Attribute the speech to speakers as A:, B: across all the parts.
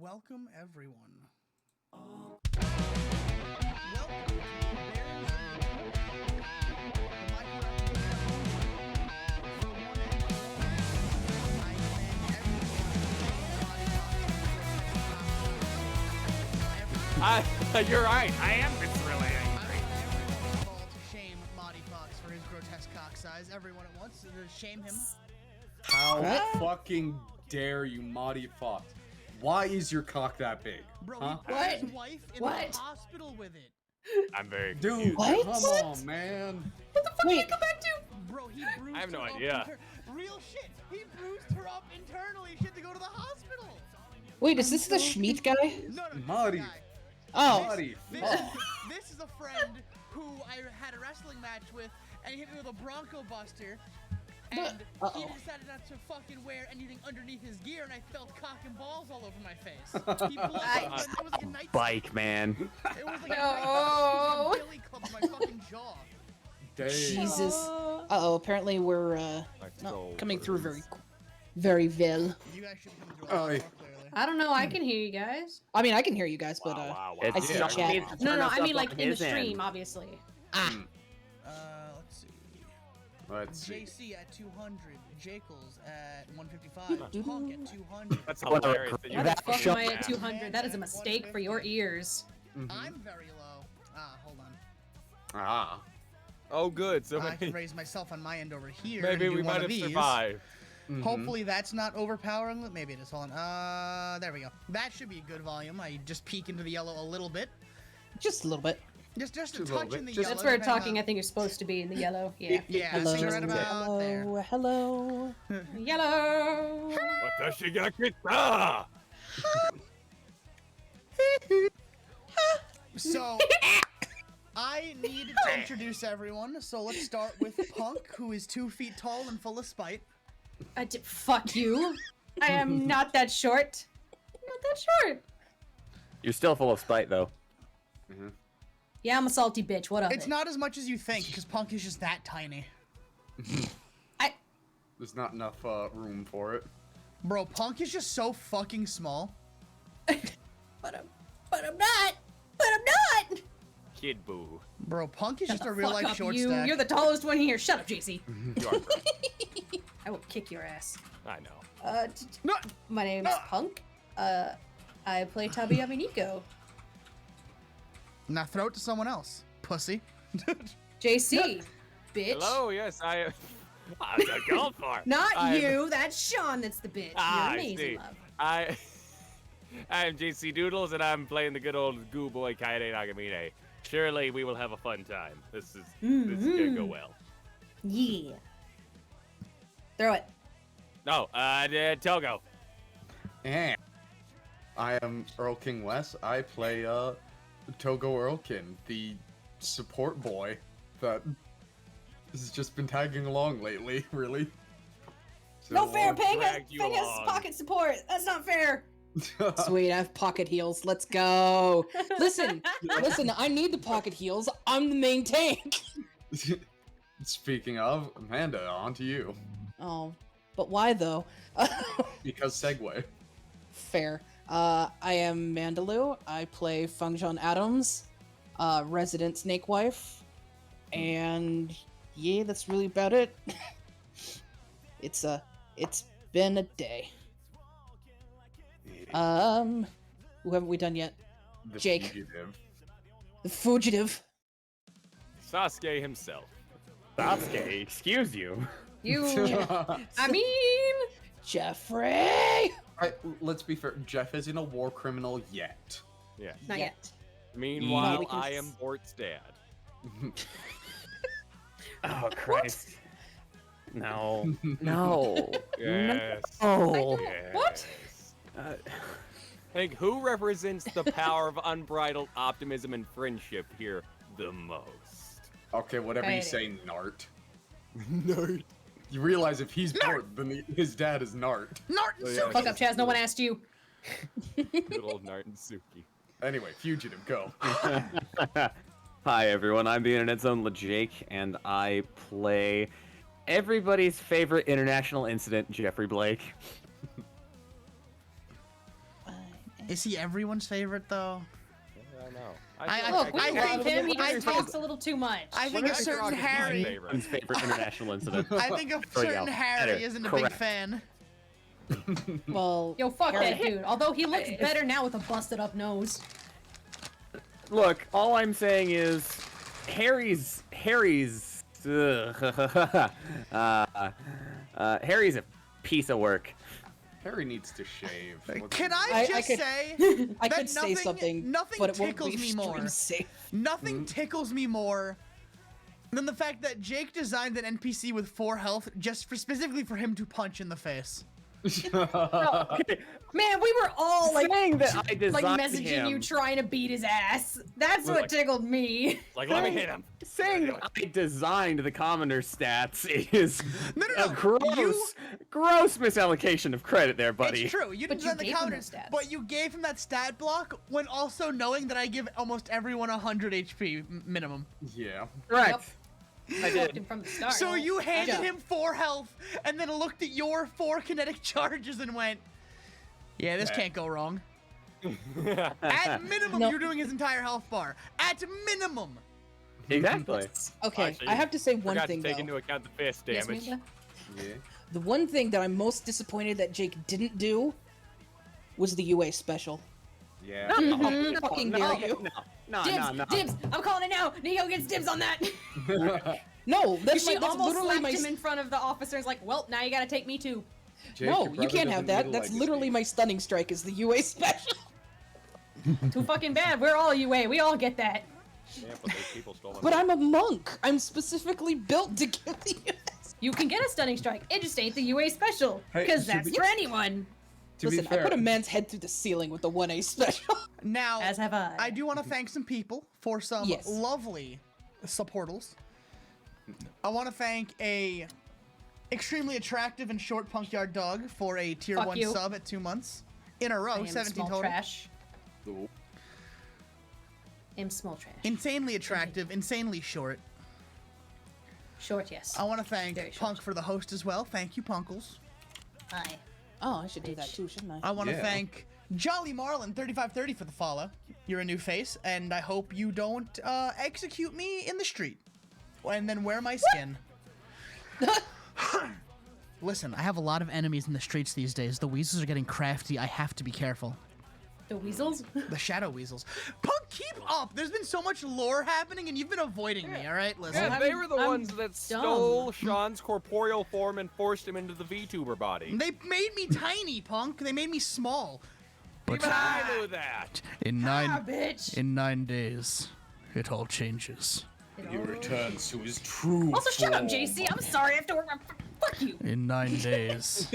A: Welcome, everyone. Welcome to Bears My For one and all, I demand everyone.
B: You're right. I am just really angry.
A: Everyone involved to shame Monty Fox for his grotesque cock size. Everyone at once to shame him.
C: How fucking dare you, Marty Fox? Why is your cock that big?
A: Bro,
C: huh?
A: he put his wife in the hospital with it.
B: I'm very
C: Dude,
B: confused.
C: come on, man.
D: What the fuck did you come back to?
A: Bro, he bruised
B: I have no
A: her up
B: idea.
A: Real shit. He bruised her up internally. She had to go to the hospital.
D: Wait, is this the Schmeat guy?
A: No,
C: Marty.
A: this guy.
D: Oh.
C: Marty
A: This,
C: Fox.
A: this is a friend who I had a wrestling match with, and he hit me with a Bronco Buster. And he decided not to fucking wear anything underneath his gear, and I felt cock and balls all over my face. He blew up, and it was like a night.
B: Bike, man.
A: It was like a billy club to my fucking jaw.
C: Dang.
D: Jesus. Uh-oh, apparently we're not coming through very well.
A: You guys should be coming through a lot more clearly.
E: I don't know. I can hear you guys.
D: I mean, I can hear you guys, but
B: Wow.
D: I see
B: Yeah.
D: chat.
E: No, I mean like in the stream, obviously.
A: Let's see.
C: Let's see.
A: JC at 200, Jekyll's at 155, Punk at 200.
B: That's hilarious.
E: Why the fuck am I at 200? That is a mistake for your ears.
A: I'm very low. Hold on.
C: Ah.
B: Oh, good. So
A: I can
B: maybe,
A: raise myself on my end over here.
B: maybe
A: and do
B: we
A: one
B: might
A: of
B: have
A: these.
B: survived.
A: Hopefully that's not overpowering. Maybe it is. Hold on. There we go. That should be a good volume. I just peek into the yellow a little bit.
D: Just a little bit.
A: Just a
C: little
A: touch
C: bit.
A: in the
C: Just-
A: yellow.
E: That's where
A: depending
E: talking, I
A: on-
E: think, you're supposed to be in the yellow. Yeah.
A: Yeah, I
D: Hello.
A: think right about there.
D: Hello.
E: Yellow.
B: Watashigakita!
A: So, I need to introduce everyone. So let's start with Punk, who is 2 feet tall and full of spite.
E: Fuck you. I am not that short. Not that short.
F: You're still full of spite, though.
E: Yeah, I'm a salty bitch. What up?
A: It's not as much as you think, because Punk is just that tiny.
C: There's not enough room for it.
A: Bro, Punk is just so fucking small.
E: But I'm not. But I'm not.
B: Kid boo.
A: Bro, Punk is
E: Shut
A: just
E: the
A: a real
E: fuck
A: life
E: up,
A: short
E: you.
A: stack.
E: You're the tallest one here. Shut up, JC.
B: You are correct.
E: I will kick your ass.
B: I know.
A: No.
E: My name's Punk. I play Tabayami Nico.
A: Now throw it to someone else, pussy.
E: JC, bitch.
B: Hello, yes, I... What's that going for?
E: Not you. That's Sean. That's the bitch.
B: Ah,
E: You're
B: I
E: amazing,
B: see.
E: love.
B: I'm JC Doodles, and I'm playing the good old goo boy Kaede Nagamine. Surely we will have a fun time. This is gonna go well.
E: Yeah. Throw it.
B: No, Togo.
C: And I am Earl King Wes. I play Togo Earlkin, the support boy that has just been tagging along lately, really. So,
E: No fair. Paying
B: dragged you
E: us
B: along.
E: pocket support. That's not fair.
D: Sweet, I have pocket heals. Let's go. Listen, I need the pocket heals. I'm the main tank.
C: Speaking of, Amanda, on to you.
D: Oh, but why though?
C: Because segue.
D: Fair. I am Mandaloo. I play Fungjon Adams, resident snake wife, and yeah, that's really about it. It's been a day. Who haven't we done yet?
C: The
D: Jake.
C: Fugitive.
D: The fugitive.
B: Sasuke himself.
F: Sasuke, excuse you.
E: You. I mean.
D: Jeffrey.
C: Alright, let's be fair. Jeff isn't a war criminal yet.
B: Yeah.
E: Not yet.
B: Meanwhile,
D: we can
B: I am Bort's dad.
F: Oh, Christ. No. No.
B: Yes.
F: Oh.
B: Yes.
E: What?
B: Hank, who represents the power of unbridled optimism and friendship here the most?
C: Okay, whatever you
E: Kaede.
C: say, Nart.
B: Nerd.
C: You realize if he's Bort, then his dad is Nart.
A: Norton
B: Oh, yeah.
A: Suki!
E: Fuck up, Chaz. No one asked you.
B: Good old Nart and Suki.
C: Anyway, Fugitive, go.
F: Hi, everyone. I'm the internet's own LeJake, and I play everybody's favorite international incident, Jeffrey Blake.
A: Is he everyone's favorite though?
B: I don't know.
E: Look, we
A: I
E: love
A: think-
E: him. He
A: I
E: just
A: think-
E: talks a little too much.
A: I think a
B: What is
A: certain
B: Rocket
A: Harry.
B: League?
F: Everyone's favorite international incident.
A: I think a
F: There we
A: certain
F: go.
A: Harry
F: Better.
A: isn't a
F: Correct.
A: big fan.
D: Well,
E: Yo, fuck
D: Harry-
E: that dude. Although he looks better now with a busted up nose.
F: Look, all I'm saying is, Harry's Harry's a piece of work.
C: Harry needs to shave.
A: Can I
D: I
A: just
D: could-
A: say
D: I
A: that
D: could say something,
A: nothing
D: but it won't
A: tickles
D: be
A: me more.
D: stream safe.
A: Nothing tickles me more than the fact that Jake designed an NPC with 4 health just specifically for him to punch in the face.
E: Man, we were all like,
F: Saying that I designed
E: like messaging
F: him.
E: you trying to beat his ass. That's what tickled me.
B: Like, let me hit him.
F: Saying that I designed the commoner stats is
A: No,
F: a gross misallocation of credit there, buddy.
A: It's true. You
E: But
A: didn't
E: you
A: design the
E: gave him
A: counters,
E: those stats.
A: but you gave him that stat block when also knowing that I give almost everyone 100 HP minimum.
C: Yeah.
F: Correct.
E: I did. Him from the start.
A: So you handed
D: Yeah.
A: him 4 health and then looked at your 4 kinetic charges and went, yeah, this can't go wrong. At minimum,
D: No.
A: you're doing his entire health bar. At minimum.
F: Exactly.
D: Okay,
B: Actually,
D: I have to say one
B: Forgot
D: thing
B: to take
D: though.
B: into account the fist
E: Yes,
B: damage.
E: Mika?
C: Yeah.
D: The one thing that I'm most disappointed that Jake didn't do was the UA special.
C: Yeah.
D: How fucking dare you?
F: No.
E: Dibs! I'm calling it now! Neo gets dibs on that!
D: No, that's,
E: She
D: that's
E: almost
D: literally
E: slapped
D: my.
E: him in front of the officers like, well, now you gotta take me too.
C: Jake,
D: No,
C: your
D: you
C: brother
D: can't have
C: doesn't
D: that.
C: need a
D: That's
C: legacy.
D: literally my stunning strike is the UA special.
E: Too fucking bad. We're all UA. We all get that.
B: Yeah, but those people stole my
D: But I'm a monk. I'm specifically built to get the US.
E: You can get a stunning strike. It just ain't the UA special.
C: Hey,
E: Because
C: should
E: that's
C: we-
E: for anyone.
C: To
D: Listen,
C: be fair,
D: I put a man's head through the ceiling with the 1A special.
A: Now,
E: As have I.
A: I do want to thank some people for some
D: Yes.
A: lovely supportals. I want to thank a extremely attractive and short punkyard dog for a tier
E: Fuck
A: 1
E: you.
A: sub at 2 months in a row,
E: I am
A: 17
E: small
A: total.
E: trash.
C: Ooh.
E: I'm small trash.
A: Insanely attractive, insanely short.
E: Short, yes.
A: I want to thank
E: Very short.
A: Punk for the host as well. Thank you, Punkles.
E: Hi.
D: Oh, I should do that too, shouldn't I?
A: I want to
C: Yeah.
A: thank Jolly Marlin 3530 for the follow. You're a new face, and I hope you don't execute me in the street and then wear my skin. Listen, I have a lot of enemies in the streets these days. The weasels are getting crafty. I have to be careful.
E: The weasels?
A: The shadow weasels. Punk, keep up. There's been so much lore happening, and you've been avoiding me. All right, listen.
B: Yeah, they were the
E: I'm
B: ones that stole Sean's corporeal form and forced him into the VTuber body.
A: They made me tiny, Punk. They made me small.
B: Even I knew that.
A: In
E: Ah, bitch.
A: 9 days, it all changes.
C: He returns to his true
E: Also, shut up,
C: form.
E: JC. I'm sorry. I have to work my. Fuck you.
A: In 9 days.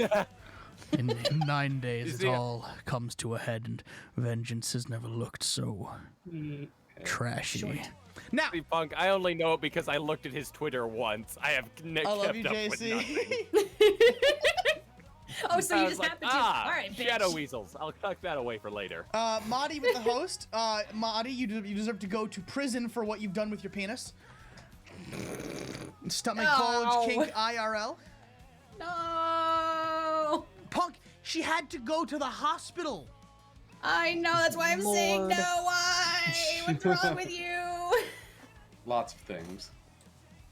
A: In 9 days,
B: You
A: it
B: see it?
A: all comes to a head, and vengeance has never looked so trashy. Now,
B: See, Punk, I only know it because I looked at his Twitter once. I have
A: I love
B: kept
A: you,
B: up with nothing.
A: JC.
E: Oh, so
B: I
E: you
B: was
E: just
B: like,
E: happen to.
B: ah,
E: All right, bitch.
B: shadow weasels. I'll tuck that away for later.
A: Madi with the host. Madi, you deserve to go to prison for what you've done with your penis. Stomach bulge
E: No.
A: kink IRL.
E: No.
A: Punk, she had to go to the hospital.
E: I know. That's why I'm saying
D: Lord.
E: no. Why? What's wrong with you?
C: Lots of things.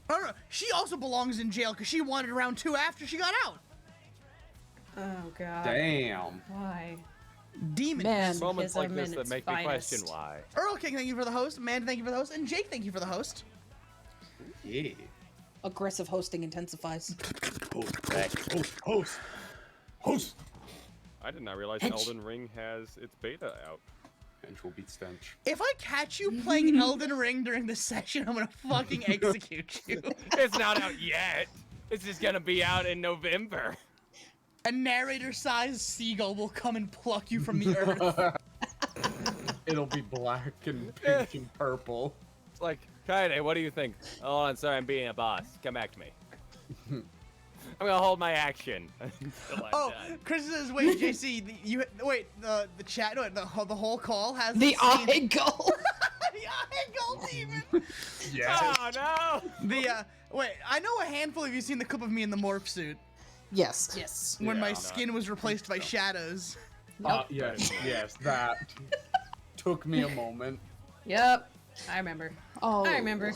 A: No, she also belongs in jail because she wanted round 2 after she got out.
E: Oh God.
C: Damn.
E: Why?
A: Demon.
D: Man.
B: Moments like
E: Ism
B: this
E: in
B: that
E: its
B: make me question
E: finest.
B: why.
A: Earl King, thank you for the host. Amanda, thank you for the host. And Jake, thank you for the host.
C: Yeah.
D: Aggressive hosting intensifies.
C: Host.
B: I did not realize
D: Hench.
B: Elden Ring has its beta out.
C: Hench will beat stench.
A: If I catch you playing Elden Ring during this session, I'm gonna fucking execute you.
B: It's not out yet. It's just gonna be out in November.
A: A narrator-sized seagull will come and pluck you from the earth.
C: It'll be black and pink and purple.
B: It's like, Kaede, what do you think? Oh, I'm sorry, I'm being a boss. Come back to me. I'm gonna hold my action until I'm
A: Oh,
B: done.
A: Chris says, wait, JC, the chat, no, the whole call has
D: The
A: scene-
D: eye goal.
A: the eye goal demon.
B: Oh no!
A: The wait, I know a handful of you seen the clip of me in the morph suit
D: Yes.
E: Yes.
A: when my
C: Yeah.
A: skin was replaced by shadows.
C: Yes, that took me a moment.
E: Yep. I remember.
D: Oh,
E: I remember.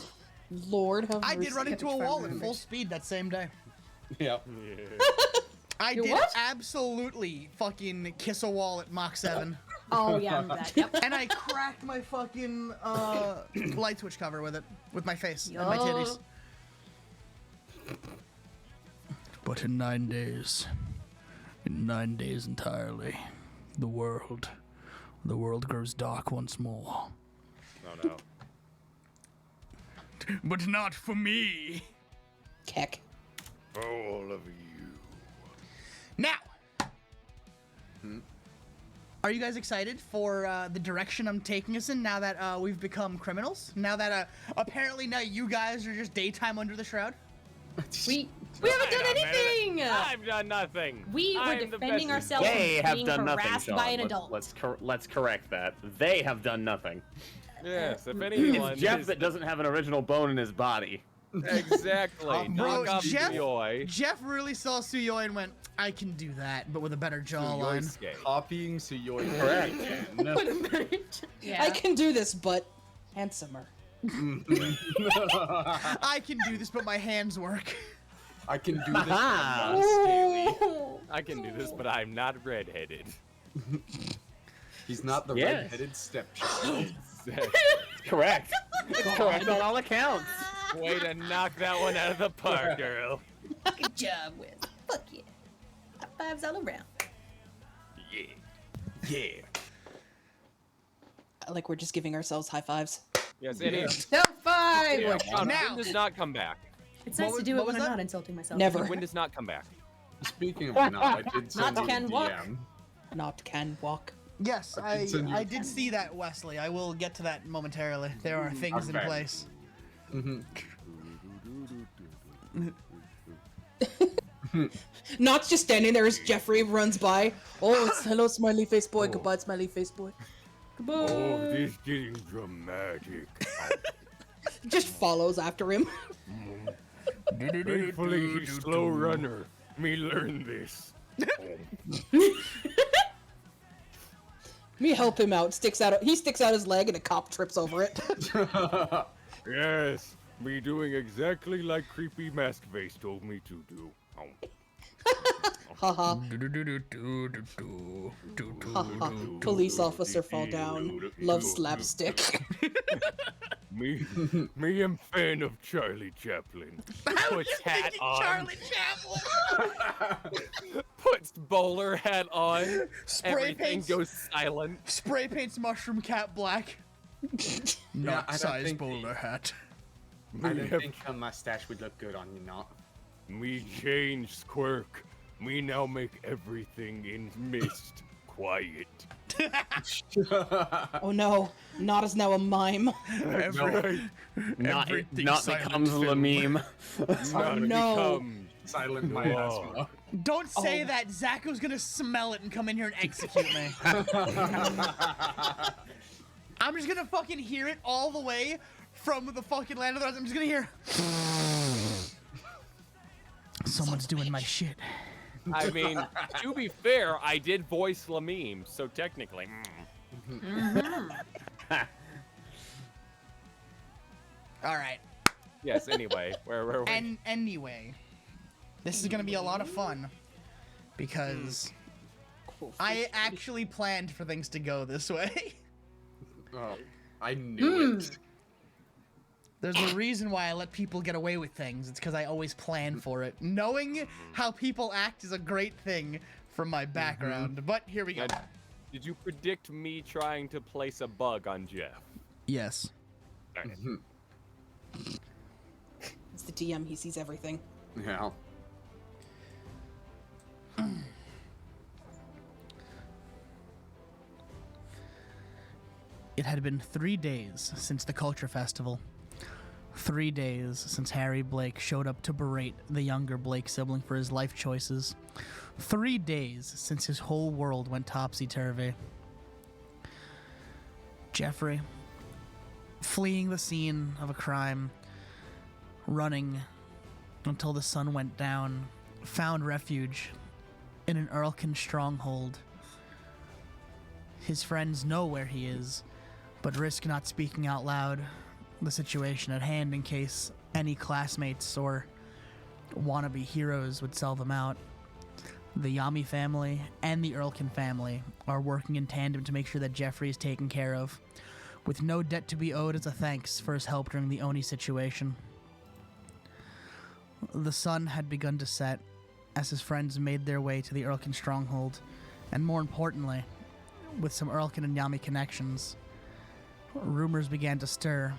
D: Lord have
A: I
D: mercy.
A: did run into a
E: If I
A: wall at
E: remember.
A: full speed that same day.
C: Yep.
A: I
E: You
A: did
E: what?
A: absolutely fucking kiss a wall at Mach 7.
E: Oh yeah, I remember that. Yep.
A: And I cracked my fucking light switch cover with it, with my face and my
E: Yo.
A: titties. But in 9 days entirely, the world grows dark once more.
B: Oh no.
A: But not for me.
D: Keck.
B: All of you.
A: Now, are you guys excited for the direction I'm taking us in now that we've become criminals? Now that apparently now you guys are just daytime under the shroud?
E: We haven't done
B: Wait a minute.
E: anything.
B: I've done nothing.
E: We were
B: I'm the
E: defending
B: best-
E: ourselves
F: They
E: from
F: have
E: being
F: done nothing,
E: harassed
F: Sean.
E: by an adult.
F: Let's correct that. They have done nothing.
B: Yes, if anyone.
F: It's Jeff
B: is-
F: that doesn't have an original bone in his body.
B: Exactly.
A: Bro,
B: Knock off
A: Jeff-
B: Suyoi.
A: Jeff really saw Suyoi and went, I can do that, but with a better jawline.
B: Suyoi.
C: Copying Suyoi.
F: Correct.
E: Yeah.
D: I can do this, but handsomer.
A: I can do this, but my hands work.
C: I can do this.
F: Aha.
C: but not scaly.
B: I can do this, but I'm not redheaded.
C: He's not the
F: Yes.
C: red-headed stepchild.
F: Correct. Correct on all accounts.
B: Way to knock that one out of the park, girl.
E: Good job, Wes. Fuck yeah. High fives all around.
B: Yeah. Yeah.
D: Like we're just giving ourselves high fives.
B: Yes, it is.
E: No five.
B: Yeah, Sean,
A: Now-
B: Wind does not come back.
E: It's
A: What
E: nice
A: was-
E: to do
A: what
E: it when
A: was
E: I'm
A: that?
E: not insulting myself.
D: Never.
B: Wind does not come back.
C: Speaking of now, I did send
E: Not
C: you a
E: can walk.
C: DM.
D: Not can walk.
A: Yes,
C: I
A: I,
C: did send you-
A: I did see that, Wesley. I will get to that momentarily. There are things in
C: Okay.
A: place.
D: Not just standing there as Jeffrey runs by. Oh, it's hello, smiley face boy. Goodbye, smiley face boy.
B: Oh, this is getting dramatic.
D: Just follows after him.
B: Thankfully, he's slow runner. Me learn this.
D: Me help him out. He sticks out his leg and a cop trips over it.
B: Yes, me doing exactly like creepy mask face told me to do.
D: Haha. Haha. Police officer fall down. Love slapstick.
B: Me am fan of Charlie Chaplin. Puts hat on.
A: Charlie Chaplin!
B: Puts bowler hat on.
A: Spray
B: Everything
A: paints,
B: goes silent.
A: spray paints mushroom cap black. Not
C: I don't
A: size
C: think
A: bowler hat.
C: I
B: Me
C: didn't
B: have
C: think a mustache would look good on you, not.
B: Me change Squirk. Me now make everything in mist quiet.
D: Oh no. Not is now a mime.
B: Right.
F: Not
A: Everything's silent
F: becomes the
A: film.
F: meme.
B: Now it
D: no.
B: becomes
C: Silent
B: Whoa.
C: miasma.
A: Don't say
D: Oh.
A: that. Zacho's gonna smell it and come in here and execute me. I'm just gonna fucking hear it all the way from the fucking land of the. I'm just gonna hear. Someone's doing my shit.
B: I mean, to be fair, I did voice Lameme, so technically.
A: All right.
B: Yes, anyway, where were we?
A: And anyway, this is gonna be a lot of fun because I actually planned for things to go this way.
C: Oh, I knew
A: Hmm.
C: it.
A: There's a reason why I let people get away with things. It's because I always plan for it. Knowing how people act is a great thing from my background. But here we go.
B: Now, did you predict me trying to place a bug on Jeff?
A: Yes.
B: Alright.
D: It's the DM. He sees everything.
C: Yeah.
A: It had been 3 days since the Culture Festival. 3 days since Harry Blake showed up to berate the younger Blake sibling for his life choices. 3 days since his whole world went topsy-turvy. Jeffrey, fleeing the scene of a crime, running until the sun went down, found refuge in an Earlkin stronghold his friends know where he is, but risk not speaking out loud the situation at hand in case any classmates or wannabe heroes would sell them out. The Yami family and the Earlkin family are working in tandem to make sure that Jeffrey is taken care of, with no debt to be owed as a thanks for his help during the Oni situation. The sun had begun to set as his friends made their way to the Earlkin stronghold, and more importantly, with some Earlkin and Yami connections, rumors began to stir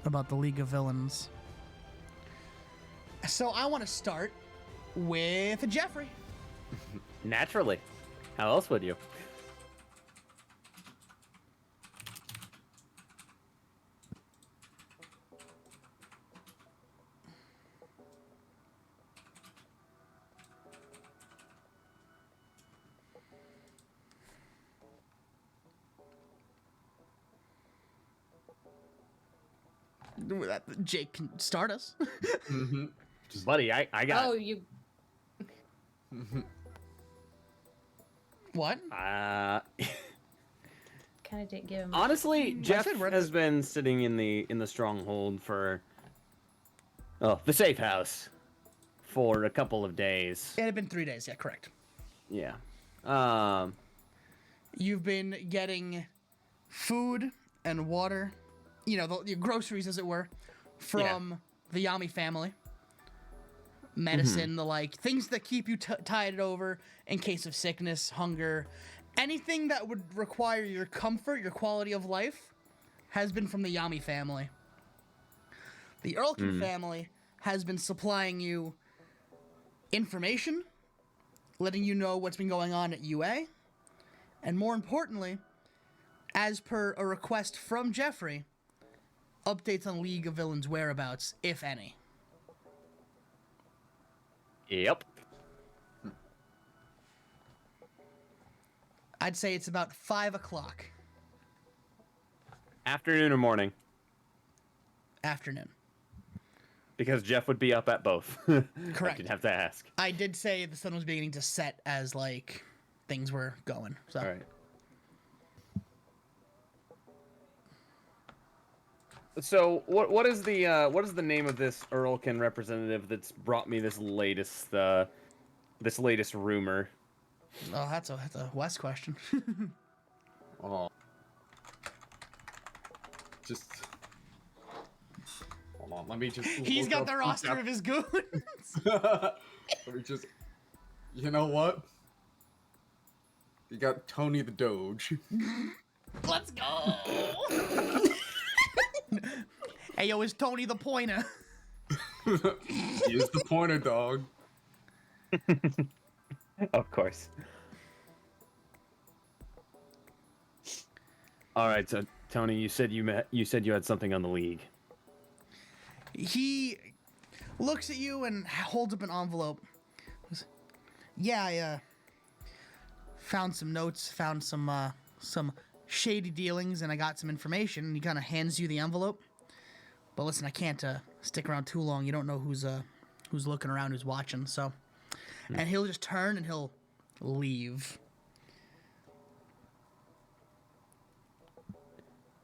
A: about the League of Villains. So I want to start with Jeffrey.
F: Naturally. How else would you?
A: Jake can start us.
C: Mm-hmm.
F: Buddy, I got...
E: Oh, you.
A: What?
E: Kind of didn't give him.
F: Honestly, Jeff
A: said we're-
F: has been sitting in the stronghold for the safe house for a couple of days.
A: It had been 3 days. Yeah, correct.
F: Yeah.
A: You've been getting food and water, your groceries, as it were, from the Yami family. Medicine, the like, things that keep you tied over in case of sickness, hunger, anything that would require your comfort, your quality of life, has been from the Yami family. The Earlkin family has been supplying you information, letting you know what's been going on at UA, and more importantly, as per a request from Jeffrey, updates on League of Villains' whereabouts, if any.
F: Yep.
A: I'd say it's about 5 o'clock
F: Afternoon or morning?
A: afternoon.
F: Because Jeff would be up at both. I
A: Correct.
F: did have to ask.
A: I did say the sun was beginning to set as, like, things were going. So.
F: All right. So what is the name of this Earlkin representative that's brought me this latest rumor?
A: Oh, that's a Wes question.
C: Oh. Just. Hold on, let me just.
A: He's
C: look
A: got
C: up
A: the
C: who's
A: roster
C: got-
A: of his goons.
C: Let me just. You know what? You got Tony the Doge.
A: Let's go. Hey, yo, is Tony the Pointer?
C: He is the pointer dog.
F: Of course. All right, so Tony, you said you had something on the League.
A: He looks at you and holds up an envelope. Yeah, I found some notes, found some shady dealings, and I got some information. And he kind of hands you the envelope. But listen, I can't stick around too long. You don't know who's looking around, who's watching. So, and he'll just turn and he'll leave.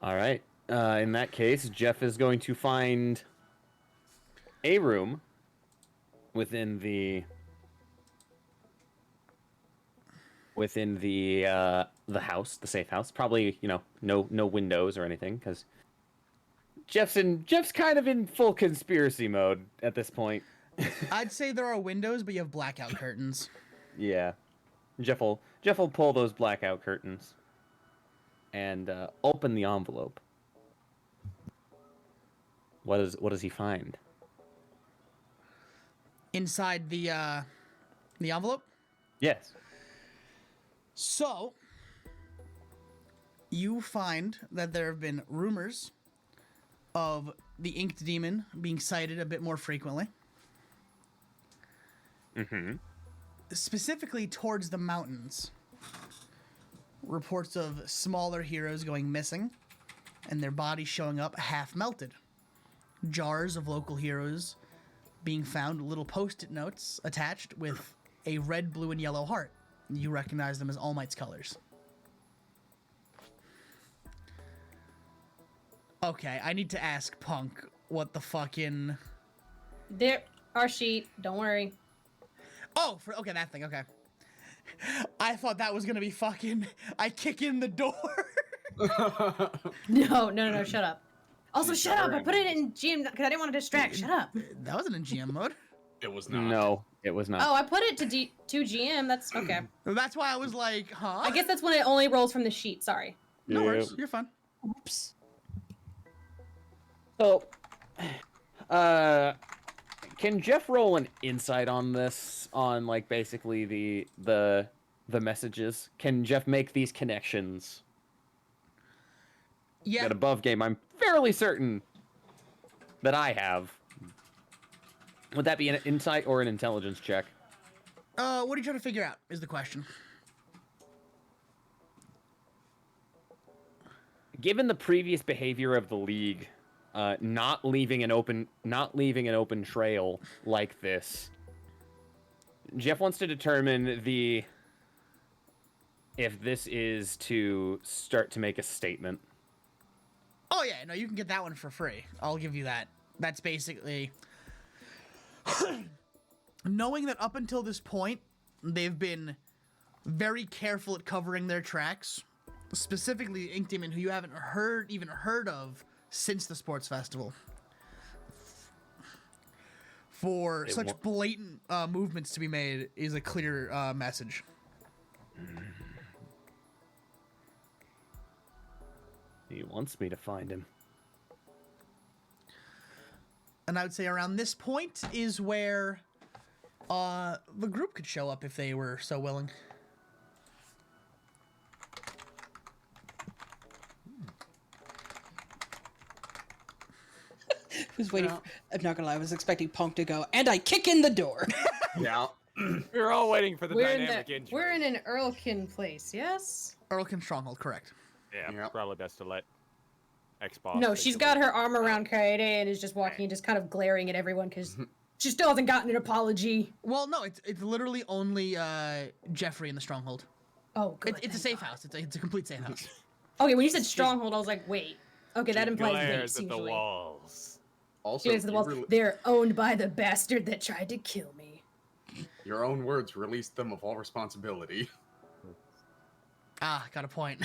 F: All right. In that case, Jeff is going to find a room within the house, the safe house. Probably, no windows or anything, because Jeff's kind of in full conspiracy mode at this point.
A: I'd say there are windows, but you have blackout curtains.
F: Yeah. Jeff will pull those blackout curtains and open the envelope. What does he find?
A: Inside the envelope?
F: Yes.
A: So, you find that there have been rumors of the Inked Demon being sighted a bit more frequently.
F: Mm-hmm.
A: Specifically towards the mountains. Reports of smaller heroes going missing and their bodies showing up half melted. Jars of local heroes being found, little post-it notes attached with a red, blue, and yellow heart. You recognize them as All Might's colors. Okay, I need to ask Punk what the fucking.
E: There, our sheet. Don't worry.
A: Oh, okay, that thing. Okay. I thought that was gonna be fucking. I kick in the door.
E: No. Shut up. Also,
C: She's
E: shut up. I
C: staring.
E: put it in GM because I didn't want to distract. Shut up.
A: That wasn't in GM mode.
C: It was not.
F: No, it was not.
E: Oh, I put it to GM. That's okay.
A: That's why I was like, huh?
E: I guess that's when it only rolls from the sheet. Sorry.
A: No
F: Yeah.
A: worries. You're fine.
D: Oops.
F: So, can Jeff roll an insight on this? On like basically the messages? Can Jeff make these connections?
A: Yeah.
F: That above game, I'm fairly certain that I have. Would that be an insight or an intelligence check?
A: What are you trying to figure out? Is the question.
F: Given the previous behavior of the league, not leaving an open trail like this, Jeff wants to determine if this is to start to make a statement.
A: Oh yeah, no, you can get that one for free. I'll give you that. That's basically knowing that up until this point, they've been very careful at covering their tracks. Specifically, Ink Demon, who you haven't even heard of since the sports festival. For such blatant movements to be made is a clear message.
F: He wants me to find him.
A: And I would say around this point is where the group could show up if they were so willing.
D: Who's waiting? I'm not gonna lie. I was expecting Punk to go, and I kick in the door.
C: Yeah.
B: We were all waiting for the dynamic entry.
E: We're in an Earlkin place. Yes.
A: Earlkin Stronghold, correct.
B: Yeah,
C: Yep.
B: probably best to let X-Boss.
E: No,
B: take
E: she's
B: the
E: got
B: lead.
E: her arm around Kaede and is just walking and just kind of glaring at everyone because she still hasn't gotten an apology.
A: Well, no, it's literally only Jeffrey in the Stronghold.
E: Oh, good.
A: It's a
E: thank
A: safe
E: God.
A: house. It's a complete safe house.
E: Okay, when you said stronghold, I was like, wait. Okay, that implies
B: Glares
E: base
B: at the
E: usually.
B: walls.
C: Also,
E: Yes, the
C: you
E: walls. They're owned by the bastard that tried to kill me.
C: your own words released them of all responsibility.
A: Ah, got a point.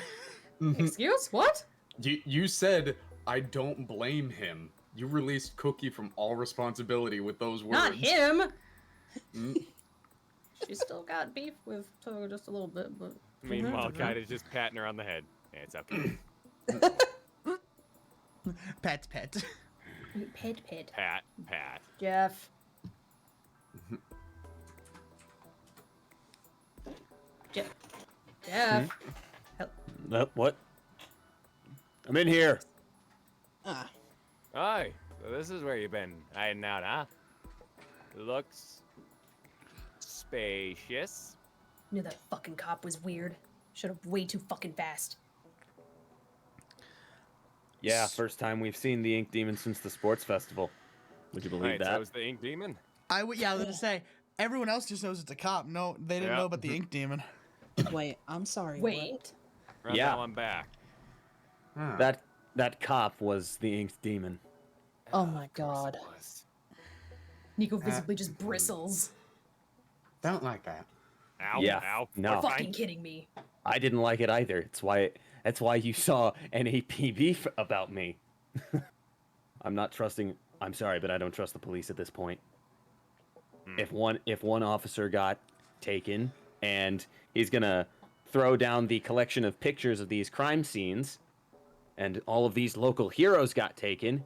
E: Excuse? What?
C: You said, I don't blame him. You released Cookie from all responsibility with those words.
E: Not him.
C: Mm.
E: She's still got beef with Togo just a little bit, but
B: Meanwhile, Kaida's just patting her on the head. Yeah, it's okay.
A: Pet, pet.
E: pit.
B: Pat.
E: Jeff. Jeff.
F: What? I'm in here.
D: Ah,
B: Hi. So this is where you've been hiding out, huh? Looks spacious.
E: Knew that fucking cop was weird. Showed up way too fucking fast.
F: Yeah, first time we've seen the Ink Demon since the sports festival. Would you believe
B: Right,
F: that?
B: so is the Ink Demon?
A: I was gonna say everyone else just knows it's a cop. No, they didn't
B: Yeah.
A: know about the Ink Demon.
D: wait. I'm sorry. what?
E: Wait.
B: Run
F: Yeah.
B: that one back.
C: Huh.
F: That cop was the Ink Demon.
D: Oh my god.
E: Nico visibly just bristles.
C: Don't like that.
B: Ow,
F: Yeah,
B: ow.
F: no.
B: We're
E: Fucking
B: fine.
E: kidding me.
F: I didn't like it either. That's why you saw an AP beef about me. I'm not trusting. I'm sorry, but I don't trust the police at this point. If one officer got taken and he's gonna throw down the collection of pictures of these crime scenes, and all of these local heroes got taken,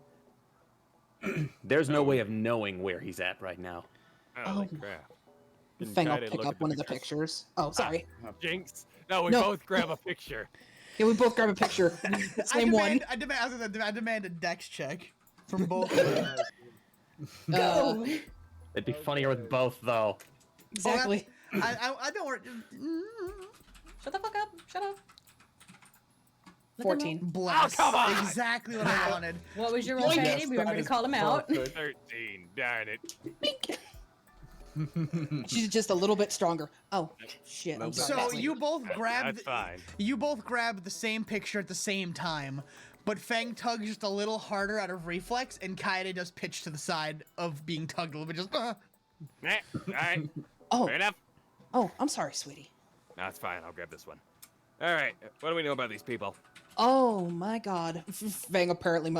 F: there's no way of knowing where he's at right now.
B: Holy
D: Oh.
B: crap. Didn't
D: Fang will
B: Kaide
D: pick
B: look
D: up
B: at
D: one of the pictures. Oh, sorry.
B: Jinx. No, we
D: No.
B: both grab a picture.
D: Yeah, we both grab a picture. Same one.
A: I demand a dex check from both.
E: Go.
F: It'd be funnier with both, though.
D: Exactly.
A: I don't worry.
E: Shut the fuck up. Shut up. Let them
D: 14.
A: Bless.
B: Oh, come on!
A: Exactly what I wanted.
E: know. What was your roll,
C: Yes,
E: Katie? Remember
C: that
E: to
C: is
E: call him out.
C: perfect.
B: 13. Darn it.
D: She's just a little bit stronger. Oh, shit. I'm
C: Little bit.
D: sorry.
A: So you both grabbed.
B: That's fine.
A: You both grabbed the same picture at the same time, But Fang tugs just a little harder out of reflex, and Kaede does pitch to the side of being tugged a little bit, just,
B: All right.
D: Oh,
B: Fair enough.
D: oh, I'm sorry, sweetie.
B: No, it's fine. I'll grab this one. All right. What do we know about these people?
D: Oh my god. Fang apparently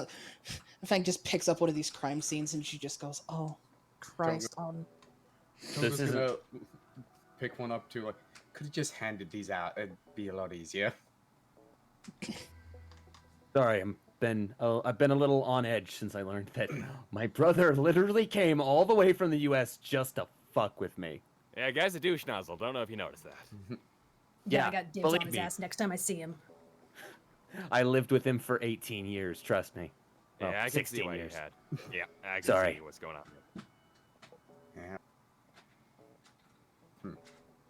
D: Fang just picks up one of these crime scenes and she just goes, "Oh, Christ on."
C: I'm
F: This
C: just
F: isn't-
C: gonna pick one up too. Like, could have just handed these out. It'd be a lot easier.
F: Sorry, I've been a little on edge since I learned that my brother literally came all the way from the U.S. just to fuck with me.
B: Yeah, guy's a douche nozzle. Don't know if you noticed that.
E: Yeah,
F: Yeah,
E: I got dibs
F: believe
E: on his
F: me.
E: ass next time I see him.
F: I lived with him for 18 years. Trust me. Well,
B: Yeah, I can see
F: 16
B: what
F: years.
B: you had. Yeah, I can
F: Sorry.
B: see what's going on.
C: Yeah.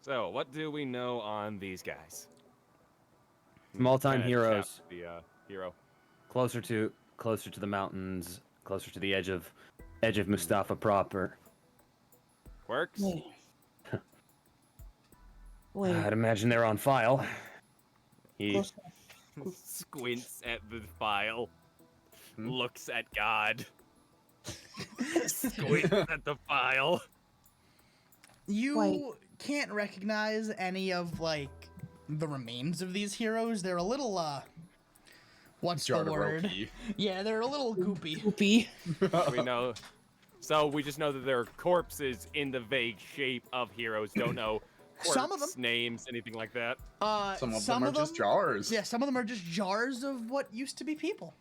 B: So, what do we know on these guys?
F: Small-time
B: Kinda
F: heroes.
B: tapped the hero.
F: Closer to the mountains, closer to the edge of Mustafa proper.
B: Works.
D: Wait. Wait.
F: I'd imagine they're on file. He
D: close-
B: Squints at the file.
C: Hmm?
B: Looks at God. Squints at the file.
A: You
D: Wait.
A: can't recognize any of, like, the remains of these heroes. They're a little, what's the word?
C: Jodorowsky.
A: Yeah, they're a little goopy.
D: Goopy.
B: We know. So we just know that there are corpses in the vague shape of heroes. Don't know corpse
A: Some of them.
B: names, anything like that.
C: Some of them are just jars.
A: Yeah, some of them are just jars of what used to be people.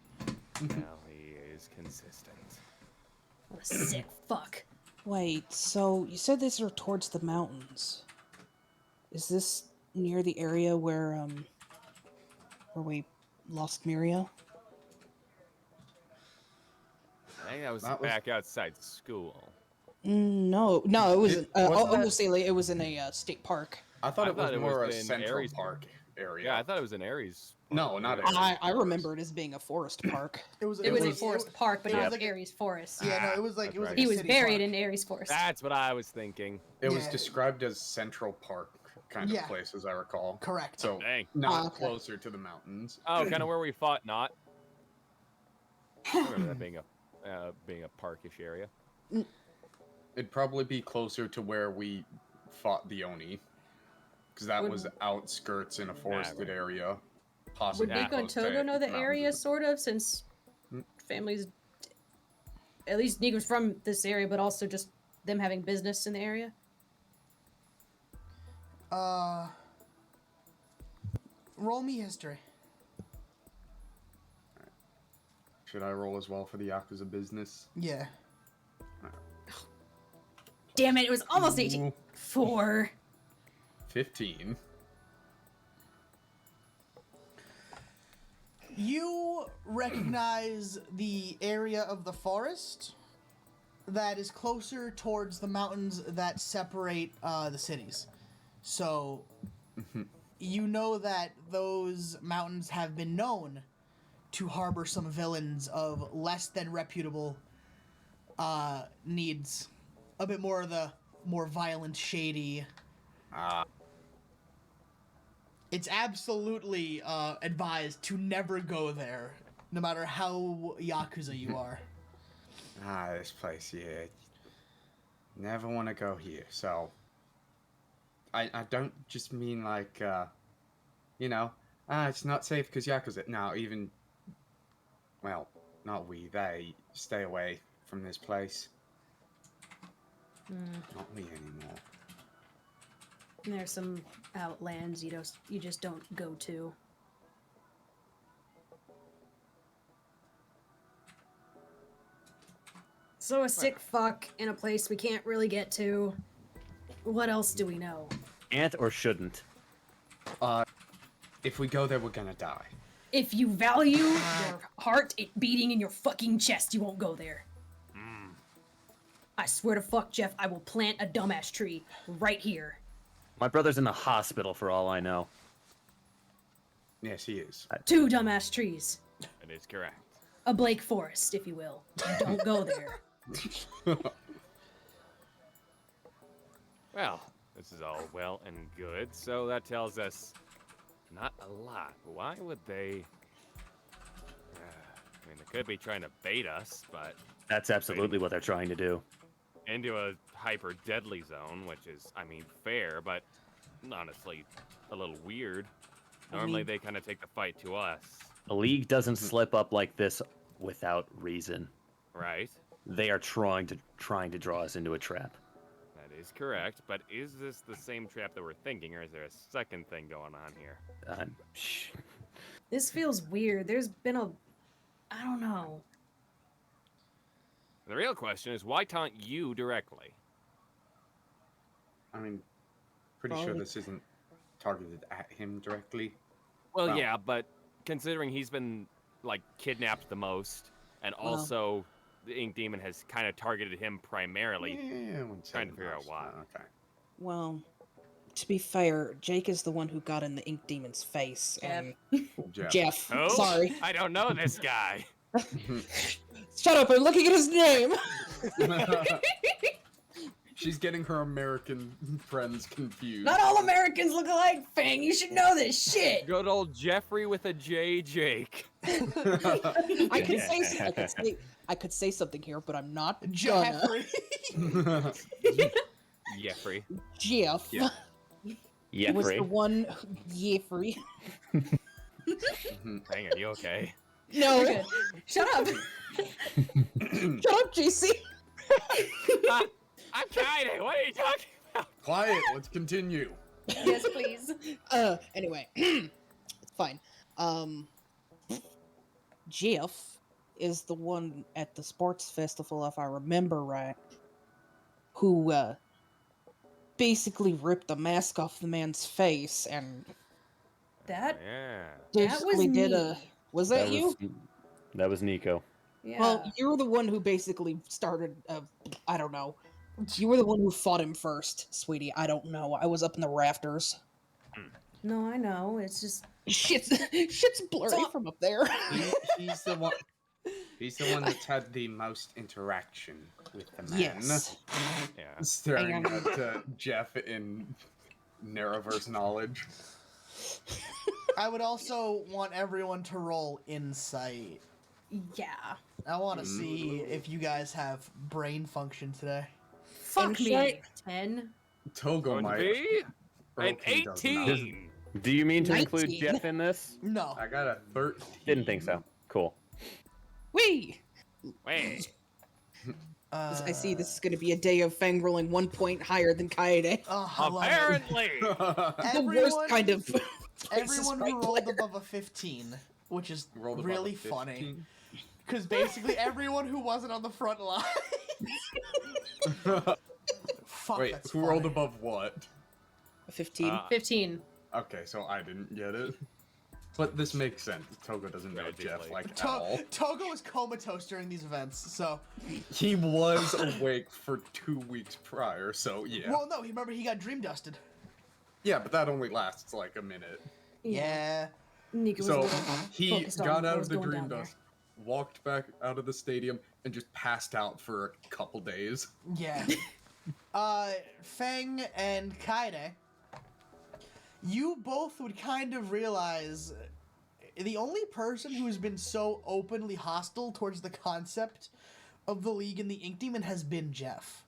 B: Well, he is consistent.
E: What a sick fuck.
D: Wait, so you said these are towards the mountains. Is this near the area where we lost Miria?
B: I think that was
C: That was-
B: back outside school.
D: No, it wasn't.
C: wasn't that-
D: Obviously, it was in a state park.
C: I thought
B: I
C: it was
B: thought it
C: more
B: was
C: a
B: in
C: Central
B: Aries
C: Park area.
B: Yeah, I thought it was in Aries.
C: No, not
B: Aries.
C: Aries.
D: I remember it as being a forest park.
A: It was.
E: It was a
C: was-
E: forest park, but
A: it was
E: not
A: like a-
E: Ares Forest.
A: Yeah, no, it was like
B: That's
A: it was.
B: right.
A: Like
E: He
A: a
E: was
A: city
E: buried
A: park.
E: in Ares Forest.
B: That's what I was thinking.
C: It was
A: Yeah.
C: described as Central Park kind of
A: Yeah.
C: place, as I recall.
A: Correct.
C: So
B: Dang.
C: not
D: okay.
C: closer to the mountains.
B: Oh, kind of where we fought, not. I remember that being a parkish area.
C: It'd probably be closer to where we fought the Oni, because that was
E: Would-
C: outskirts in a forested
B: right.
C: area.
E: Would
C: Possibly
B: Yeah.
E: Nico and
C: close to
E: Togo know the
C: mountains.
E: area, sort of, since
C: Mm.
E: families. At least Nico's from this area, but also just them having business in the area.
A: Roll me history.
C: Should I roll as well for the Yakuza business?
A: Yeah.
E: Damn it! It was almost 18.
C: Ooh,
E: 4.
C: 15.
A: You recognize the area of the forest that is closer towards the mountains that separate the cities. So, you know that those mountains have been known to harbor some villains of less than reputable needs. A bit more of the more violent, shady.
C: Ah,
A: It's absolutely advised to never go there, no matter how Yakuza you are.
C: this place, yeah. Never want to go here, so. I don't just mean like, it's not safe because Yakuza. No, even. Well, not we, they stay away from this place. Not we anymore.
E: There's some outlands you just don't go to. So a sick fuck in a place we can't really get to. What else do we know?
F: Can't or shouldn't.
C: If we go there, we're gonna die.
E: If you value your heart beating in your fucking chest, you won't go there. I swear to fuck, Jeff, I will plant a dumbass tree right here.
F: My brother's in the hospital for all I know.
C: Yes, he is.
E: 2 dumbass trees.
B: That is correct.
E: A Blake Forest, if you will. Don't go there.
B: Well, this is all well and good, so that tells us not a lot. Why would they... I mean, they could be trying to bait us, but
F: That's absolutely what they're trying to do.
B: into a hyper deadly zone, which is, I mean, fair, but honestly, a little weird. Normally, they kind of take the fight to us,
F: The League doesn't slip up like this without reason.
B: right?
F: They are trying to draw us into a trap.
B: That is correct, but is this the same trap that we're thinking, or is there a second thing going on here?
F: Shh.
E: This feels weird. There's been a, I don't know.
B: The real question is, why taunt you directly?
C: I mean, pretty sure this isn't targeted at him directly.
B: Well,
C: Well-
B: yeah, but considering he's been, like, kidnapped the most, and
D: Well-
B: also the Ink Demon has kind of targeted him primarily,
C: Yeah, I wouldn't say
B: trying to figure out
C: most,
B: why.
C: but Okay.
D: Well, to be fair, Jake is the one who got in the Ink Demon's face, and
C: Jeff.
D: Jeff.
B: Who?
D: Sorry.
B: I don't know this guy.
D: Shut up! I'm looking at his name.
C: She's getting her American friends confused.
E: Not all Americans look alike, Fang. You should know this shit.
B: Good old Jeffrey with a J, Jake.
D: I could say something here, but I'm not gonna.
A: Jeffrey.
B: Jeffrey.
D: Jeff.
C: Yeah.
D: Was the
F: Jeffrey.
D: one. Jeffrey.
B: Hang on, you okay?
D: No.
E: You're good. Shut up.
D: Shut up, JC.
B: I'm Kaide. What are you talking about?
C: Quiet, let's continue.
E: Yes, please.
D: Anyway. Fine. Jeff is the one at the sports festival, if I remember right, who, basically ripped the mask off the man's face and
E: That?
B: Yeah.
E: That was
D: basically did
E: me.
D: a. Was that you?
F: That was Nico.
E: Yeah.
D: Well, you were the one who basically started. I don't know. You were the one who fought him first, sweetie. I don't know. I was up in the rafters.
E: no, I know. It's just
D: Shit's blurry
E: So-
D: from up there.
C: He's the one. He's the one that's had the most interaction with the man.
D: Yes.
B: Yeah.
C: Staring
D: And-
C: at Jeff in Narrowverse knowledge.
A: I would also want everyone to roll insight.
E: yeah.
A: I want to see if you guys have brain function today.
E: Fuck me.
D: Insight?
E: 10.
C: Togo
B: Would
C: might.
B: be an
C: Broken does not.
B: 18.
F: Do you mean to include
D: 19.
F: Jeff in this?
A: No.
C: I got a 13.
F: Didn't think so. Cool.
D: Wee!
B: Wait.
D: I see this is going to be a day of Fang rolling 1 point higher than Kaede.
A: I love it.
B: Apparently.
D: The worst kind of.
A: Everyone
D: Right
A: who rolled
D: player.
A: above a 15, which is
C: Rolled above
A: really
C: a
A: funny,
C: 15.
A: because basically everyone who wasn't on the front line. Fuck,
C: Wait,
A: that's
C: who
A: funny.
C: rolled above what?
D: A 15.
E: 15.
C: Okay, so I didn't get it. But this makes sense. Togo doesn't know Jeff
B: Allegedly.
C: like at all.
A: Togo was comatose during these events, so.
C: He was awake for 2 weeks prior, so yeah.
A: Well, no, remember he got dream dusted.
C: Yeah, but that only lasts like a minute.
A: Yeah.
E: Nico was a
C: So
E: little
C: he
E: focused on
C: got
E: what
C: out
E: was
C: of the
E: going
C: dream
E: down there.
C: dust, walked back out of the stadium, and just passed out for a couple days.
A: Yeah. Feng and Kaide, you both would kind of realize the only person who's been so openly hostile towards the concept of the League and the Ink Demon has been Jeff.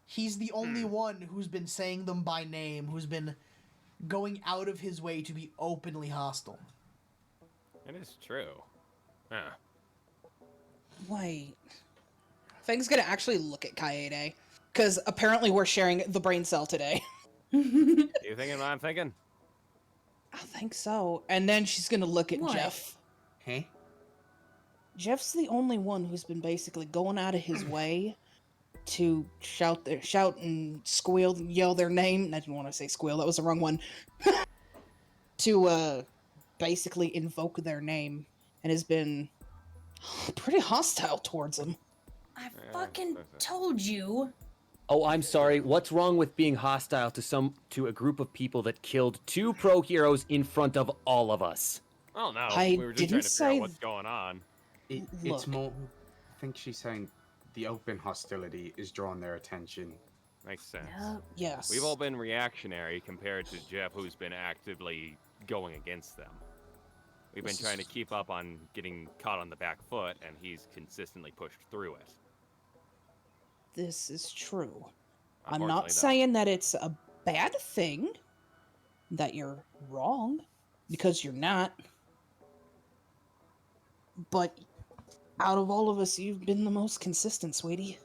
A: He's the only one who's been saying them by name, who's been going out of his way to be openly hostile.
B: It is true. Huh.
D: Wait. Fang's gonna actually look at Kaede. Because apparently we're sharing the brain cell today.
B: You thinking what I'm thinking?
D: I think so. And then she's gonna look at
E: What?
D: Jeff.
C: Hey?
D: Jeff's the only one who's been basically going out of his way to shout and squeal, yell their name. I didn't want to say squeal, that was the wrong one. To basically invoke their name, and has been pretty hostile towards them.
E: I fucking told you.
F: Oh, I'm sorry. What's wrong with being hostile to a group of people that killed 2 pro heroes in front of all of us?
B: Oh no.
D: I
B: We were just
D: didn't
B: trying to figure
D: say
B: out what's going on.
C: It's
D: Look.
C: more. I think she's saying the open hostility is drawing their attention.
B: Makes sense.
D: Yes.
B: We've all been reactionary compared to Jeff, who's been actively going against them. We've been
D: This
B: trying to
D: is-
B: keep up on getting caught on the back foot, and he's consistently pushed through it.
D: This is true. I'm
B: Unfortunately,
D: not
B: though.
D: saying that it's a bad thing, that you're wrong, because you're not. But out of all of us, you've been the most consistent, sweetie.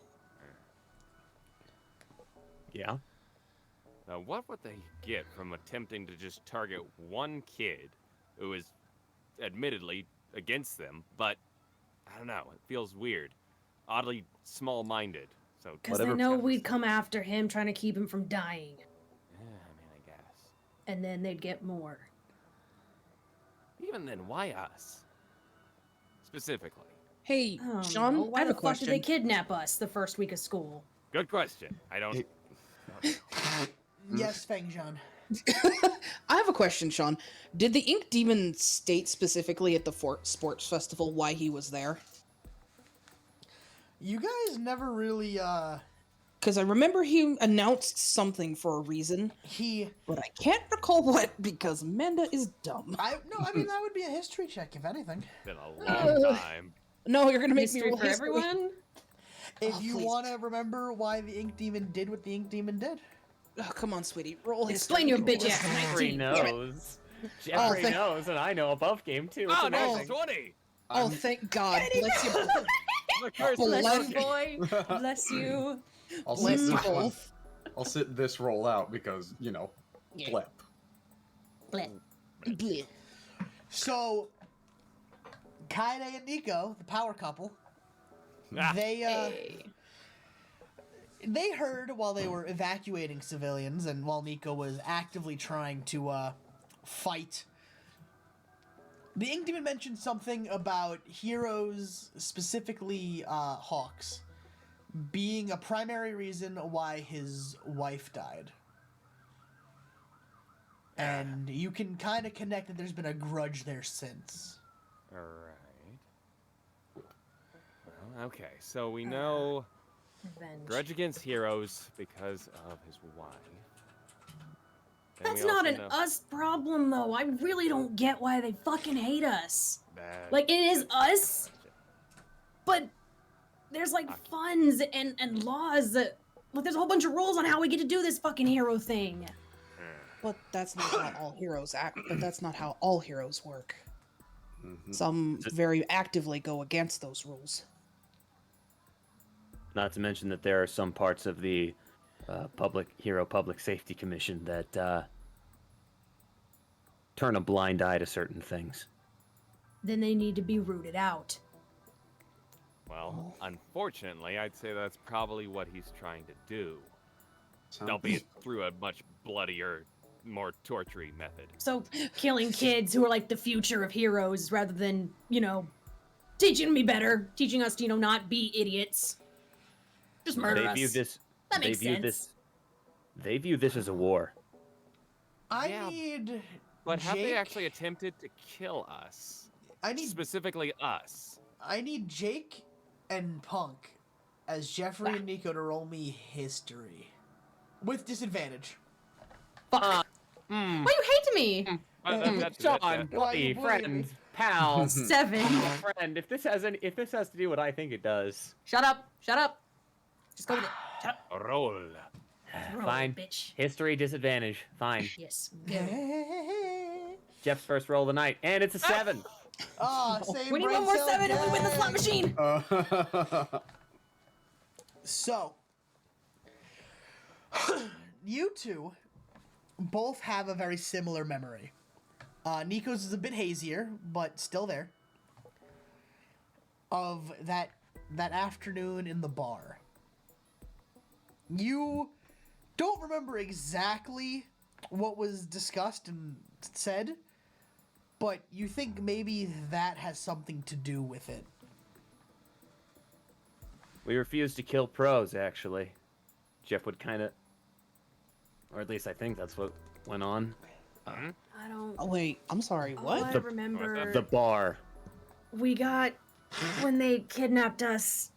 F: Yeah.
B: Now, what would they get from attempting to just target one kid who is admittedly against them, but I don't know, it feels weird. Oddly small-minded. So
E: Because they
F: Whatever
E: know
B: kind of
E: we'd come after him trying to keep him from dying.
B: Yeah, I mean, I guess.
E: And then they'd get more.
B: Even then, why us? Specifically.
D: Hey,
E: Oh,
D: Sean,
E: no. Why
D: I have
E: the
D: a
E: fuck
D: question.
E: did they kidnap us the first week of school?
B: Good question. I don't...
A: Yes, Feng Zhan.
D: I have a question, Sean. Did the Ink Demon state specifically at the Fort Sports Festival why he was there?
A: You guys never really,
D: Because I remember he announced something for a reason,
A: he...
D: but I can't recall what because Amanda is dumb.
A: I mean, that would be a history check, if anything.
B: Been a long time.
D: No, you're gonna make me
E: History
D: roll
E: for
D: history.
E: everyone?
A: If
D: Oh,
A: you
D: please.
A: want to remember why the Ink Demon did what the Ink Demon did.
D: Oh, come on, sweetie, roll history.
E: Explain your bitch ass
F: Jeffrey
E: 19.
F: knows. Jeffrey
D: thank-
F: knows, and I know above game too. It's
B: Oh, no,
F: amazing.
B: 20!
D: Oh,
C: I'm-
D: thank God. Bless you.
B: The curse
D: Bless
B: is
E: Bless
D: you.
E: you, boy. Bless you.
C: I'll
D: Bless
C: sit
D: you
C: this one.
D: both.
C: I'll sit this roll out because
D: Yeah.
C: blep.
D: Bleh.
A: So, Kaede and Nico, the power couple,
B: Ah.
A: they heard while they were evacuating civilians and while Nico was actively trying to fight. The Ink Demon mentioned something about heroes, specifically Hawks, being a primary reason why his wife died. And you can kind of connect that there's been a grudge there since.
B: Alright. Well, okay, so we know
E: Revenge.
B: grudge against heroes because of his wife. Then
E: That's
B: we
E: not
B: also
E: an
B: know
E: us problem, though. I really don't get why they fucking hate us.
B: that-
E: Like, it is us, but there's, like, funds and laws that... Like, there's a whole bunch of rules on how we get to do this fucking hero thing.
D: But that's not how all heroes act. But that's not how all heroes work. Some very actively go against those rules.
F: Not to mention that there are some parts of the Public Safety Commission that turn a blind eye to certain things.
E: Then they need to be rooted out.
B: Well, unfortunately, I'd say that's probably what he's trying to do.
C: Sounds-
B: Albeit through a much bloodier, more torturing method.
E: So, killing kids who are, like, the future of heroes rather than, teaching me better, teaching us to, not be idiots. Just murder
F: They
E: us.
F: view this.
E: That makes
F: they view
E: sense.
F: this. They view this as a war.
A: I
B: Yeah,
A: need.
B: But have they
A: Jake-
B: actually attempted to kill us?
A: I need.
B: Specifically us.
A: I need Jake and Punk as Jeffrey and Nico to roll me history with disadvantage.
E: Fuck. Why you hate me?
F: John,
A: Why
F: buddy,
A: you bullying
F: friend,
A: me?
F: pal,
E: 7.
F: friend. If this has to do what I think it does,
E: Shut up. Shut up. Just go with it. Shut up.
B: Roll.
E: Roll,
F: fine.
E: bitch.
F: History disadvantage. Fine.
E: Yes.
F: Jeff's first roll of the night, and it's a 7.
A: Ah, same
E: We need
A: brain
E: one more
A: cell
E: 7 and we win the slot
A: gang.
E: machine.
A: So, you two both have a very similar memory. Nico's is a bit hazier, but still there. Of that afternoon in the bar. You don't remember exactly what was discussed and said, but you think maybe that has something to do with it.
F: We refused to kill pros, actually. Jeff would kind of, or at least I think that's what went on.
E: I don't.
D: Oh wait, I'm sorry.
E: All
D: What?
E: I
F: The-
E: remember.
F: The bar.
E: We got when they kidnapped us.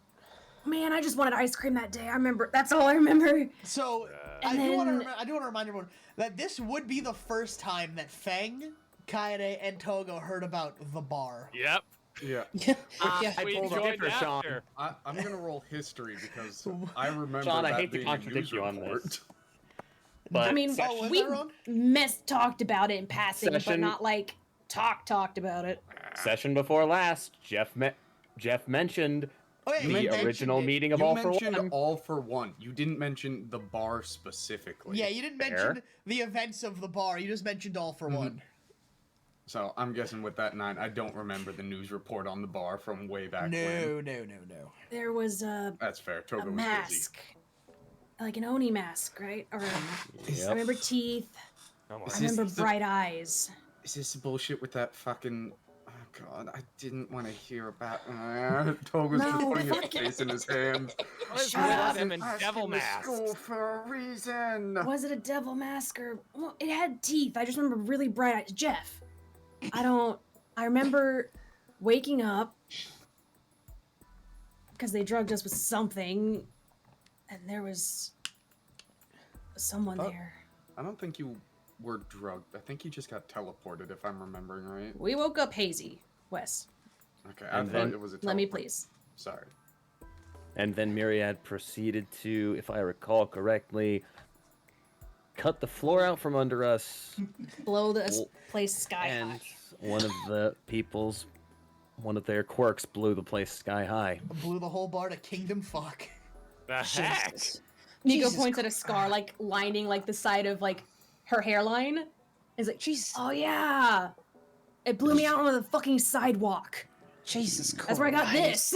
E: Man, I just wanted ice cream that day. I remember. That's all I remember.
A: So
E: And
A: I do want
E: then-
A: to remind everyone that this would be the first time that Fang Kaede and Togo heard about the bar.
B: Yep.
C: Yeah.
D: Yeah.
B: We
F: beg to
B: joined
F: differ, Sean.
B: after.
C: I'm gonna roll history because I remember
F: Sean, I
C: that
F: hate to
C: being a
F: contradict
C: news
F: you on
C: report.
F: this. But
E: I mean,
A: Oh, was
E: we
A: I wrong?
E: talked about it in passing, but
F: Session-
E: not like talked about it.
F: session before last, Jeff mentioned
A: Oh, yeah,
F: the
A: you mentioned
F: original
A: it.
F: meeting of
C: You
F: All for
C: mentioned
F: One.
C: All for One. You didn't mention the bar specifically.
A: Yeah, you didn't
F: Fair.
A: mention the events of the bar. You just mentioned All for One.
C: So I'm guessing with that 9, I don't remember the news report on the bar from way back when.
A: No.
E: There was a
C: That's fair. Togo was busy.
E: mask, like an Oni mask, right? Or I
F: Yep.
E: remember teeth.
B: Oh my
E: I
C: Is
E: remember
C: this the-
E: bright eyes.
C: Is this the bullshit with that fucking... Oh god, I didn't want to hear about... Togo's just
E: No,
C: putting his
E: fuck it.
C: face in his hand.
B: What is
E: Shut
B: with
E: up.
B: him in devil masks?
C: School for a reason.
E: Was it a devil mask or well, it had teeth? I just remember really bright eyes. Jeff, I remember waking up because they drugged us with something, and there was someone
C: Oh.
E: there.
C: I don't think you were drugged. I think you just got teleported, if I'm remembering right.
E: We woke up hazy, Wes.
C: Okay, I
F: And
C: thought
F: then-
C: it was a
E: Let me
C: teleport.
E: please.
C: Sorry.
F: And then Myriad proceeded to, if I recall correctly, cut the floor out from under us,
E: Blow the
F: Well,
E: place sky
F: and
E: high.
F: one of their quirks blew the place sky high.
A: Blew the whole bar to kingdom fuck.
B: The heck?
D: Jesus.
E: Nico
D: Jesus
E: points at a scar, like lining like the side of like her hairline. Is like,
D: Jesus.
E: oh yeah, it blew me out on the fucking sidewalk.
D: Jesus Christ.
E: That's where I got this.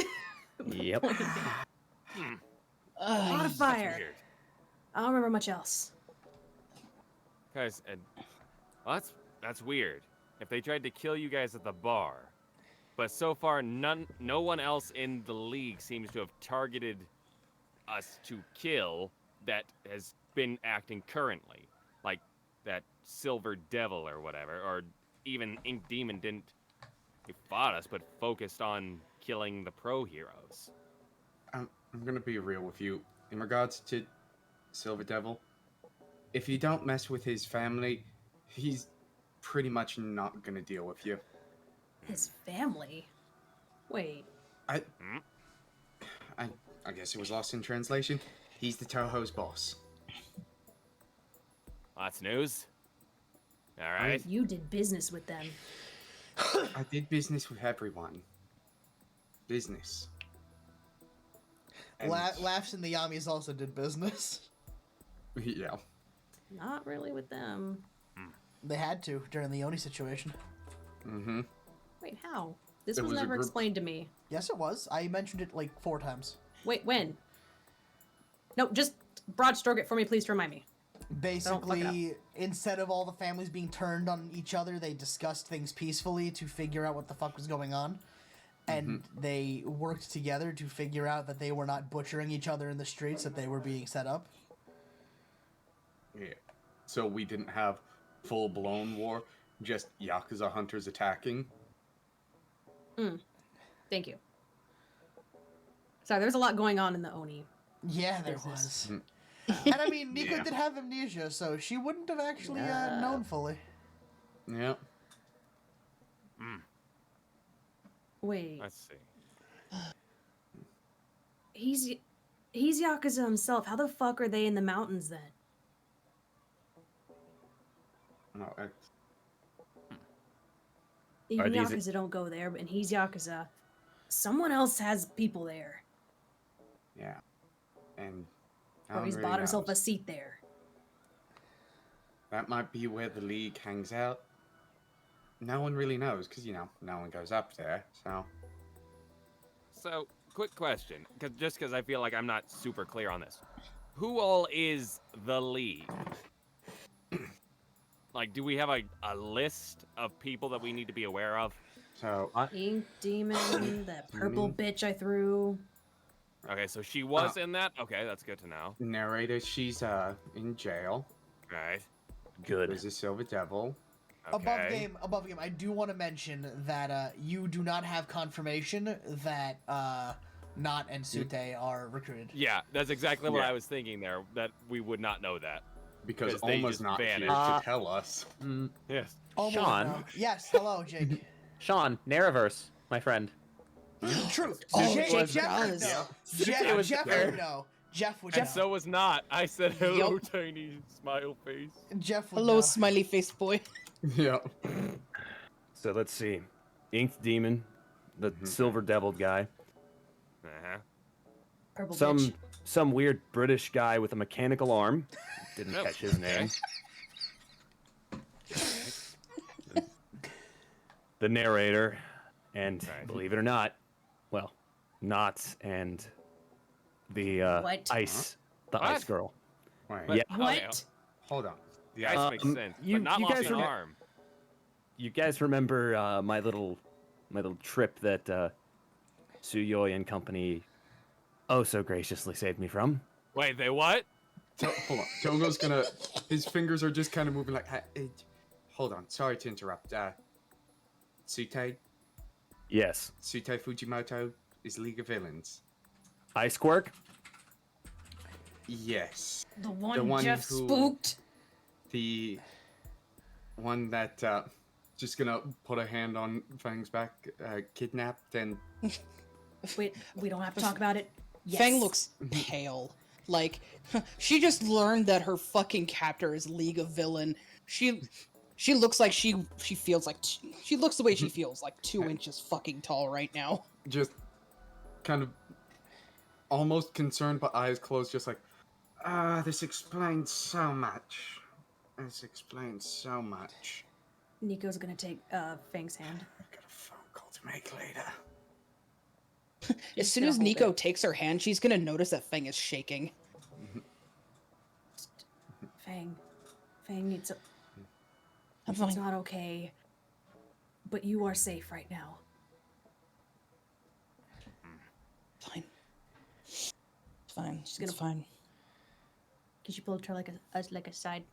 F: Yep.
E: A lot of
B: That's
E: fire.
B: weird.
E: I don't remember much else.
B: Guys, well, that's weird. If they tried to kill you guys at the bar, but so far no one else in the league seems to have targeted us to kill that has been acting currently, like that Silver Devil or whatever, or even Ink Demon didn't. He fought us, but focused on killing the pro heroes.
C: I'm gonna be real with you. In regards to Silver Devil, if you don't mess with his family, he's pretty much not gonna deal with you.
E: His family. Wait,
C: I guess it was lost in translation. He's the Toho's boss.
B: That's news. All right.
E: you did business with them.
C: I did business with everyone. Business. And-
A: Laughs and the Yamis also did business.
C: Yeah.
E: Not really with them.
A: They had to during the Oni situation.
C: Mm-hmm.
E: Wait, how? This
C: It
E: was
C: was a
E: never
C: group-
E: explained to me.
A: Yes, it was. I mentioned it like 4 times.
E: Wait, when? No, just broad stroke it for me, please, to remind me.
A: Basically, instead of all the families being turned on each other, they discussed things peacefully to figure out what the fuck was going on. And they worked together to figure out that they were not butchering each other in the streets, that they were being set up.
C: Yeah. So we didn't have full-blown war, just Yakuza hunters attacking.
E: Thank you. Sorry, there's a lot going on in the Oni.
A: Yeah, there
E: Business.
A: was. And I mean, Nico
C: Yeah.
A: did have amnesia, so she wouldn't have actually
E: Yeah.
A: known fully.
C: Yeah.
E: Wait,
B: Let's see.
E: he's Yakuza himself. How the fuck are they in the mountains then?
C: No,
E: Even
F: these-
E: Yakuza don't go there, and he's Yakuza. Someone else has people there,
C: yeah. And no
E: or
C: one
E: he's
C: really
E: bought himself a
C: knows.
E: seat there.
C: That might be where the League hangs out. No one really knows, because, you know, no one goes up there, so...
B: So, quick question, just because I feel like I'm not super clear on this. Who all is the League? Like, do we have a list of people that we need to be aware of?
C: So,
E: Ink Demon, that purple bitch I threw.
B: Okay, so she was in that? Okay, that's good to know.
C: narrator, she's, in jail.
B: Right.
F: Good.
C: There's a Silver Devil.
B: Okay.
A: Above game, I do want to mention that you do not have confirmation that Not and Sute are recruited.
B: Yeah, that's exactly what
C: Yeah.
B: I was thinking there, that we would not know that.
C: Because
B: Because they
C: Oma's
B: just
C: not here
B: vanished.
C: to tell us.
B: Yes.
A: Oh,
F: Sean.
A: no. Yes, hello, Jake.
F: Sean, Narraverse, my friend.
A: True.
D: Oh,
A: Jake,
D: Jake
A: Jeff would
D: does.
A: know.
B: It was
A: Jeff
B: there.
A: would know. Jeff would
B: And
A: know.
B: so was not. I said hello,
D: Yup.
B: tiny smile face.
A: Jeff would
D: Hello,
A: know.
D: smiley face boy.
C: Yeah.
F: So let's see. Inked Demon, the silver deviled guy.
B: Uh-huh.
E: Purple
F: Some
E: bitch.
F: some weird British guy with a mechanical arm. Didn't
B: Oh,
F: catch his name. The narrator, and
B: Right.
F: believe it or not, well, Knots and the
E: What?
F: ice, the
B: What?
F: ice girl.
C: Wait,
F: Yeah.
B: Okay,
E: What?
C: hold on.
B: The ice makes
F: Um,
B: sense,
F: you-
B: but not
F: you
B: lost
F: guys
B: an
F: are-
B: arm.
F: You guys remember my little trip that Suyoi and company oh so graciously saved me from?
B: Wait, they what?
C: Hold on. Togo's gonna. His fingers are just kind of moving like. Hold on. Sorry to interrupt. Sutei
F: Yes.
C: Fujimoto is League of Villains.
F: Ice Quirk?
C: Yes.
E: The one,
C: one
E: Jeff
C: who-
E: spooked.
C: The one that just gonna put a hand on Fang's back, kidnapped and
E: Wait, we don't have to talk about it. Yes.
D: Fang looks pale. Like, she just learned that her fucking captor is League of Villain. She looks like she feels like she looks the way she feels, like 2 inches fucking tall right now.
C: just kind of almost concerned but eyes closed, just like, this explains so much. This explains so much.
E: Nico's gonna take Fang's hand.
C: I've got a phone call to make later.
D: As soon
E: gonna
D: as
E: hold
D: Nico
E: it.
D: takes her hand, she's gonna notice that Fang is shaking.
E: Fang, it's
D: I'm
E: it's
D: fine.
E: not okay. But you are safe right now.
D: Fine. It's fine.
E: She's
D: It's
E: gonna-
D: fine.
E: Cause you pulled her like a side,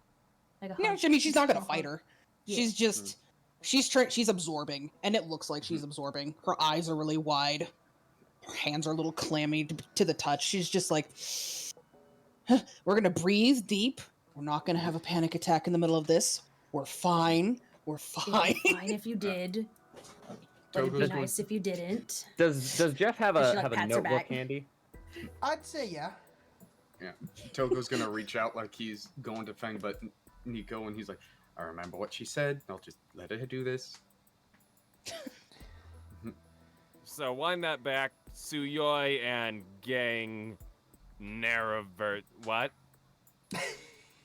E: like a.
D: No,
E: hug.
D: I mean she's not gonna
E: a
D: fight
E: hug.
D: her.
E: Yeah.
D: She's just she's absorbing, and it looks like she's absorbing. Her eyes are really wide. Her hands are a little clammy to the touch. She's just like, we're gonna breathe deep. We're not gonna have a panic attack in the middle of this. We're fine. We're
E: It
D: fine.
E: would be fine if you did. But it'd be
C: Togo's going-
E: nice if you didn't.
F: Does Jeff have
E: And
F: a
E: she, like,
F: have a
E: pats her
F: notebook
E: back.
F: handy?
A: I'd say yeah.
C: Yeah. Togo's gonna reach out like he's going to Fang, but Nico, and he's like, I remember what she said. I'll just let her do this.
B: So wind that back. Suyoi and gang Narraverse. What?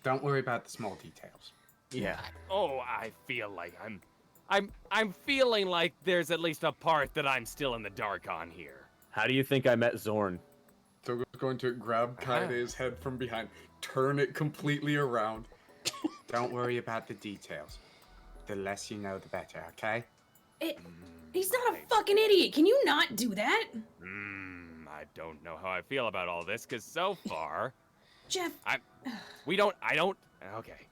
C: Don't worry about the small details.
F: Yeah.
B: Oh, I feel like I'm feeling like there's at least a part that I'm still in the dark on here.
F: How do you think I met Zorn?
C: Togo's going to grab Kaide's head from behind, turn it completely around. Don't worry about the details. The less you know, the better, okay?
E: He's not a fucking idiot. Can you not do that,
B: I don't know how I feel about all this, because so far,
E: Jeff?
B: I don't, okay.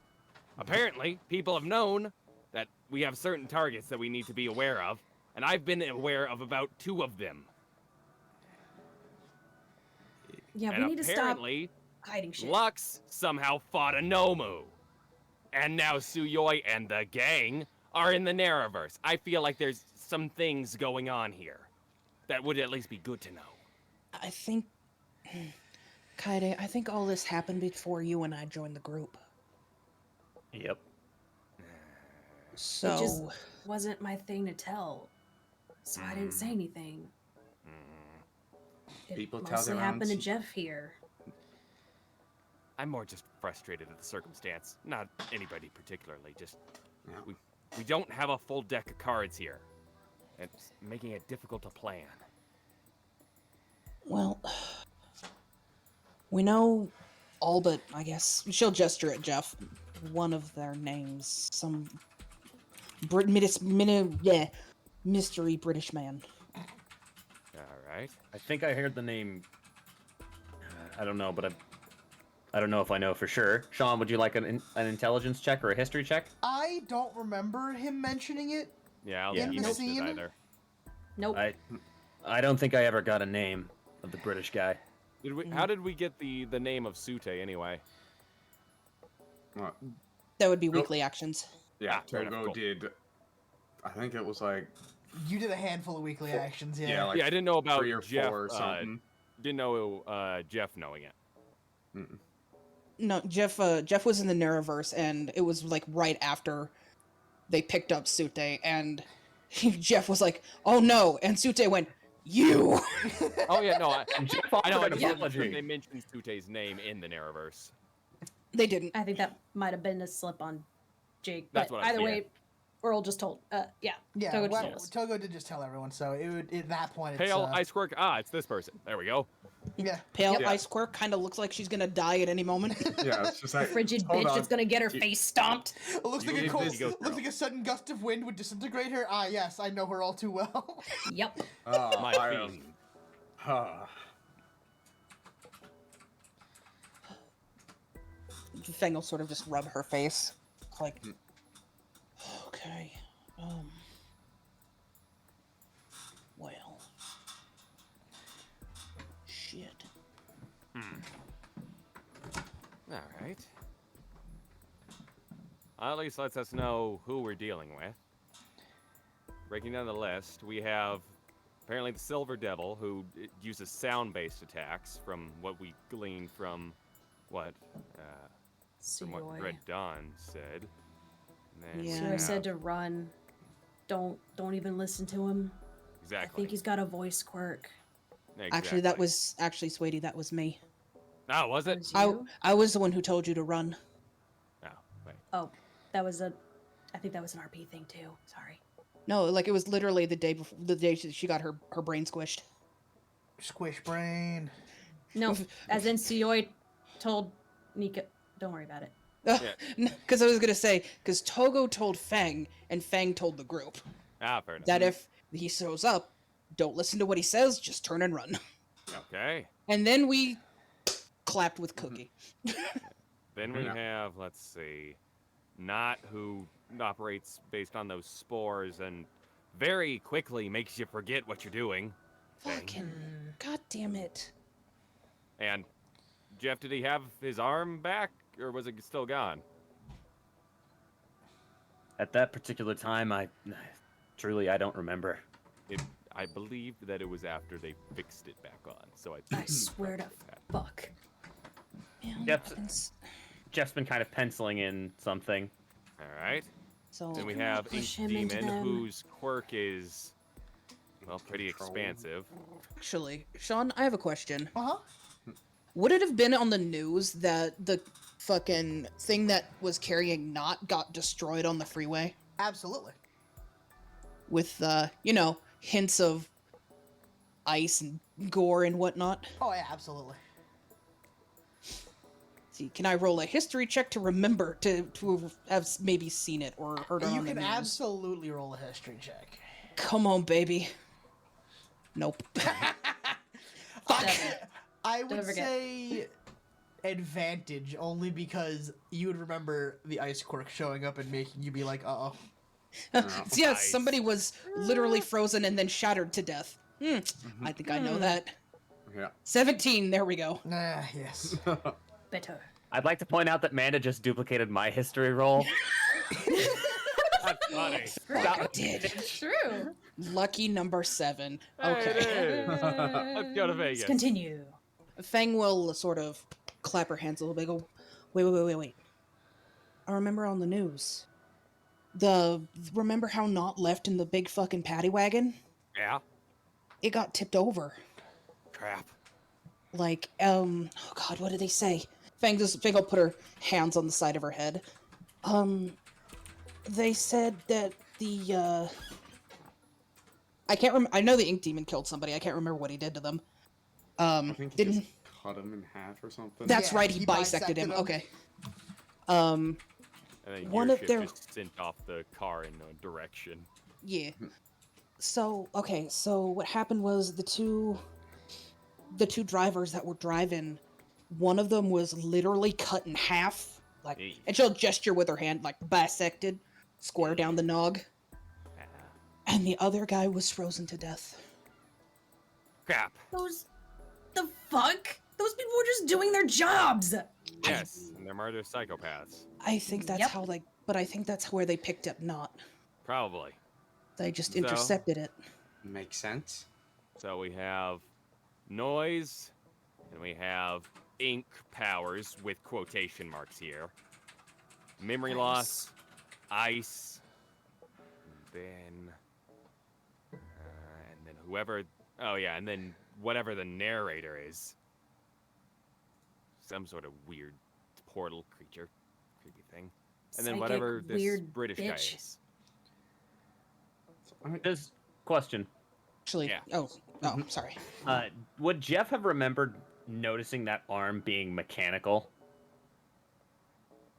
B: Apparently, people have known that we have certain targets that we need to be aware of, and I've been aware of about 2 of them.
E: Yeah,
B: And
E: we need to stop
B: apparently,
E: hiding shit.
B: Lux somehow fought a Nomu. And now Suyoi and the gang are in the Narraverse. I feel like there's some things going on here that would at least be good to know.
D: I think, Kaede, I think all this happened before you and I joined the group.
F: Yep.
D: So
E: It just wasn't my thing to tell, so I didn't say anything. It
C: People tell
E: mostly
C: their
E: happened to
C: own
E: Jeff here.
B: I'm more just frustrated at the circumstance. Not anybody particularly, just
C: Yeah.
B: we don't have a full deck of cards here. It's making it difficult to plan.
D: well, we know all but, I guess, she'll gesture at Jeff, one of their names, some mystery British man.
B: Alright.
F: I think I heard the name. I don't know, but I don't know if I know for sure. Sean, would you like an intelligence check or a history check?
A: I don't remember him mentioning it.
B: Yeah, I'll
F: Yeah.
B: let you
A: In the
B: mention it
A: scene?
B: either.
E: Nope.
F: I don't think I ever got a name of the British guy.
B: How did we get the name of Sute anyway?
C: What?
D: That would be weekly actions.
C: Yeah,
B: fair enough,
C: Togo
B: cool.
C: did. I think it was like
G: You did a handful of weekly actions, yeah.
C: yeah, like
B: Yeah, I didn't know about
C: 3 or
B: Jeff.
C: 4 or something.
B: Didn't know Jeff knowing it.
C: Mm-mm.
D: No, Jeff was in the Nereverse, and it was like right after they picked up Sute, and Jeff was like, "Oh no!" and Sute went, "You."
B: Oh yeah, no,
F: Jeff
B: I know. I
F: offered
B: just
F: an
B: wasn't sure if
F: apology.
B: they mentioned Sute's name in the Narrowverse.
D: They didn't.
E: I think that might have been a slip on Jake.
B: That's
E: But
B: what I'm
E: either
B: saying.
E: way, Earl just told. Yeah.
G: Yeah,
E: Togo just
G: well,
E: told us.
G: Togo did just tell everyone, so it would at that point it's
B: Pale Ice Quirk. It's this person. There we go.
G: yeah.
D: Pale
B: Yeah.
D: Ice Quirk kind of looks like she's gonna die at any moment.
C: Yeah, it's just like
E: Frigid
C: hold
E: bitch
C: on.
E: that's gonna get her
C: You-
E: face stomped.
G: It looks
B: You
G: like a
B: need
G: cold,
B: this to go
G: looks
B: through.
G: like a sudden gust of wind would disintegrate her. Ah, yes, I know her all too well.
E: Yep.
B: My
C: I am-
B: fiend.
D: Fang will sort of just rub her face, like, okay, well, shit.
B: All right. At least lets us know who we're dealing with. Breaking down the list, we have apparently the Silver Devil, who uses sound-based attacks, from what we gleaned from what Red Dawn said. And then
D: Yeah.
B: we
E: Sarah
B: have-
E: said to run. Don't even listen to him. I
B: exactly.
E: think he's got a voice quirk.
D: Actually, that was Sweetie. That was me.
B: Oh, was it?
E: Was
D: I
E: you?
D: I was the one who told you to run.
B: Oh, wait.
E: Oh, that was a. I think that was an RP thing too. Sorry.
D: No, like it was literally the day before the day she got her brain squished.
G: Squish brain.
E: No, as in Sioi told Nika. Don't worry about it.
D: Because I was gonna say, because Togo told Fang, and Fang told the group
B: Fair enough.
D: that if he shows up, don't listen to what he says, just turn and run.
B: Okay.
D: And then we clapped with Cookie.
B: Then we
C: Yeah.
B: have, let's see, Knot, who operates based on those spores and very quickly makes you forget what you're doing. Thing.
D: Fucking god damn it!
B: And Jeff, did he have his arm back, or was it still gone?
F: At that particular time, I don't remember.
B: I believe that it was after they fixed it back on. So
E: I swear to fuck.
D: Man,
F: Yep.
D: it's-
F: Jeff's been kind of penciling in something.
B: All right.
D: So
B: Then we
E: Can we
B: have Ink
E: push him into
B: Demon,
E: them?
B: whose quirk is, well, pretty
C: Control.
B: expansive.
D: actually, Sean, I have a question.
G: Uh huh.
D: Would it have been on the news that the fucking thing that was carrying Knot got destroyed on the freeway
G: Absolutely.
D: with hints of ice and gore and whatnot?
G: Oh yeah, absolutely.
D: See, can I roll a history check to remember to have maybe seen it or heard it
G: You
D: on the
G: can
D: news?
G: absolutely roll a history check.
D: Come on, baby. Nope. Fuck.
G: I would
E: Don't forget.
G: say advantage only because you would remember the ice quirk showing up and making you be like, uh oh.
D: Yeah,
B: Nice.
D: somebody was literally frozen and then shattered to death. I think I know that.
C: Yeah.
D: 17, there we go.
G: Nah, yes.
E: Better.
F: I'd like to point out that Manda just duplicated my history roll.
B: That's funny.
D: I did.
E: It's true.
D: Lucky number 7.
B: Hey, it
D: Okay.
B: is. Let's go to Vegas.
E: Let's continue.
D: Fang will sort of clap her hands a little bit. Go, wait. I remember on the news. Remember how Knot left in the big fucking paddy wagon?
B: Yeah.
D: It got tipped over.
B: Crap.
D: Like, oh god, what did they say? Fang will put her hands on the side of her head. They said that I can't remember. I know the Ink Demon killed somebody. I can't remember what he did to them.
C: I think he
D: Didn't.
C: just cut him in half or something.
D: That's
G: Yeah,
D: right. He
G: he
D: bisected him.
G: bisected him.
D: Okay.
B: And then
D: One
B: your
D: of
B: ship
D: their-
B: just sent off the car in a direction.
D: Yeah. So okay. So what happened was the two drivers that were driving, one of them was literally cut in half, like,
B: Eesh.
D: and she'll gesture with her hand, like bisected, square down the nog,
B: Ah,
D: and the other guy was frozen to death.
B: crap.
E: The fuck? Those people were just doing their jobs.
B: Yes, and they're murder psychopaths.
D: I think that's
E: Yep.
D: how like but I think that's where they picked up not.
B: Probably.
D: They just
B: So-
D: intercepted it.
C: Makes sense.
B: So we have noise, and we have ink powers with quotation marks here. Memory loss, ice, and then whoever. Oh yeah, and then whatever the narrator is. Some sort of weird portal creature, creepy thing. And then
E: Psychic,
B: whatever this
E: weird
B: British guy
E: bitch.
B: is.
F: Just question.
D: Actually,
B: Yeah.
D: oh, sorry.
F: Would Jeff have remembered noticing that arm being mechanical?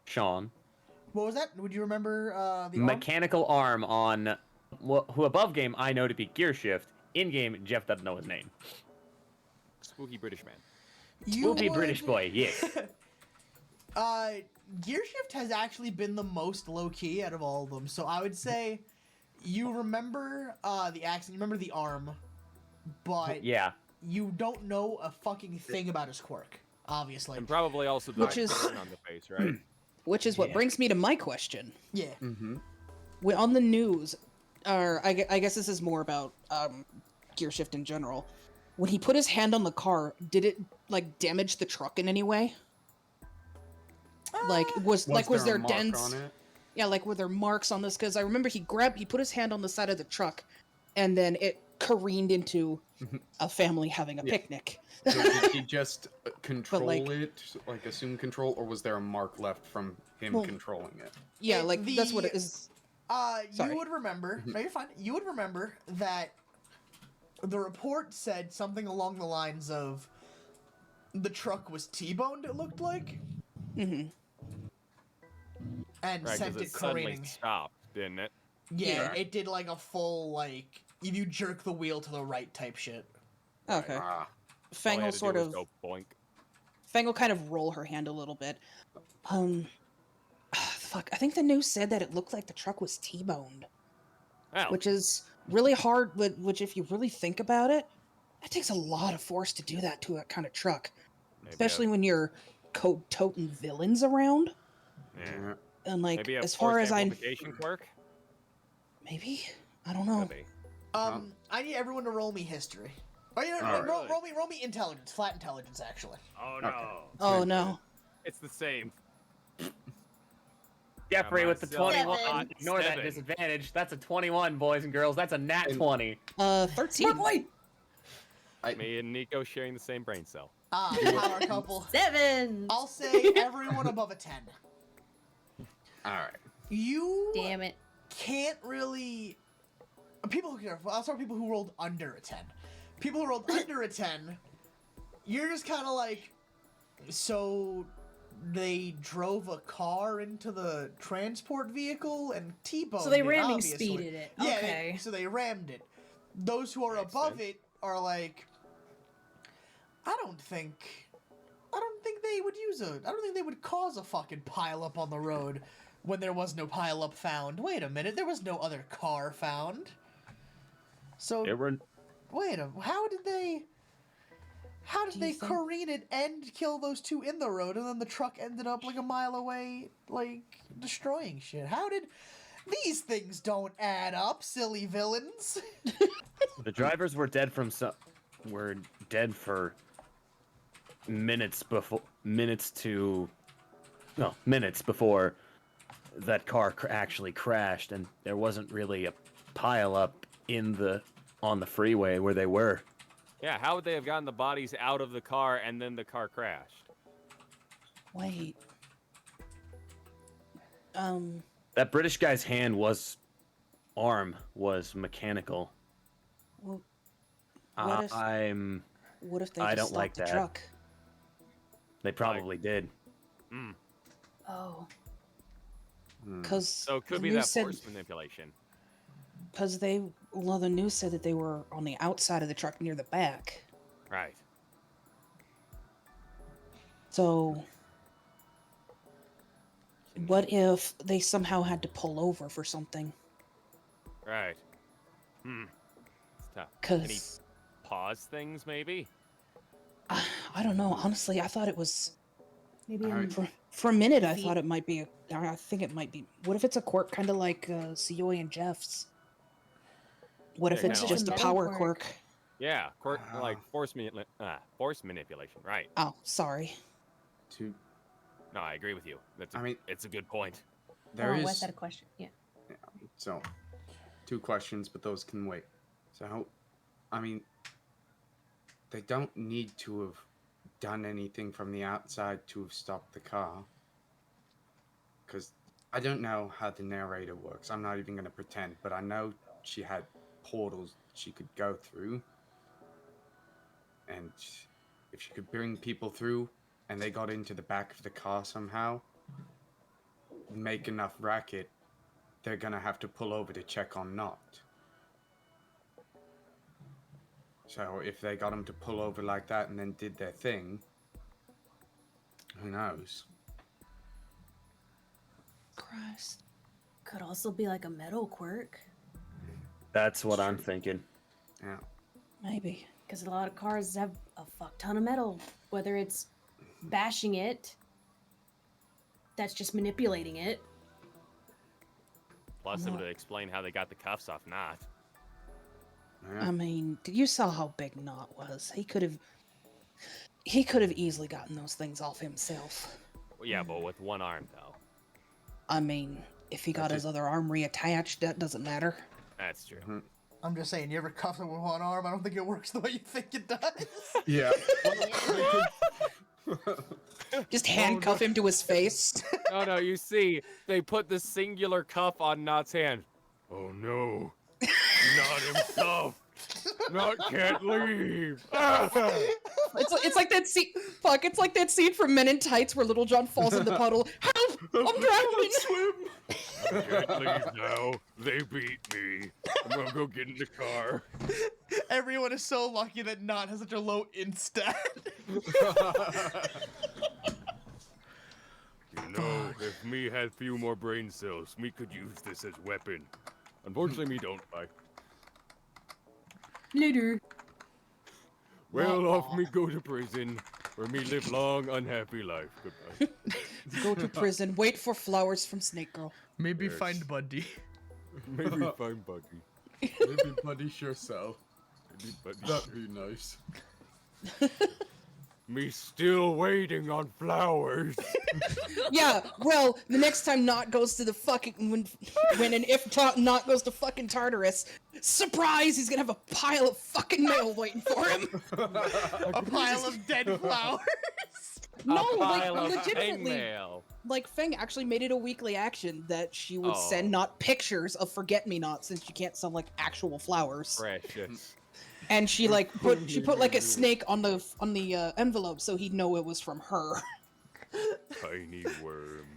F: Sean?
G: What was that? Would you remember the arm?
F: Mechanical arm on who above game I know to be Gear Shift. In game, Jeff doesn't know his name.
B: Spooky British man.
G: You
F: Spooky
G: would-
F: British boy, yes.
G: Gear Shift has actually been the most low key out of all of them. So I would say you remember the accent, you remember the arm, but
F: Yeah.
G: you don't know a fucking thing about his quirk, obviously.
B: And probably also the
D: Which is-
B: burn on the face, right?
D: Which is what
F: Yeah.
D: brings me to my question.
G: Yeah.
C: Mm-hmm.
D: When on the news, or I guess this is more about Gear Shift in general. When he put his hand on the car, did it like damage the truck in any way? Like was
C: Was
D: there
C: a mark
D: dents?
C: on it?
D: Yeah, like were there marks on this? Because I remember he put his hand on the side of the truck, and then it careened into a family having a
C: Yeah.
D: picnic.
C: So did he just control
D: like-
C: it, like assume control, or was there a mark left from him
D: Well,
C: controlling it?
D: Yeah,
G: It-
D: like that's what it
G: the-
D: is.
G: You would remember. No, you're fine. You would remember that the report said something along the lines of the truck was T-boned. It looked like,
D: Hmm.
G: and
B: Right,
G: sent
B: because
G: it
B: it suddenly
G: careening.
B: stopped, didn't it?
G: Yeah,
D: Yeah.
G: it did like a full like if you jerk the wheel to the right type shit.
D: Okay.
C: Ah,
D: Fang
B: All he
D: will
B: had to
D: sort
B: do
D: of
B: was go boink.
D: Fang will kind of roll her hand a little bit. Fuck. I think the news said that it looked like the truck was T-boned,
B: Well,
D: which is really hard. Which, if you really think about it, that takes a lot of force to do that to a kind of truck,
B: maybe
D: especially when you're toting villains around.
B: yeah.
D: And like,
B: Maybe a
D: as far as I
B: amplification quirk.
D: maybe I don't know.
B: Could be.
G: I need everyone to roll me history. Oh, you know,
C: Alright.
G: roll me intelligence, flat intelligence, actually.
B: Oh
C: no.
D: Oh no.
B: It's the same.
F: Jeffrey with the
B: myself.
F: 21.
E: Seven.
F: Ignore that
B: Seven.
F: disadvantage. That's a 21, boys and girls. That's a nat 20.
D: 13.
E: boy!
B: Me and Nico sharing the same brain cell.
G: Power couple.
E: 7!
G: I'll say everyone above a 10.
C: all right.
G: You
E: Damn it.
G: can't really. People who I'll start with people who rolled under a 10. People who rolled under a 10, you're just kind of like, so they drove a car into the transport vehicle and T-boned
E: So they
G: it,
E: ramming
G: obviously.
E: speeded it.
G: Yeah,
E: Okay.
G: so they rammed it. Those who are
B: Makes
G: above
B: sense.
G: it are like, I don't think they would I don't think they would cause a fucking pile up on the road when there was no pile up found. Wait a minute, there was no other car found. So
F: There were
G: how did they
D: Do you think-
G: careen it and kill those two in the road, and then the truck ended up like a mile away, like destroying shit? How did these things don't add up, silly villains?
F: the drivers were dead for minutes before that car actually crashed, and there wasn't really a pile up on the freeway where they were.
B: Yeah, how would they have gotten the bodies out of the car and then the car crashed?
D: Wait.
F: That British guy's arm was mechanical.
D: Well, what if what if they
F: I
D: just
F: don't like
D: stopped the
F: that.
D: truck?
F: They probably did.
D: Oh. Because
B: So it could be that force manipulation.
D: Because the news said that they were on the outside of the truck near the back.
B: Right.
D: So, what if they somehow had to pull over for something?
B: Right. It's tough. Any
D: Because
B: pause things, maybe?
D: I don't know. Honestly, I thought it was
E: Maybe
C: Alright.
D: For a minute, I
E: Feet.
D: thought it might be. I think it might be. What if it's a quirk, kind of like Seoi and Jeff's? What if
B: Yeah,
D: it's
B: kinda
D: just a
E: like that.
D: power
E: Metal
D: quirk?
B: Yeah, like
C: Wow.
B: force manipulation. Right.
D: Oh, sorry.
C: To
B: No, I agree with you.
C: I mean-
B: it's a good point.
C: there
E: Wes
C: is
E: had a question. Yeah.
C: so 2 questions, but those can wait. So, I mean, they don't need to have done anything from the outside to have stopped the car. Because I don't know how the narrator works. I'm not even going to pretend, but I know she had portals she could go through. And if she could bring people through and they got into the back of the car somehow, make enough racket, they're going to have to pull over to check on Not. So if they got them to pull over like that and then did their thing, who knows?
D: Christ.
E: Could also be like a metal quirk.
F: That's what I'm thinking.
C: Yeah.
D: Maybe.
E: Because a lot of cars have a fuck ton of metal. Whether it's bashing it, that's just manipulating it.
B: Plus, it
D: No.
B: would explain how they got the cuffs off Not.
C: Yeah.
D: I mean, you saw how big Knot was. He could have easily gotten those things off himself.
B: Well, yeah, but with one arm though.
D: I mean, if he got his other arm reattached, that doesn't matter.
B: That's true.
G: I'm just saying, you ever cuff him with one arm? I don't think it works the way you think it does.
C: Yeah.
D: Just handcuff him to his face.
B: No, you see, they put the singular cuff on Not's hand. Oh no, not himself. Not can't leave.
D: It's like that scene. Fuck! It's like that scene from Men in Tights where Little John falls in the puddle. Help! I'm drowning.
B: I can't leave now. They beat me. I'm gonna go get in the car.
G: Everyone is so lucky that Not has such a low instat.
B: You know, if me had few more brain cells, me could use this as weapon. Unfortunately, me don't. I
E: Later.
B: well off me go to prison, where me live long, unhappy life. Goodbye.
D: Go to prison. Wait for flowers from Snake Girl.
G: Maybe
B: Yes.
G: find Bundy.
B: Maybe find Buddy.
C: Maybe buddy sure so.
B: Maybe Buddy.
C: That'd be nice.
B: Me still waiting on flowers.
D: Yeah. Well, the next time Knot goes to the fucking when and if Knot goes to fucking Tartarus, surprise! He's gonna have a pile of fucking mail waiting for him.
G: A pile of dead flowers.
D: No,
B: A
D: like
B: pile of
D: legitimately.
B: hangmail.
D: Like Feng actually made it a weekly action that she would
B: Oh.
D: send Knot pictures of forget-me-nots since she can't sell like actual flowers.
B: Precious.
D: And she like put like a snake on the envelope so he'd know it was from her.
B: Tiny worm.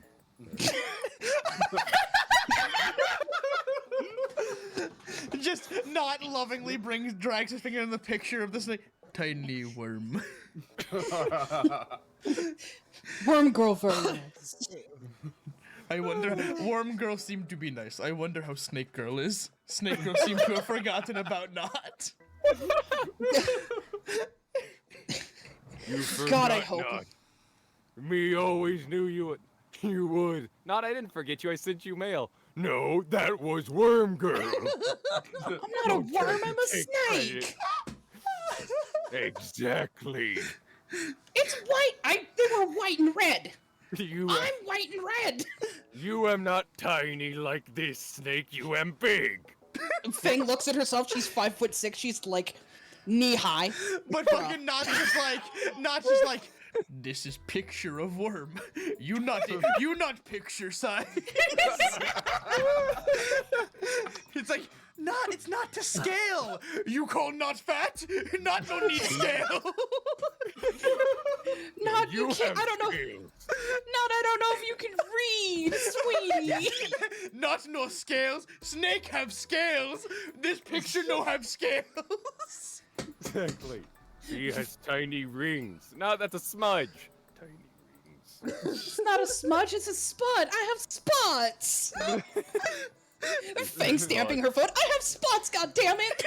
G: Just Not lovingly drags his finger in the picture of the snake. Tiny worm.
D: Worm girl very nice.
G: I wonder. Worm girl seemed to be nice. I wonder how Snake Girl is. Snake Girl seemed to have forgotten about Not.
B: You
D: God, I
B: forgot
D: hope.
B: not. Me always knew you would. Not, I didn't forget you. I sent you mail. No, that was Worm Girl.
D: I'm not a worm, I'm a
B: Take
D: snake.
B: Exactly.
D: It's white. They were white and red.
B: You,
D: I'm white and red.
B: you am not tiny like this snake. You am big.
D: Feng looks at herself. She's 5'6". She's like knee high.
G: But fucking Not just like, this is picture of worm. You not picture size. It's like, it's not to scale. You call Not fat? Not no need scale.
D: Not you can't.
B: have
D: I don't know.
B: scales.
D: Not I don't know if you can read, sweetie.
G: Not no scales. Snake have scales. This picture no have scales.
B: Exactly. She has tiny rings. No, that's a smudge. Tiny rings.
D: It's not a smudge. It's a spot. I have spots. Fang stamping her foot. I have spots. God damn it.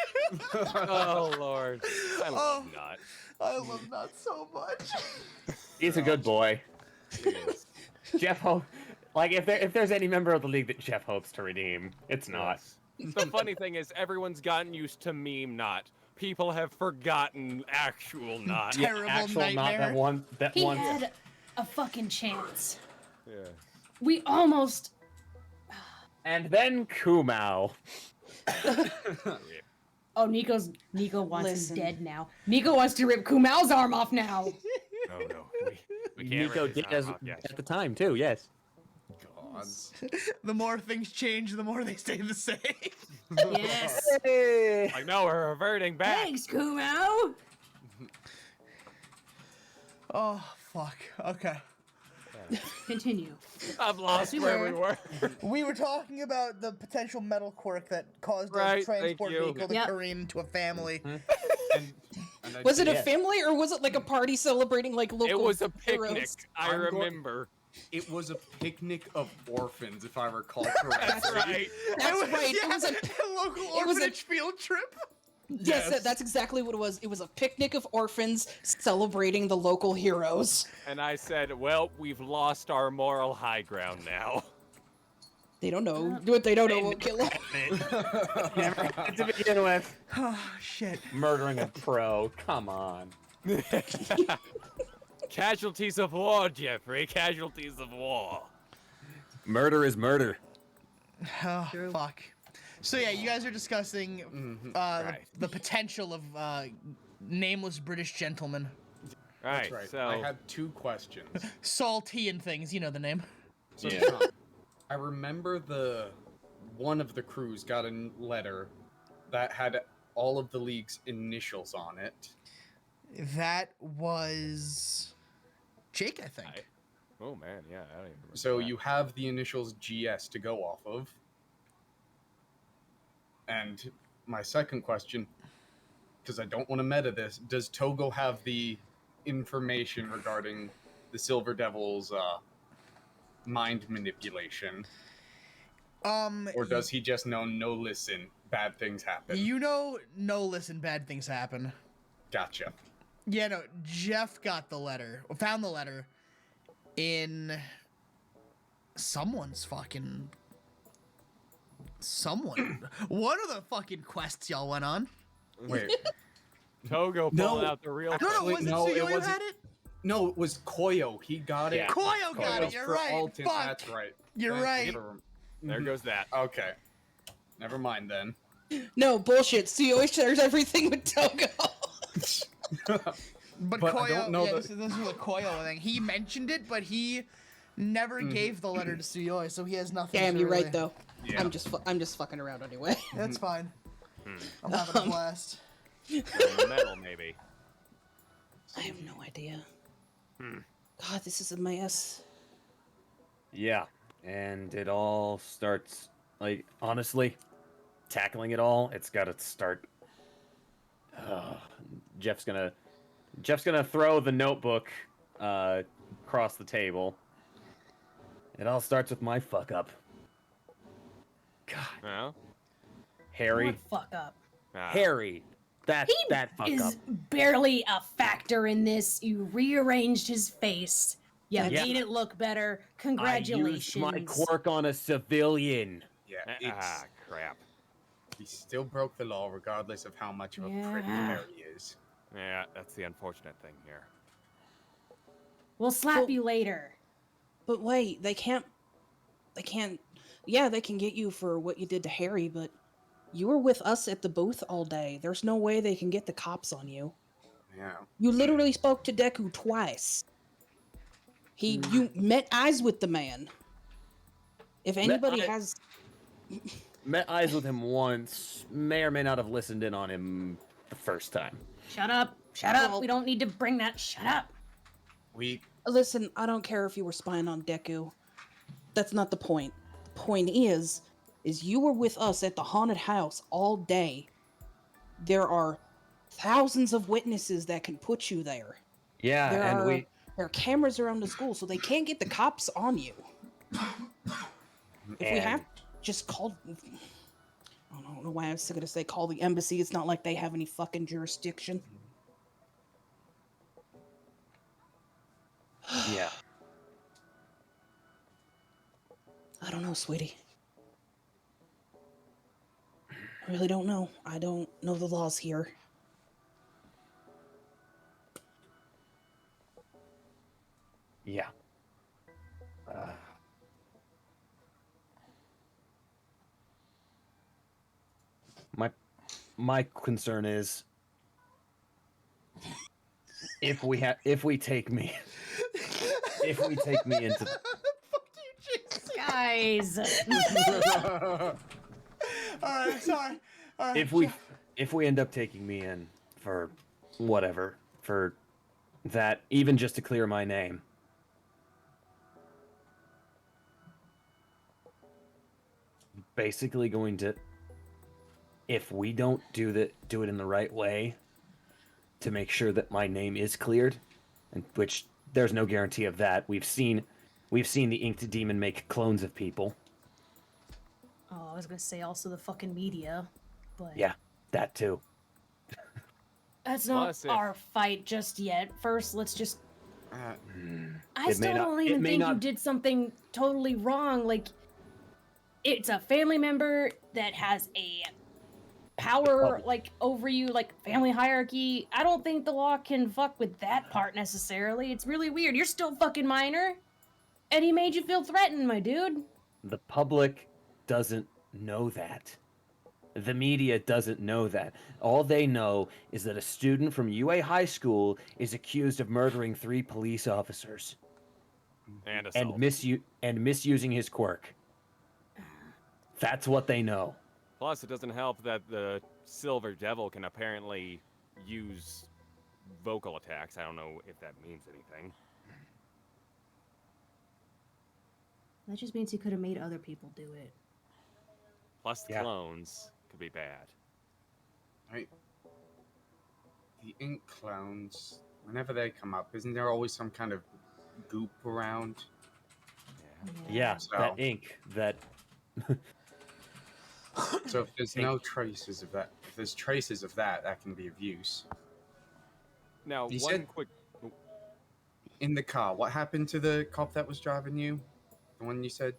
B: Oh Lord. I love
G: Oh.
B: Not.
G: I love Not so much.
F: He's a good boy.
B: Yes.
F: Jeff hope like if there's any member of the league that Jeff hopes to redeem, it's not.
B: Yes. The funny thing is, everyone's gotten used to meme not. People have forgotten actual not.
G: Terrible
F: Actual not
G: nightmare.
F: that one that
E: He
F: one.
E: had a fucking chance.
B: Yeah.
E: We almost.
F: And then Kumau.
E: Oh, Nico wants
D: Listen.
E: him dead now. Nico wants to rip Kumau's arm off now.
B: No, we can't.
F: Nico
B: rip his
F: did
B: arm
F: as
B: off yet.
F: at the time too. Yes.
C: God.
G: The more things change, the more they stay the same.
E: Yes.
B: Like, no, we're reverting back.
E: Thanks, Kumau.
G: Oh, fuck. Okay.
E: Continue.
B: I've lost
E: we
B: where
E: were.
B: we were.
G: We were talking about the potential metal quirk that caused
B: Right,
G: a
B: thank
G: transport
B: you.
G: vehicle to
E: Yep.
G: careen into a family.
C: And I
D: Was it a
F: Yeah.
D: family or was it like a party celebrating like local
B: It was a
D: heroes?
B: picnic. I
C: I'm go-
B: remember.
C: It was a picnic of orphans, if I recall correctly.
B: That's right.
D: That's
G: It was,
D: right.
G: Yeah,
D: It was a
G: local
D: it was a-
G: orphanage field trip.
D: yes,
C: Yes.
D: that's exactly what it was. It was a picnic of orphans celebrating the local heroes.
B: And I said, well, we've lost our moral high ground now.
D: They don't know. What they don't know won't kill them.
F: Never had to begin with.
G: Oh, shit.
F: Murdering a pro. Come on.
B: Casualties of war, Jeffrey. Casualties of war.
F: Murder is murder.
G: Oh,
E: True.
G: fuck. So yeah, you guys are discussing
B: Right.
G: the potential of nameless British gentlemen.
B: Right.
C: That's right.
B: So
C: I had two questions.
G: Salty and things, you know the name.
C: So,
F: Yeah.
C: Tom, I remember one of the crews got a letter that had all of the league's initials on it.
G: That was Jake, I think.
B: Oh man, yeah, I don't even remember.
C: So
B: that.
C: you have the initials GS to go off of. And my second question, because I don't want to meta this, does Togo have the information regarding the Silver Devil's mind manipulation? Or does he just know, no, listen, bad things happen?
G: You know, no, listen, bad things happen.
C: Gotcha.
G: Yeah, no, Jeff got the letter, or found the letter in someone's fucking. Someone. What are the fucking quests y'all went on?
C: Wait.
B: Togo
C: No.
B: pulling out the real.
G: No, no,
C: Actually,
G: was it
C: no, it
G: Tsuyoyo
C: wasn't.
G: had it?
C: No, it was Koyo. He got it.
F: Yeah.
G: Koyo got
C: It
G: it, you're
C: for
G: right.
C: Alton,
G: Fuck.
C: That's right.
G: You're
C: Thank
G: right.
C: you for-
B: There goes that.
C: Okay. Never mind then.
D: No bullshit. So you always shares everything with Togo.
G: But
C: But I
G: Koyo,
C: don't know
G: yeah,
C: that-
G: this is the Koyo thing. He mentioned it, but he never gave the letter to Tsuyoi, so he has nothing.
D: Damn,
G: to
D: you're
G: really...
D: right though.
C: Yeah.
D: I'm just fucking around anyway.
G: That's fine. I'm having a blast.
B: Metal, maybe.
D: I have no idea. God, this is a mess.
F: Yeah, and it all starts like honestly, tackling it all. It's got to start. Jeff's gonna throw the notebook across the table. It all starts with my fuck up. God,
B: No.
F: Harry,
E: What fuck up?
F: Harry, that fuck
E: Is
F: up.
E: barely a factor in this. You rearranged his face. You
F: Yeah.
E: made it look better.
F: I
E: Congratulations.
F: used my quirk on a civilian.
C: Yeah, it's,
B: Crap.
C: he still broke the law regardless of how much of a prick
E: Yeah.
C: Harry is.
B: Yeah, that's the unfortunate thing here.
E: We'll slap
D: Well-
E: you later.
D: But wait, they can't. Yeah, they can get you for what you did to Harry, but you were with us at the booth all day. There's no way they can get the cops on you.
C: Yeah.
D: You literally spoke to Deku twice. You met eyes with the man. If anybody
F: eye-
D: has,
F: Met eyes with him once. May or may not have listened in on him the first time.
E: Shut up. Shut up.
D: Well-
E: We don't need to bring that. Shut up.
C: We
D: listen, I don't care if you were spying on Deku. That's not the point. The point is you were with us at the haunted house all day. There are thousands of witnesses that can put you there.
F: Yeah,
D: There are cameras around the school, so they can't get the cops on you. If we have, just call. I don't know why I was gonna say call the embassy. It's not like they have any fucking jurisdiction.
F: Yeah.
D: I don't know, sweetie. I really don't know. I don't know the laws here.
F: Yeah. My concern is if we take me into
E: Guys.
G: Alright, sorry. Alright.
F: if we end up taking me in for whatever, for that, even just to clear my name, basically going to, if we don't do it in the right way to make sure that my name is cleared, and which there's no guarantee of that. We've seen the Inked Demon make clones of people.
E: Oh, I was gonna say also the fucking media, but
F: Yeah, that too.
E: that's not
B: Plus, if-
E: our fight just yet. First, let's just. I
F: It
E: still
F: may not-
E: don't
F: it
E: even
F: may
E: think you
F: not-
E: did something totally wrong. Like, it's a family member that has a power like over you, like family hierarchy. I don't think the law can fuck with that part necessarily. It's really weird. You're still fucking minor, and he made you feel threatened, my dude.
F: The public doesn't know that. The media doesn't know that. All they know is that a student from UA High School is accused of murdering 3 police officers
B: And assault.
F: and misusing his quirk. That's what they know.
B: Plus, it doesn't help that the Silver Devil can apparently use vocal attacks. I don't know if that means anything.
E: That just means he could have made other people do it.
B: Plus, the
F: Yeah.
B: clones could be bad.
C: Right. The ink clones, whenever they come up, isn't there always some kind of goop around?
F: Yeah,
C: So-
F: that ink, that
C: So if there's no traces of that, if there's traces of that, that can be of use.
B: Now,
C: You
B: one
C: said-
B: quick.
C: In the car, what happened to the cop that was driving you? The one you said?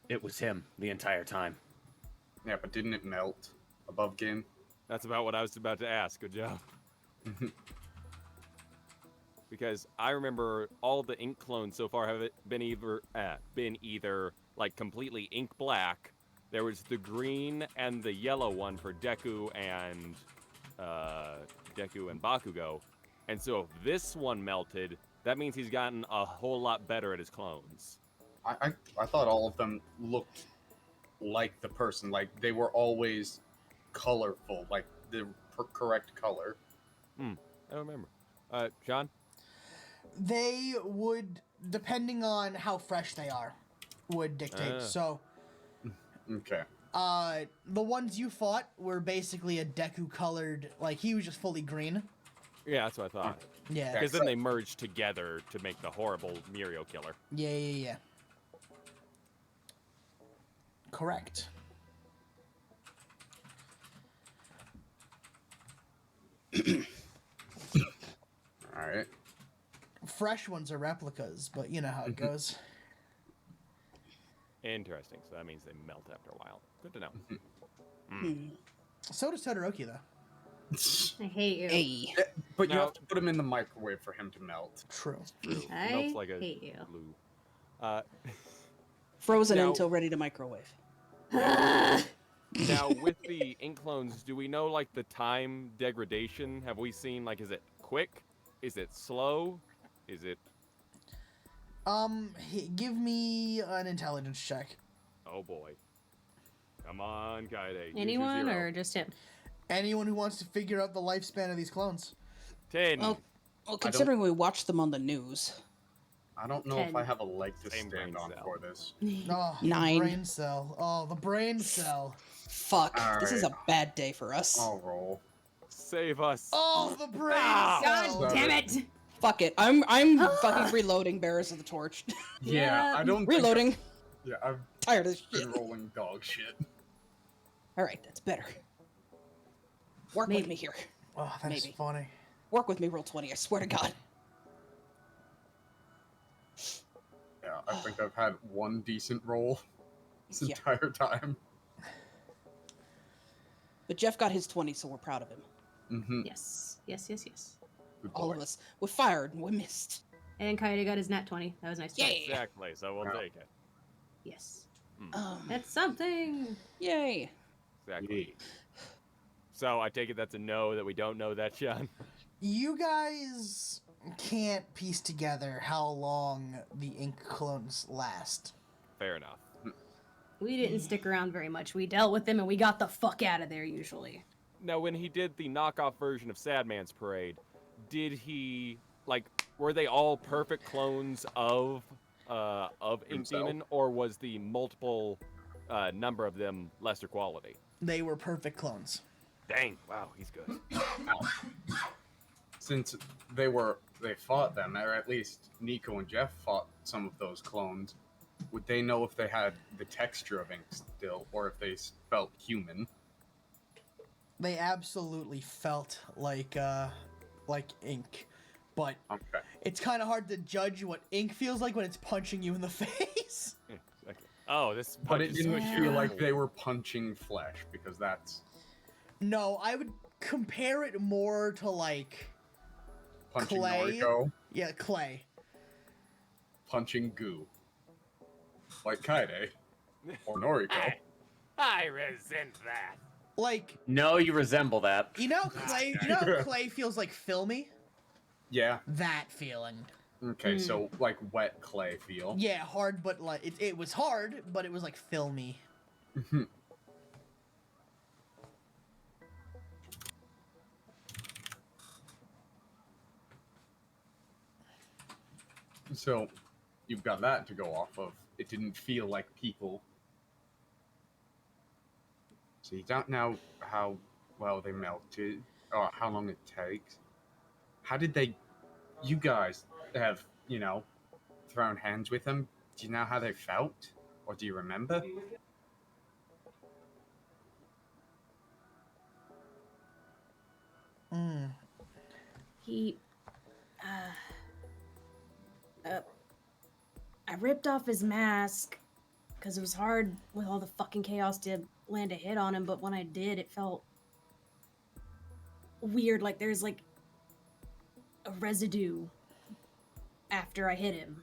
F: it was him the entire time.
C: Yeah, but didn't it melt above game?
B: That's about what I was about to ask. Good job. Because I remember all the ink clones so far have been either like completely ink black. There was the green and the yellow one for Deku and Bakugo, and so if this one melted, that means he's gotten a whole lot better at his clones.
C: I thought all of them looked like the person, like they were always colorful, like the correct color.
B: I don't remember. John?
G: They would, depending on how fresh they are, would dictate. So,
C: Okay.
G: the ones you fought were basically a Deku colored, like he was just fully green.
B: Yeah, that's what I thought.
G: Yeah.
B: Because then they merged together to make the horrible Mirio killer.
G: Yeah. Correct.
C: All right.
G: Fresh ones are replicas, but you know how it goes.
B: Interesting. So that means they melt after a while. Good to know.
G: So does Todoroki, though.
E: I hate you.
D: Hey.
C: But you
B: Now-
C: have to put him in the microwave for him to melt.
G: True.
E: I
B: Melts like a
E: hate you.
B: glue.
D: Frozen
B: Now-
D: until ready to microwave.
B: Now, with the ink clones, do we know, like, the time degradation? Have we seen, like, is it quick? Is it slow? Is it...
G: Give me an intelligence check.
B: Oh, boy. Come on, Kaede. use your
E: Anyone
B: zero.
E: or just him?
G: Anyone who wants to figure out the lifespan of these clones.
B: 10.
D: Well, considering we watched them on the news.
C: I don't know if
E: 10.
C: I have a leg to
B: Same
C: stand
B: brain
C: on
B: cell.
C: for this.
G: Oh,
D: 9.
G: The brain cell. Oh, the brain cell.
D: Fuck, this is a
C: Alright.
D: bad day for us.
C: I'll roll.
B: Save us.
G: Oh, the brain
B: Ah!
G: cell.
E: God damn it!
D: Fuck it, I'm fucking reloading Bearers of the Torch.
E: Yeah.
C: I don't.
D: Reloading.
C: Think yeah, I've
D: Tired of this
C: been
D: shit.
C: rolling dog shit.
D: Alright, that's better. Work with
E: Maybe.
D: me here.
G: Oh, that's
D: Maybe.
G: funny.
D: Work with me, roll 20, I swear to God.
C: Yeah, I think I've had one decent roll. this
D: Yeah.
C: entire time.
D: But Jeff got his 20, so we're proud of him.
C: Mm-hmm.
E: Yes.
C: Good
D: All
C: boy.
D: of us. We fired and we missed.
E: And Kaede got his nat 20. That was nice.
D: Yay!
B: Exactly. So we'll
C: Yeah.
B: take it.
E: Yes.
D: That's
E: That's something.
D: yay.
B: Exactly. So I take it that's a no, that we don't know that, Sean.
G: You guys can't piece together how long the ink clones last.
B: Fair enough.
E: We didn't stick around very much. We dealt with them and we got the fuck out of there usually.
B: Now, when he did the knockoff version of Sadman's Parade, did he were they all perfect clones of Ink
C: Himself.
B: Demon, or was the multiple number of them lesser quality?
G: They were perfect clones.
B: Dang! Wow, he's good.
C: Since they fought them, or at least Nico and Jeff fought some of those clones, would they know if they had the texture of ink still, or if they felt human?
G: They absolutely felt like ink, but
C: Okay.
G: it's kind of hard to judge what ink feels like when it's punching you in the face.
B: Exactly. Oh, this.
C: But it
B: punch is
C: didn't
B: squishy.
C: feel like they were punching flesh, because that's
G: No, I would compare it more to like
C: punching
G: Clay?
C: Noriko,
G: clay.
C: punching goo. Like Kaede. Or Noriko.
B: I resent that.
G: Like
F: No, you resemble that.
G: you know clay. You know how clay feels like filmy.
C: Yeah.
G: That feeling.
C: Okay, so like wet clay feel.
G: Yeah, hard, but like it was hard, but it was like filmy.
C: So you've got that to go off of. It didn't feel like people. So you don't know how well they melted, or how long it takes. How did they? You guys have, thrown hands with them. Do you know how they felt, or do you remember?
G: Mm.
E: He I ripped off his mask because it was hard with all the fucking chaos to land a hit on him, but when I did, it felt weird. Like there's like a residue after I hit him.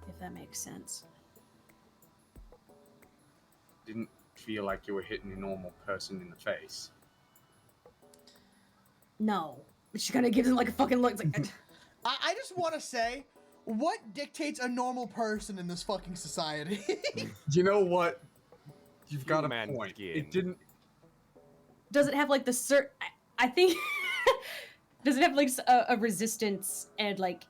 E: If that makes sense.
C: Didn't feel like you were hitting a normal person in the face.
E: No. She kind of gives him like a fucking look. It's like,
G: I just want to say, what dictates a normal person in this fucking society?
C: You know what? You've got a
B: Human
C: point.
B: skin.
C: It didn't.
E: does it have like the I think does it have like a resistance and like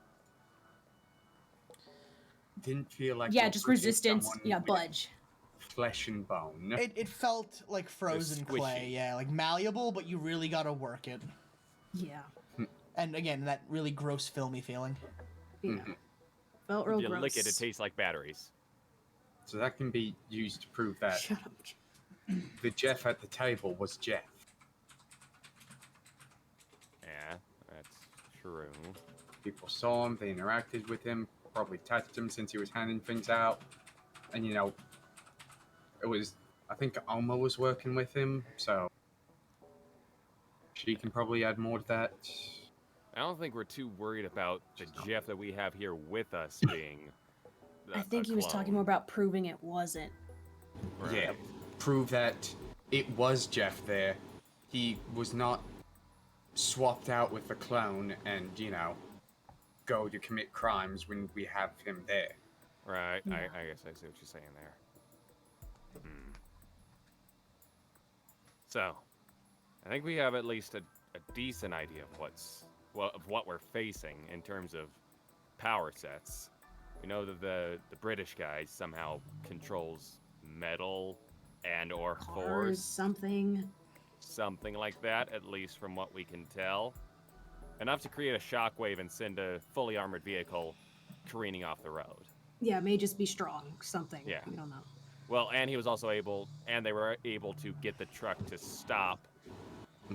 C: Didn't feel like.
E: yeah,
C: you were
E: just
C: pushing
E: resistance,
C: someone
E: yeah,
C: with
E: budge.
C: Flesh and bone.
G: it felt like frozen
B: squishy.
G: clay, yeah, like malleable, but you really gotta work it.
E: Yeah.
G: And again, that really gross, filmy feeling.
E: Yeah.
C: Mhm.
E: Felt real
B: You
E: gross.
B: lick it, it tastes like batteries.
C: So that can be used to prove that
E: Shut up.
C: the Jeff at the table was Jeff.
B: Yeah, that's true.
C: People saw him, they interacted with him, probably touched him since he was handing things out. And it was, I think Alma was working with him, so she can probably add more to that.
B: I don't think we're too worried about the Jeff that we have here with us being.
E: I think he was talking
B: clone.
E: more about proving it wasn't.
B: Right.
C: Yeah, prove that it was Jeff there. He was not swapped out with the clone and, go to commit crimes when we have him there.
B: Right.
E: Yeah.
B: I guess I see what you're saying there. So, I think we have at least a decent idea of what we're facing in terms of power sets. We know that the British guy somehow controls metal and or
E: Cars,
B: force,
E: something.
B: like that, at least from what we can tell. Enough to create a shockwave and send a fully armored vehicle careening off the road.
E: Yeah, it may just be strong. Something.
B: Yeah.
E: We don't know.
B: Well, and they were able to get the truck to stop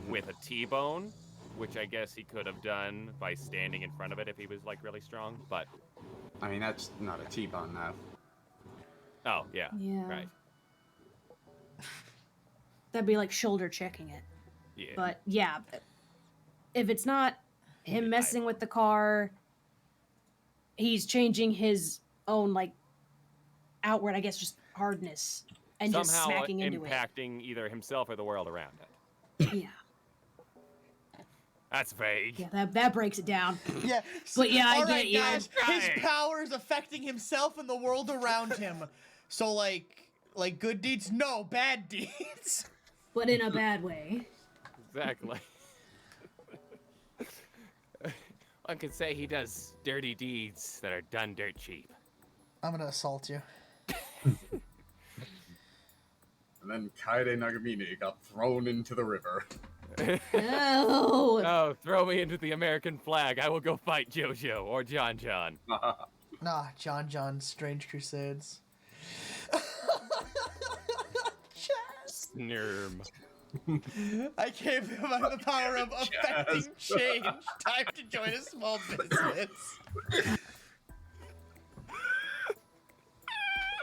B: with a T-bone, which I guess he could have done by standing in front of it if he was like really strong. But
C: I mean, that's not a T-bone, though.
B: Oh, yeah.
E: Yeah.
B: Right.
E: That'd be like shoulder checking it.
B: Yeah.
E: But yeah, if it's not him messing with the car, he's changing his own like outward, I guess, just hardness and just
B: Somehow
E: smacking into
B: impacting either himself or the world around it.
E: it. Yeah,
B: That's vague.
E: yeah, that breaks it down.
G: Yeah.
E: But yeah, I
G: all
E: get
G: right,
E: you.
G: guys. His
B: Right.
G: power is affecting himself and the world around him. So like good deeds, no, bad deeds.
E: But in a bad way.
B: Exactly. One could say he does dirty deeds that are done dirt cheap.
G: I'm gonna assault you.
C: And then Kaede Nagamine got thrown into the river.
E: No.
B: Oh, throw me into the American flag. I will go fight Jojo or John John.
G: Nah, John, Strange Crusades.
B: Snurm.
G: I gave him the power of affecting change. Time to join a small business.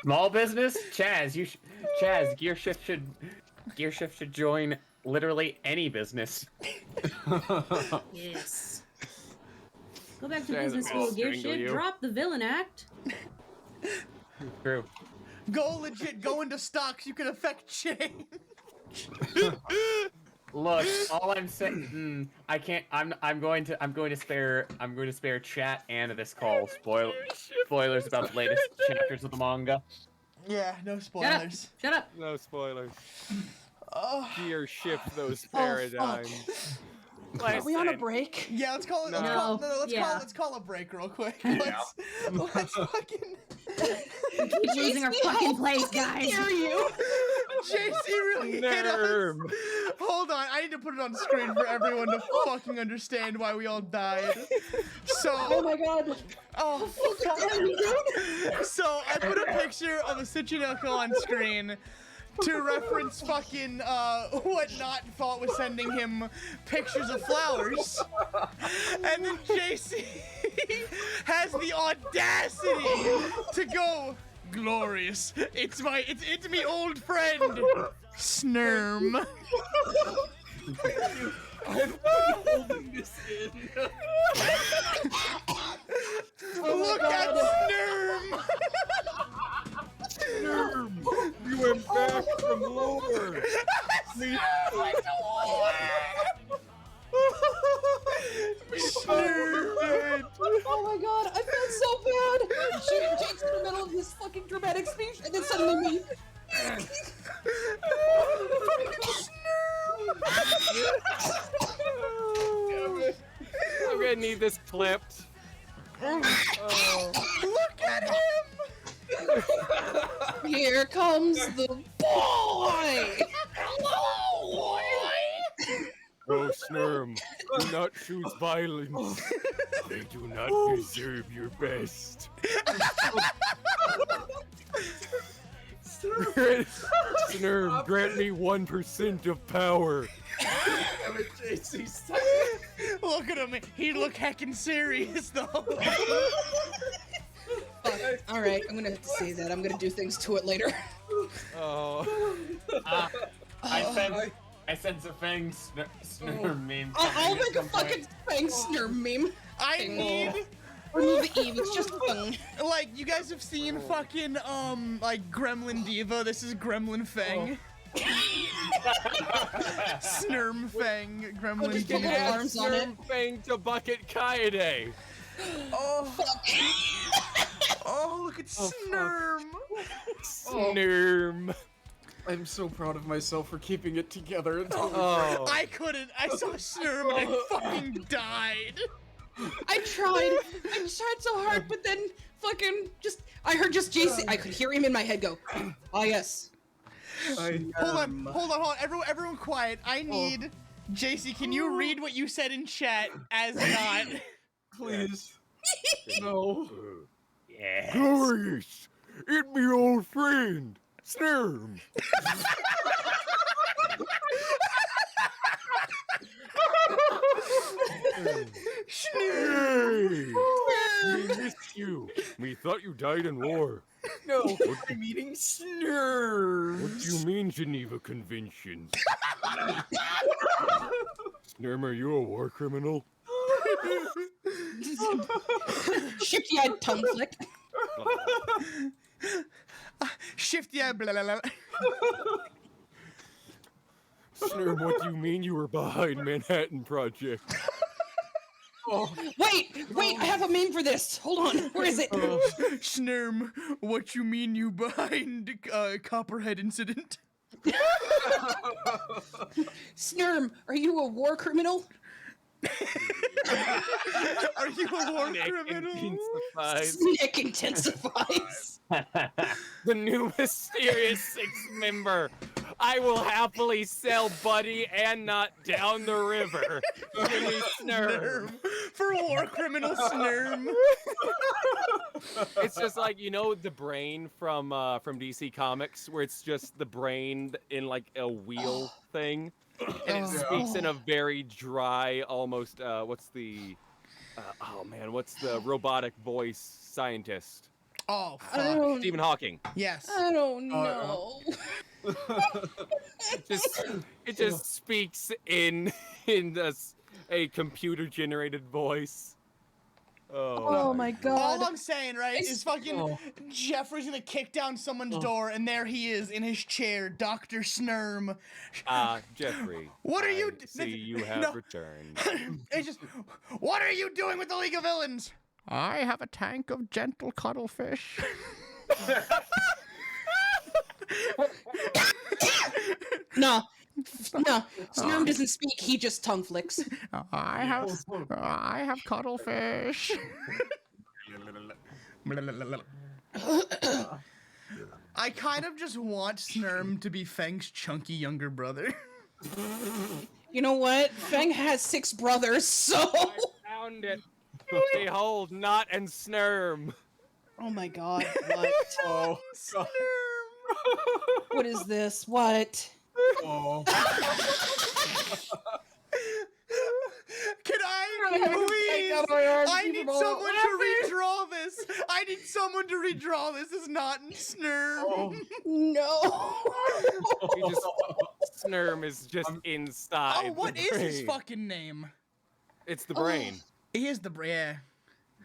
F: Small business, Chaz. Chaz. Gearshift should join literally any business.
E: Yes. Go back to
B: Chaz
E: business
B: will
E: school, gear
B: strangle
E: shit.
B: you.
E: Drop the villain act.
F: True.
G: Go legit, go into stocks, you can affect change.
F: Look, all I'm saying, I can't. I'm going to spare chat and this call. Spoilers about the latest chapters of the manga.
G: Yeah, no spoilers.
E: Shut up.
B: No spoilers.
G: Oh.
B: Gear shift those
D: Oh,
B: paradigms.
D: Are we on a break?
G: Yeah, let's call it.
B: No.
G: Let's call a break real quick. Let's fucking.
E: Keep losing our fucking place, guys.
D: Dare you?
G: JC really hit us.
B: Nerm.
G: Hold on, I need to put it on screen for everyone to fucking understand why we all died.
D: Oh
G: So,
D: my god.
G: oh fuck. So I put a picture of a Tsuchinoko on screen to reference fucking Whatnot thought was sending him pictures of flowers. And then JC has the audacity to go, glorious. It's me old friend. Snurm.
C: I'm holding this in.
G: Look at Snurm.
B: You went back from lore.
G: Snurm.
D: Oh my god, I felt so bad. She takes in the middle of this fucking dramatic speech, and then suddenly me.
B: I'm gonna need this clipped.
G: Look at him.
D: Here comes the boy. Hello, boy.
B: Oh, Snurm, do not choose violence. They do not deserve your best. Snurm, grant me 1% of power.
C: Damn it, JC, stop.
G: Look at him. He look heckin' serious though.
D: Fuck. All right, I'm gonna have to say that. I'm gonna do things to it later.
B: Oh.
F: I sense a Fang Snurm meme.
D: I'll make a fucking Fang Snurm meme.
G: I need,
D: Remove the Eve. It's just fun.
G: like, you guys have seen fucking like Gremlin Diva. This is Gremlin Fang. Snurm Fang, Gremlin
D: just put
G: Diva.
D: little arms on it.
B: Snurm Fang to bucket Kaede.
G: Oh,
D: Fuck.
G: oh, look at Snurm.
B: Snurm.
C: I'm so proud of myself for keeping it together until
B: Oh.
G: I couldn't. I saw Snurm and I fucking died.
D: I tried so hard, but then fucking I heard just JC. I could hear him in my head go, "Ah, yes."
G: Hold on. Everyone quiet. I need JC, can you read what you said in chat as not?
C: Please. No.
F: Yeah.
B: Glorious! It's me old friend, Snurm. Hey! We miss you. We thought you died in war.
C: No, I'm eating Snurf.
B: What do you mean, Geneva Convention? Snurm, are you a war criminal?
D: Shifty-eyed tongue flick.
A: Shifty eye, blah, blah, blah.
B: Snurm, what do you mean you were behind Manhattan Project?
D: Wait, I have a meme for this. Hold on, where is it?
A: Snurm, what you mean you behind Copperhead incident?
D: Snurm, are you a war criminal?
A: Are you a war
B: Nick
A: criminal?
B: intensifies.
D: Nick intensifies.
B: The new mysterious sixth member. I will happily sell Buddy and not down the river. Give me Snurm.
A: For war criminal Snurm.
B: It's just like, you know, the brain from DC Comics, where it's just the brain in like a wheel thing, and it speaks in a very dry, almost what's the robotic voice scientist?
A: Oh,
D: I
A: fuck.
D: don't,
B: Stephen Hawking.
A: Yes.
D: I don't know.
B: It just speaks in a computer generated voice.
D: Oh my god.
A: All I'm saying, right, is fucking Jeffrey's gonna kick down someone's door, and there he is in his chair, Dr. Snurm.
B: Jeffrey.
A: What are
B: I
A: you?
B: see you have
A: No.
B: returned.
A: It's just, what are you doing with the League of Villains? I have a tank of gentle cuttlefish.
D: No. Snurm doesn't speak, he just tongue flicks.
A: I have cuttlefish. I kind of just want Snurm to be Fang's chunky younger brother.
D: You know what? Fang has 6 brothers, so.
B: I found it. Behold, Knot and Snurm.
D: Oh my god, what?
C: Oh, God.
D: What is this? What?
C: Oh.
A: Can I
D: got
A: please?
D: my arms
A: I need
D: people.
A: someone to redraw this. I need someone to redraw this as Knot and Snurm.
C: Oh.
D: No.
B: He just Snurm is just inside.
A: Oh, what
B: the
A: is his
B: brain.
A: fucking name?
B: It's the brain.
A: He is the yeah.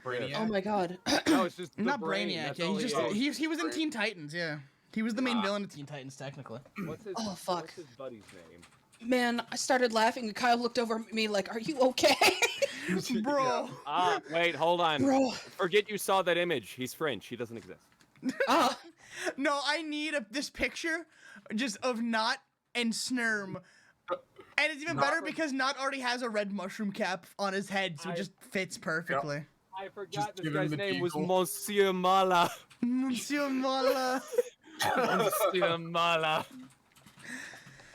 C: Brainiac.
D: Oh my god.
B: No, it's just the
A: Not
B: brain.
A: Brainiac.
B: That's
A: Yeah,
B: all
A: he's just
B: he is.
A: he was in Teen Titans. Yeah, he was the main villain of Teen Titans technically.
B: What's his,
D: Oh, fuck.
B: What's his buddy's name?
D: Man, I started laughing and Kyle looked over at me like, are you okay?
A: Bro,
B: Wait, hold on.
D: Bro.
B: Forget you saw that image. He's French. He doesn't exist.
A: no, I need this picture just of Knot and Snurm. And it's even better because Knot already has a red mushroom cap on his head, so it just fits perfectly.
B: I forgot
C: Just
B: this
C: give him
B: guy's
C: the
B: name was
C: deagle.
B: Monsieur Mala.
A: Monsieur Mala.
B: Monsieur Mala.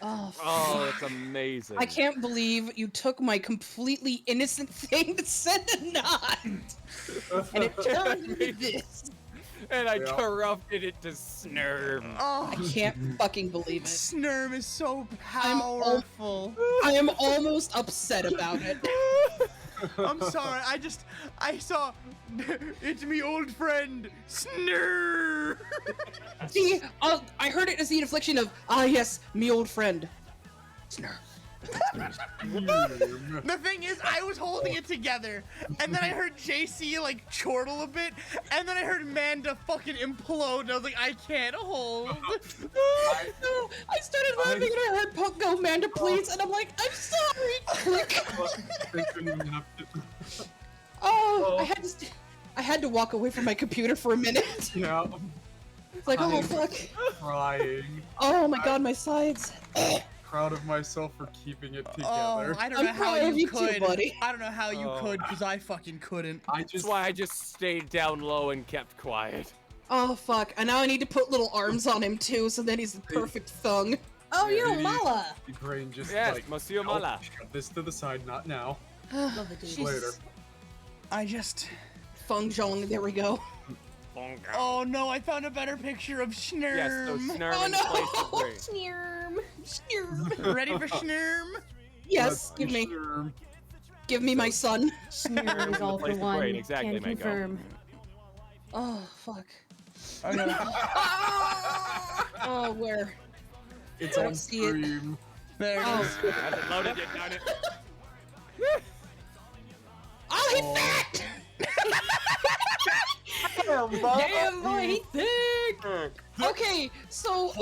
D: Oh,
B: Oh, it's amazing.
D: I can't believe you took my completely innocent thing that said a knot, and it turned into this.
B: And I
C: Yeah.
B: corrupted it to Snurm.
A: Oh,
D: I can't fucking believe it.
A: Snurm is so
D: I'm all-
A: powerful.
D: I am almost upset about it.
A: I'm sorry. I saw. It's me old friend, Snurm.
D: See, I heard it as the inflection of, yes, me old friend. Snurr.
A: The thing is, I was holding it together, and then I heard JC like chortle a bit, and then I heard Manda fucking implode, and I was like, I can't hold.
D: No, I started laughing and I heard Punk go, Manda, please, and I'm like, I'm sorry. Click.
C: They couldn't even have to-
D: Oh, I had to walk away from my computer for a minute.
C: Yeah,
D: It's like, oh fuck.
C: crying.
D: Oh my god, my sides.
C: Proud of myself for keeping it
A: Oh,
C: together.
A: I don't
D: I'm
A: know how
D: proud of
A: you
D: you too,
A: could.
D: buddy.
A: I don't know how you
B: Oh.
A: could, because I fucking couldn't.
B: That's why I just stayed down low and kept quiet.
D: Oh fuck, and now I need to put little arms on him too, so then he's the perfect thung.
E: Oh, you know
C: Maybe-
E: Mala.
C: Your brain just
B: Yes,
C: like,
B: Monsieur
C: "Nope,
B: Mala.
C: shut this to the side, not now.
E: Love the dude.
C: Later.
A: I just.
D: Feng Zhong, there we go.
A: Oh no, I found a better picture of Snurm.
B: Yes, so Snurm
D: Oh,
B: in
D: no.
B: place of brain.
E: Snurm.
A: Ready for Snurm?
D: Yes,
C: But
D: give me
C: sure,
D: my son.
E: Snurm is all for
B: Replace the
E: one.
B: brain, exactly,
E: Can
B: Mango.
E: confirm.
D: Oh, fuck.
A: Okay.
D: Oh, where?
C: It's
D: I
C: on
D: don't see it.
C: stream.
A: There it
D: Oh.
A: is.
B: Hasn't loaded yet, darn it.
D: Oh, he's fat!
E: Damn, boy, he's thick.
D: Okay, so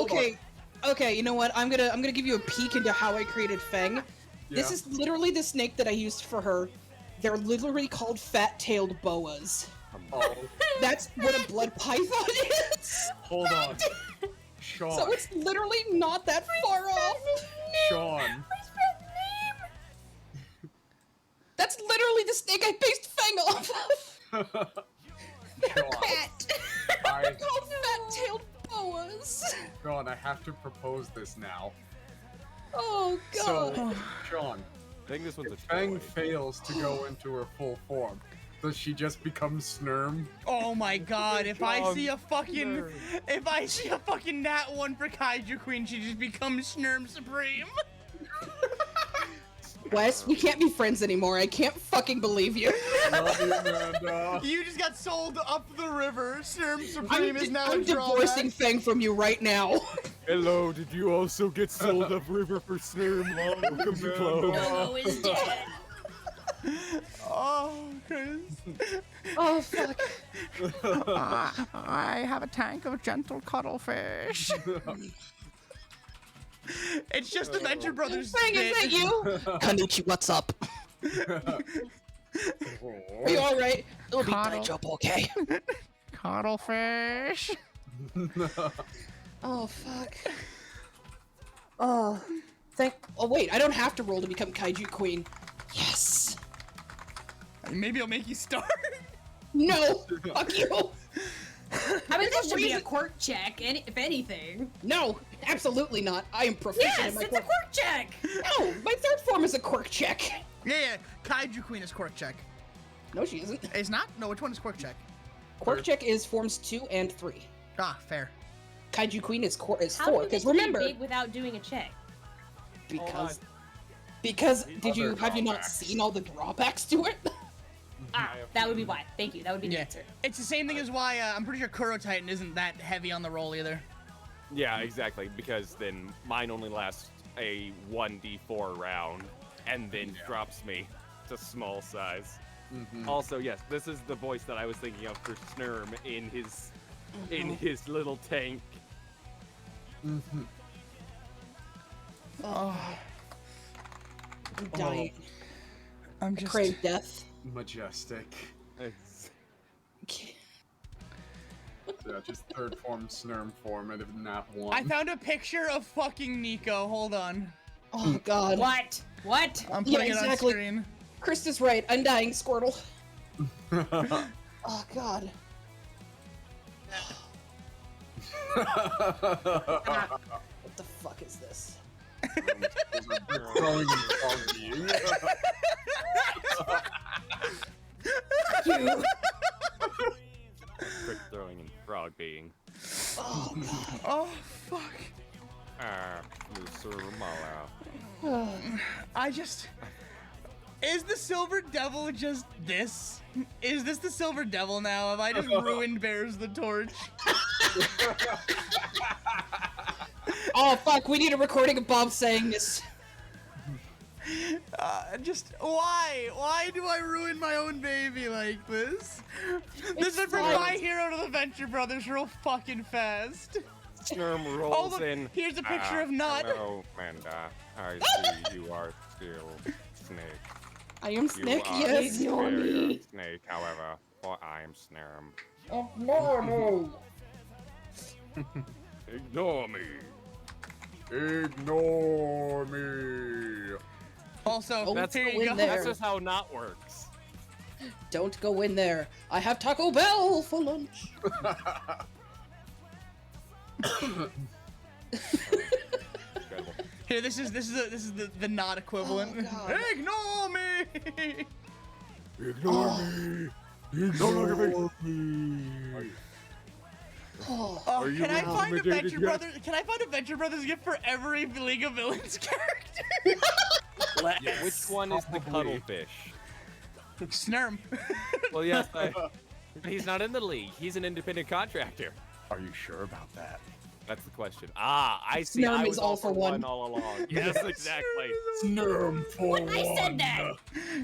D: okay, you know what? I'm gonna give you a peek into how I created Fang. This
C: Yeah.
D: is literally the snake that I used for her. They're literally called fat-tailed boas.
C: Oh,
D: That's what a blood python is.
C: hold on. Sean.
D: So it's literally not that far off.
C: Sean.
D: That's literally the snake I based Fang off of.
C: Sean.
D: Fat.
C: I,
D: They're called fat-tailed boas.
C: Sean, I have to propose this now.
D: Oh god.
C: So, Sean,
B: I think this one's a
C: if Fang
B: toy.
C: fails to go into her full form, does she just become Snurm?
A: Oh my god, if I see a fucking Nat 1 for Kaiju Queen, she just becomes Snurm Supreme.
D: Wes, we can't be friends anymore. I can't fucking believe you.
C: Love you, Amanda.
A: You just got sold up the river. Snurm Supreme is now
D: I'm
A: a drawback.
D: divorcing Fang from you right now.
B: Hello, did you also get sold up river for Snurm? Welcome to club.
E: Yolo is dead.
A: Oh, Chris.
D: Oh fuck.
A: I have a tank of gentle cuttlefish. It's just Adventure Brothers.
D: Fang, is that
A: spit.
D: you? Kanichi, what's up? Are you alright? It'll be
A: Cuddle.
D: tight job, okay?
A: Cuttlefish.
D: Oh fuck. Oh, oh wait, I don't have to roll to become Kaiju Queen. Yes.
A: Maybe I'll make you start.
D: No. Fuck you.
E: I mean, this
D: a
E: should be a
D: reason-
E: quirk check, if anything.
D: No, absolutely not. I am proficient
E: Yes,
D: in my
E: it's a
D: quirk.
E: quirk check.
D: No, my third form is a quirk check.
A: Yeah, Kaiju Queen is Quirk Check.
D: No, she isn't.
A: It's not? No, which one is Quirk Check?
D: Quirk check is forms 2 and 3.
A: Ah, fair.
D: Kaiju Queen is
E: How
D: 4.
E: do you
D: Because
E: get to
D: remember,
E: be big without doing a check?
D: because
C: The
D: did you
C: other
D: have you not
C: drawbacks.
D: seen all the drawbacks to it?
E: Ah, that would be why. Thank you. That would be the
A: Yeah.
E: answer.
A: It's the same thing as why I'm pretty sure Kuro Titan isn't that heavy on the roll either.
B: Yeah, exactly, because then mine only lasts a 1d4 round, and then drops me to small size. Also, yes, this is the voice that I was thinking of for Snurm in his little tank.
D: I'm dying.
A: I'm
D: I crave death.
C: Majestic.
B: It's-
C: Yeah, just third form Snurm form and if not one.
A: I found a picture of fucking Nico. Hold on.
D: Oh god.
E: What? What?
A: I'm
D: Yeah,
A: putting
D: exactly.
A: it on screen.
D: Krista's right. Undying Squirtle. Oh god. What the fuck is this?
C: Throwing and foggy.
D: You.
B: Quick throwing and frog being.
D: Oh god.
A: Oh, fuck.
B: Mr. Mala.
A: I just... Is the Silver Devil just this? Is this the Silver Devil now? Have I just ruined Bears the Torch?
D: Oh fuck, we need a recording of Bob saying this.
A: Just why? Why do I ruin my own baby like this? This is from
D: fine.
A: My Hero to the Venture Brothers real fucking fast.
B: Snurm
A: Oh
B: rolls
A: look,
B: in.
A: here's a picture of Nut.
B: Hello, Amanda. I see you are still Snake.
D: I am
B: You
D: Snick,
B: are
D: yes.
B: superior Snake, however, for I am Snurm. Ignore me.
C: Ignore me.
A: Also,
D: Oh,
A: here
D: go
A: you
D: in
A: go.
D: there.
B: That's just how not works.
D: Don't go in there. I have Taco Bell for lunch.
B: Incredible.
A: Here, this is the not equivalent.
D: Oh, God.
A: Ignore me.
C: Ignore me. Ignore me.
D: Oh,
A: Oh,
B: Are you
A: can I find a
B: intimidated
A: Venture
B: yet?
A: Brothers? Can I find a Venture Brothers gift for every League of Villains character?
B: Which one is the
C: Probably.
B: cuttlefish?
A: Snurm.
B: Well, yes, He's not in the league. He's an independent contractor.
C: Are you sure about that?
B: That's the question. Ah, I see.
D: Snurm
B: I
D: is
B: was
D: all for one.
B: all along. Yes, exactly.
C: Snurm for
E: I said that.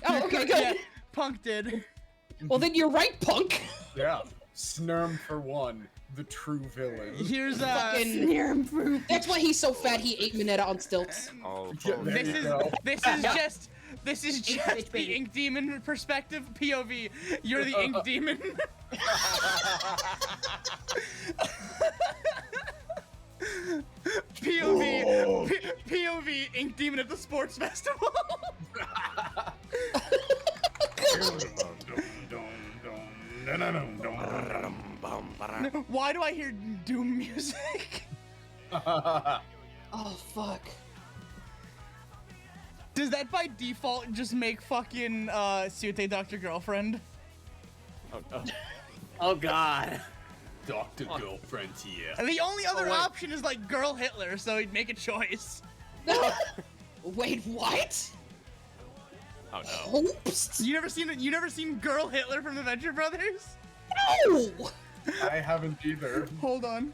D: Oh, okay, good.
A: Yeah, Punk did.
D: Well, then you're right, punk.
C: Yeah. Snurm for one, the true villain.
A: Here's
D: Fucking. That's why he's so fat. He ate Minetta on stilts.
B: Oh,
C: Yeah,
B: fuck.
C: there
A: this
C: you
A: is
C: go.
A: this is
E: Ink
A: just
E: bitch,
A: the
E: baby.
A: Ink Demon perspective. POV, you're the Ink Demon. POV, Ink Demon at the sports festival. Why do I hear Doom music?
D: Oh fuck.
A: Does that by default just make fucking Suite Dr. Girlfriend?
B: Oh, no.
F: Oh God.
C: Dr. Girlfriend here.
A: And the only other
B: wait.
A: option is like Girl Hitler, so he'd make a choice.
D: Wait, what?
B: Oh no.
D: Oops.
A: You never seen Girl Hitler from the Venture Brothers?
D: No.
C: I haven't either.
A: Hold on.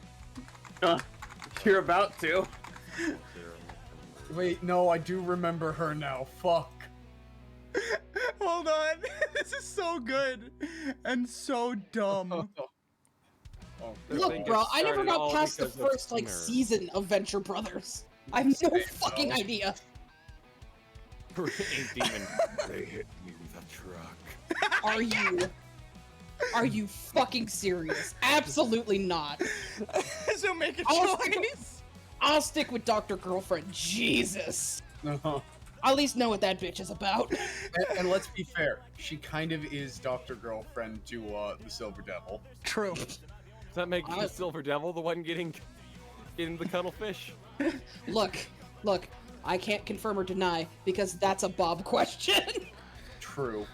F: You're about to.
C: Wait, no, I do remember her now. Fuck.
A: Hold on. This is so good and so dumb.
C: Oh,
B: This
D: Look,
B: thing
D: bro,
B: gets
D: I never
B: started
D: got
B: all
D: past the
B: because of
D: first like
B: Snurm.
D: season of Venture Brothers. I have no fucking
C: no.
D: idea.
B: Ink Demon. They hit me with a truck.
D: Are you fucking serious? Absolutely not.
A: So make a
D: Oh,
A: choice.
D: I'll stick with Dr. Girlfriend. Jesus.
C: no.
D: I'll at least know what that bitch is about.
C: And let's be fair, she kind of is Dr. Girlfriend to the Silver Devil.
A: True.
B: Does that make the Silver Devil the one getting the cuttlefish?
D: Look, I can't confirm or deny because that's a Bob question.
C: True.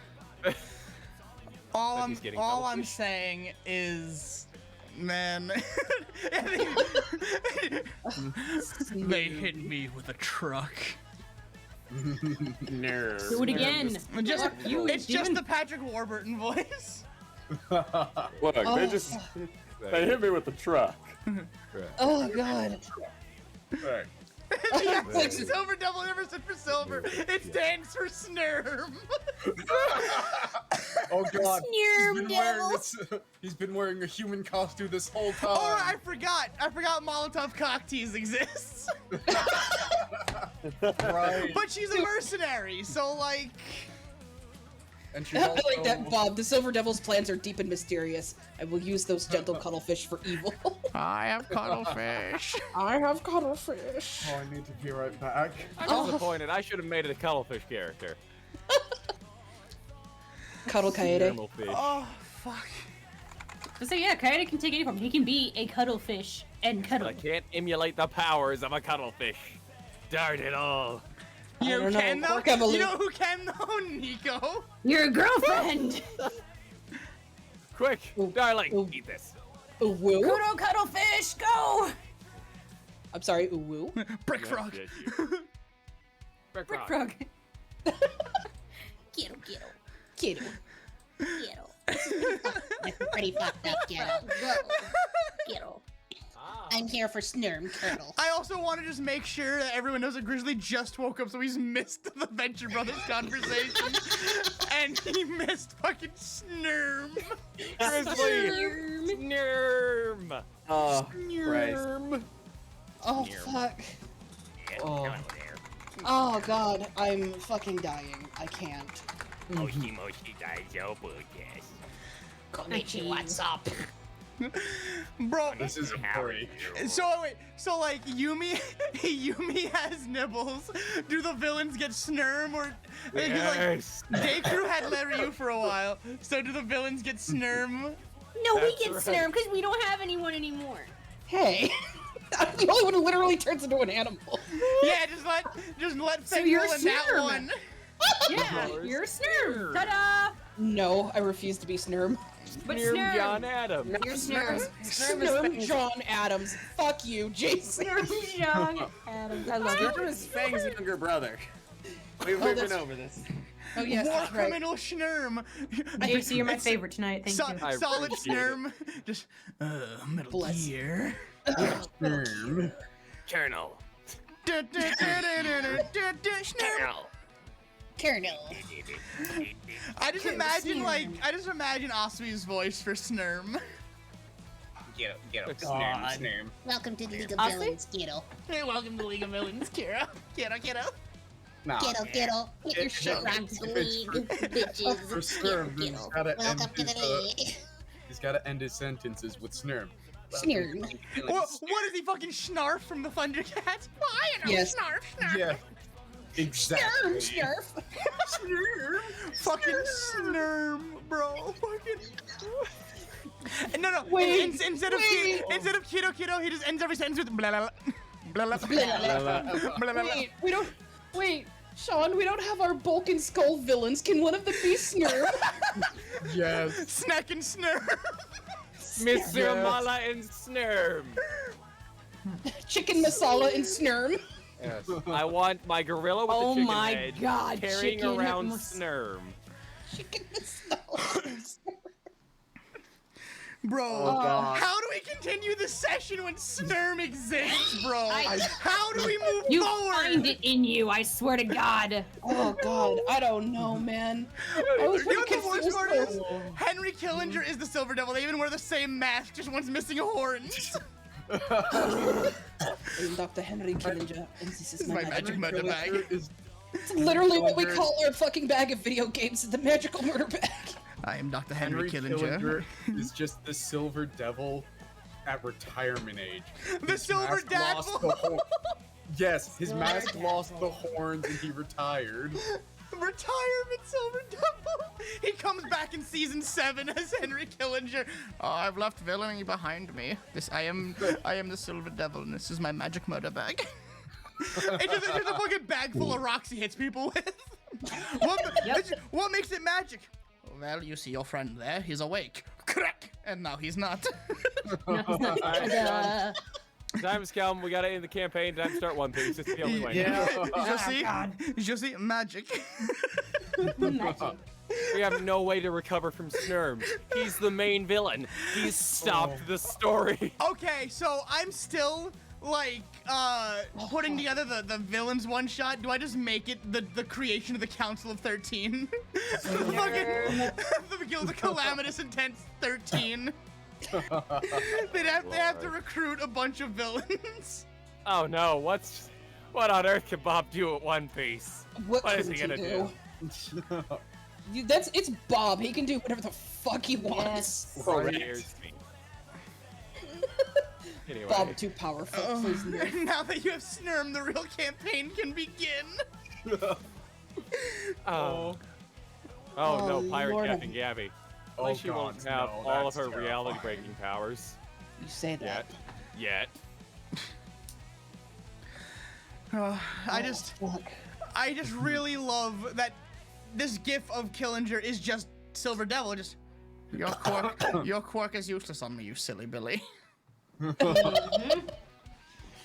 A: All
B: But
A: I'm
B: he's getting
A: all
B: double
A: I'm
B: fish.
A: saying is, man, they hit me with a truck.
F: Nerd.
E: Do it again.
A: Just,
E: Fuck you,
A: it's just
E: Demon.
A: the Patrick Warburton voice.
F: Look,
D: Oh,
F: they hit me with the truck.
D: oh god.
C: Right.
A: Yeah,
D: Oh,
A: like Silver Devil never stood for silver. It stands for Snurm.
C: Oh god.
E: Snurm
C: He's been wearing a human costume this whole time.
A: Oh, I forgot Molotov cocktease exists.
C: Right.
A: But she's a mercenary, so like,
C: And she's
D: I
C: also
D: like that, Bob. The Silver Devil's plans are deep and mysterious. I will use those gentle cuttlefish for evil.
A: I have cuttlefish.
D: I have cuttlefish.
C: Oh, I need to be right back.
B: I'm disappointed. I should have made it a cuttlefish character.
D: Cuddle Kaede.
B: Normal fish.
A: Oh fuck.
E: So yeah, Coyote can take any form. He can be a cuttlefish and
B: But
E: cuddle.
B: I can't emulate the powers of a cuttlefish. Darn it all.
A: You
D: I
A: know
D: don't
A: who can
D: know,
A: though?
D: Pork Evolution.
A: You know who can though? Nico.
E: Your girlfriend.
B: Quick,
D: Ooh,
B: darling,
D: ooh.
B: eat this.
D: Ooh woo.
E: Kudo cuttlefish, go.
D: I'm sorry, ooh woo.
A: Brick
B: Yes,
A: frog.
B: yes, you. Brick
E: Brick
B: frog.
E: frog. Quiero, quiero,
D: Kiddo.
E: quiero,
D: That's pretty fucked up, kiddo.
E: quiero.
D: I'm here for Snurm Turtle.
A: I also want to just make sure that everyone knows that Grizzly just woke up, so he's missed the Venture Brothers conversation, and he missed fucking Snurm.
B: Grizzly. Snurm.
F: Oh, Christ.
A: Snurm.
D: Oh fuck. Oh. Oh god, I'm fucking dying. I can't.
B: Moshi Moshi Daijo Podcast.
D: Komichi, what's up?
A: Bro,
C: This is a break.
A: so wait, so like Yumi has nibbles. Do the villains get Snurm or?
B: Yes.
A: Like, Deikru had Leryu for a while. So do the villains get Snurm?
E: No, we
B: That's
E: get
B: right.
E: Snurm because we don't have anyone anymore.
D: Hey. I'm the only one who literally turns into an animal.
A: Yeah, just let
E: So
A: Fenrir
E: you're
A: in that
E: Snurm.
A: one.
E: Yeah, you're Snurm. Ta-da!
D: No, I refuse to be Snurm.
E: But
B: Snurm
E: Snurm.
B: John Adams.
E: You're Snurm.
D: Snurm John Adams. Fuck you, Jason.
E: Snurm John Adams. I love it.
F: Snurm is Fang's younger brother. We've
D: Oh,
F: been
D: that's-
F: over this.
D: Oh yes,
A: War
D: that's right.
A: criminal Schnurm.
E: JC, you're my
A: It's
E: favorite tonight. Thank you.
B: I
A: solid
B: appreciate it.
A: Schnurm. Just Metal
D: Bless.
A: Gear.
B: Colonel.
A: Schnurm.
D: Colonel.
A: I just imagine Osmi's voice for Snurm.
C: Get up,
F: God.
H: Welcome to the League of
E: Austin?
H: Villains, kiddo.
A: Hey, welcome to League of Villains, Kira. Kiddo.
C: Nah.
H: Kiddo. Get your shit rocked to the league, bitches.
C: For Snurm, he's
H: Kiddo.
C: gotta
H: Welcome
C: end
H: to the
C: his,
H: league.
C: he's gotta end his sentences with Snurm.
H: Snurm.
A: What is he fucking Snarf from the Thundercats? Well, I know
D: Yes.
A: Snarf.
C: Yeah. Exactly.
H: Snurf.
A: Fucking Snurm, bro. Fucking. No.
D: Wait,
A: Instead of
D: wait.
A: kiddo, he just ends every sentence with blah blah blah.
D: Wait, Sean, we don't have our bulk and skull villains. Can one of them be Snurm?
C: Yes.
A: Snack and Snurm.
B: Mr.
C: Yes.
B: Mala and Snurm.
D: Chicken masala and Snurm.
C: Yes.
B: I want my gorilla with
E: Oh
B: the chicken
E: my
B: head
E: God,
B: carrying
E: chicken
B: around
E: mas-
B: Snurm.
D: Chicken masala.
A: Bro,
C: Oh, God.
A: how do we continue the session when Snurm exists, bro?
E: I-
A: How do we move
E: You
A: forward?
E: find it in you, I swear to God.
D: Oh God, I don't know, man. I was
A: You know
D: pretty
A: what the worst
D: confused
A: part
D: for-
A: is? Henry Killinger is the Silver Devil. They even wear the same mask, just one's missing horns.
D: I'm Dr. Henry Killinger, and this is
A: My magic murder bag.
C: Is
D: It's literally what we call our fucking bag of video games, the magical murder bag.
A: I am Dr.
C: Henry Killinger is just the Silver Devil at retirement age.
A: The
C: His
A: Silver
C: mask lost the
A: Devil.
C: hor- Yes, his mask lost the horns and he retired.
A: Retirement Silver Devil. He comes back in season 7 as Henry Killinger. Oh, I've left villainy behind me. I am the Silver Devil, and this is my magic murder bag. It's just a fucking bag full of rocks he hits people with. What makes it magic? Well, you see your friend there. He's awake. Crack! And now he's not.
E: Duh.
B: Time's come. We gotta end the campaign. Time to start One Piece. It's the only way.
A: You see? Magic.
E: Magic.
B: We have no way to recover from Snurm. He's the main villain. He's stopped the story.
A: Okay, so I'm still like putting together the villains one shot. Do I just make it the creation of the Council of 13? the Calamitous Intense 13. They have to recruit a bunch of villains.
B: Oh no, what on earth can Bob do at One Piece?
D: What
B: What is
D: could
B: he gonna
D: you
B: do?
D: It's Bob. He can do whatever the fuck he wants.
B: Scares me. Anyway,
D: Bob too powerful. Please no.
A: Now that you have Snurm, the real campaign can begin.
B: oh no,
D: Oh,
B: Pirate
D: Lord
B: Captain
D: of-
B: Gabby. At
C: Oh,
B: least she won't
C: God,
B: have
C: no,
B: all of
C: that's
B: her
C: terrifying.
B: reality-breaking powers
D: You say that.
B: yet.
A: I just
D: Fuck.
A: really love that this gif of Killinger is just Silver Devil. Just your quirk is useless on me, you silly Billy.
B: It's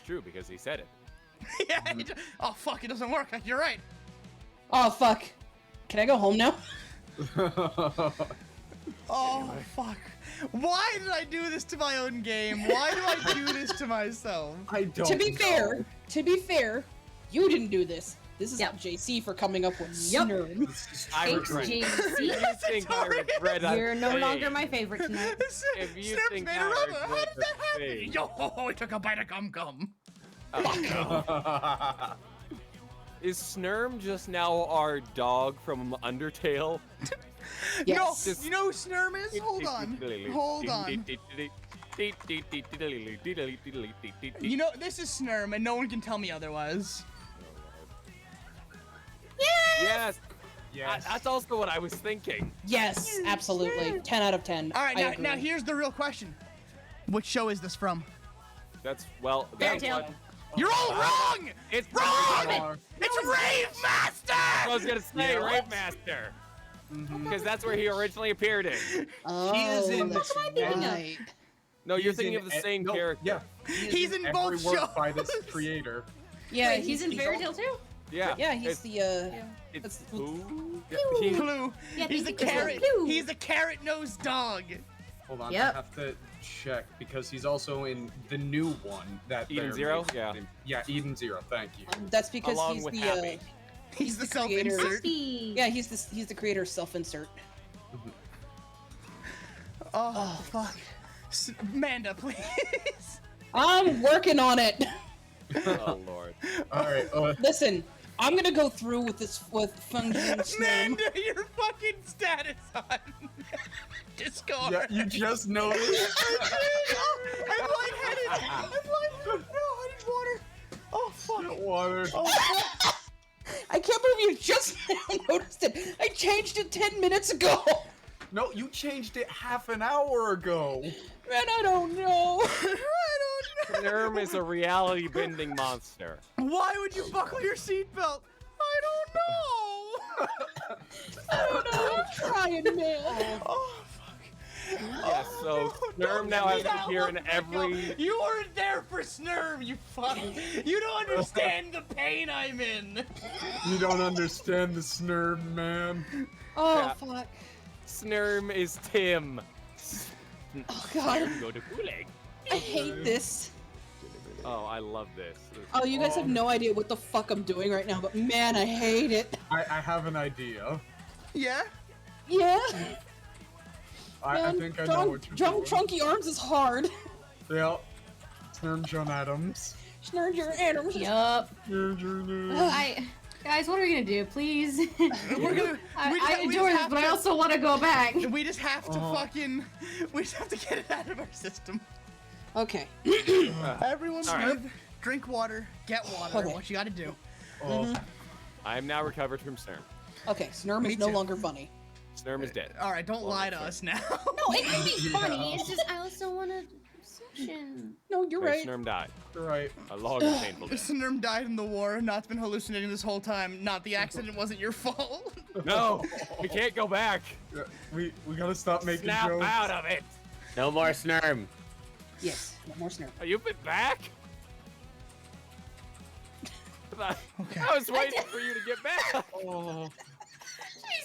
B: true because he said it.
A: Yeah. Oh fuck! It doesn't work. You're right.
D: Oh fuck. Can I go home now?
A: Oh fuck! Why did I do this to my own game? Why do I do this to myself?
C: I don't
D: To be
C: know.
D: fair, you didn't do this. This is
E: Yep.
D: on JC for coming up with
E: Yep.
D: Snurm.
B: I
E: Thanks,
B: regret.
E: JC.
B: You think I regret a
E: You're no longer
B: thing.
E: my favorite tonight.
B: If you
A: Snurp's
B: think
A: made
B: I
A: a rubber. How
B: regret
A: did that
B: a
A: happen?
B: thing.
A: Yo, he took a bite of gum.
B: Is Snurm just now our dog from Undertale?
D: Yes.
A: No, you know who Snurm is? Hold on. You know, this is Snurm, and no one can tell me otherwise.
B: Yes,
C: Yes.
B: that's also what I was thinking.
D: Yes, absolutely. 10 out of 10.
A: All right,
D: I
A: now
D: agree.
A: here's the real question. Which show is this from?
B: That's that's
E: Fairytale.
B: what-
A: You're all wrong!
B: It's
A: Wrong! It's Rave Master!
B: I was gonna say
C: Yeah.
B: Rave Master, because that's where he originally appeared in.
D: Oh,
C: He is in
D: that's
E: What am I thinking of?
D: right.
B: No, you're
C: He's
B: thinking
C: in
B: of the
C: e-
B: same
C: no,
B: character.
C: Yeah.
A: He's in
C: every
A: both
C: work by this
A: shows.
C: creator.
D: Yeah,
E: Wait, he's in Fairy Tale too?
B: Yeah.
D: Yeah, he's
B: it's,
D: the
B: It's
D: that's-
B: who?
C: Yeah, he-
A: Clue.
E: Yeah,
A: He's the
E: thank you for
A: carrot.
E: Clue.
A: He's the carrot-nosed dog.
C: Hold on,
E: Yep.
C: I have to check because he's also in the new one that
B: Eden
C: they're
B: Zero?
C: making.
B: Yeah.
C: Yeah, Eden Zero. Thank you.
D: that's because
B: Along
D: he's
B: with
D: the
B: Happy.
A: He's the
D: creator.
A: self-insert.
E: Happy.
D: yeah, he's the creator of self-insert.
A: Oh, fuck. Manda, please.
D: I'm working on it.
B: Oh lord.
C: All right.
D: Listen, I'm gonna go through with this with Fungin's name.
A: Manda, your fucking status on Discord.
C: Yeah, you just noticed.
A: I'm lightheaded. I'm lightheaded. No, I need water. Oh, fuck.
C: Water.
A: Oh, fuck.
D: I can't believe you just now noticed it. I changed it 10 minutes ago.
C: No, you changed it half an hour ago.
D: Man, I don't know.
B: Nerm is a reality bending monster.
A: Why would you buckle your seatbelt? I don't know.
D: I don't know. I'm trying, man.
A: Oh, fuck.
B: Yeah, so
A: No,
B: Nerm
A: don't
B: now
A: let
B: has
A: me
B: to
A: down.
B: appear in
A: Let me go.
B: every.
A: You weren't there for Snurm, you fuck. You don't understand the pain I'm in.
C: You don't understand the snurb, man.
D: Oh,
B: Yeah.
D: fuck.
B: Snurm is Tim.
D: Oh, God.
B: Snurm go to Gulag.
D: I hate this.
B: Oh, I love this.
D: Oh, you guys have no idea what the fuck I'm doing right now, but man, I hate it.
C: I have an idea.
A: Yeah?
D: Yeah.
C: I
D: Man,
C: think I know
D: John,
C: what you're
D: John
C: doing.
D: Trunky Arms is hard.
C: Yeah. Snurb John Adams.
D: Snurge your arms.
E: Yup.
C: Snurb John
E: Guys, what are we gonna do, please?
A: We're gonna.
E: I
A: we
E: enjoy
A: just
E: this,
A: have
E: but I
A: to-
E: also want to go back.
A: We just have to fucking. We just have to get it out of our system.
D: Okay.
A: Everyone,
B: All right.
A: breathe, drink water, get water.
D: Okay.
A: What you gotta do.
C: Oh,
B: I am now recovered from Snurm.
D: Okay, Snurm
A: Me
D: is no
A: too.
D: longer funny.
B: Snurm is dead.
A: All right, don't lie to us now.
H: No, it can be funny. It's just I also want to session.
D: No, you're
B: Wait,
D: right.
B: Snurm died.
C: right.
B: A long and painful death.
A: Snurm died in the war. Not's been hallucinating this whole time. Not the accident wasn't your fault.
B: No, we can't go back.
C: Yeah, we gotta stop making
B: Snap
C: jokes.
B: out of it.
F: No more Snurm.
D: Yes, no more Snurm.
B: Oh, you've been back?
A: Okay.
B: I was waiting for you to get back.
C: Oh,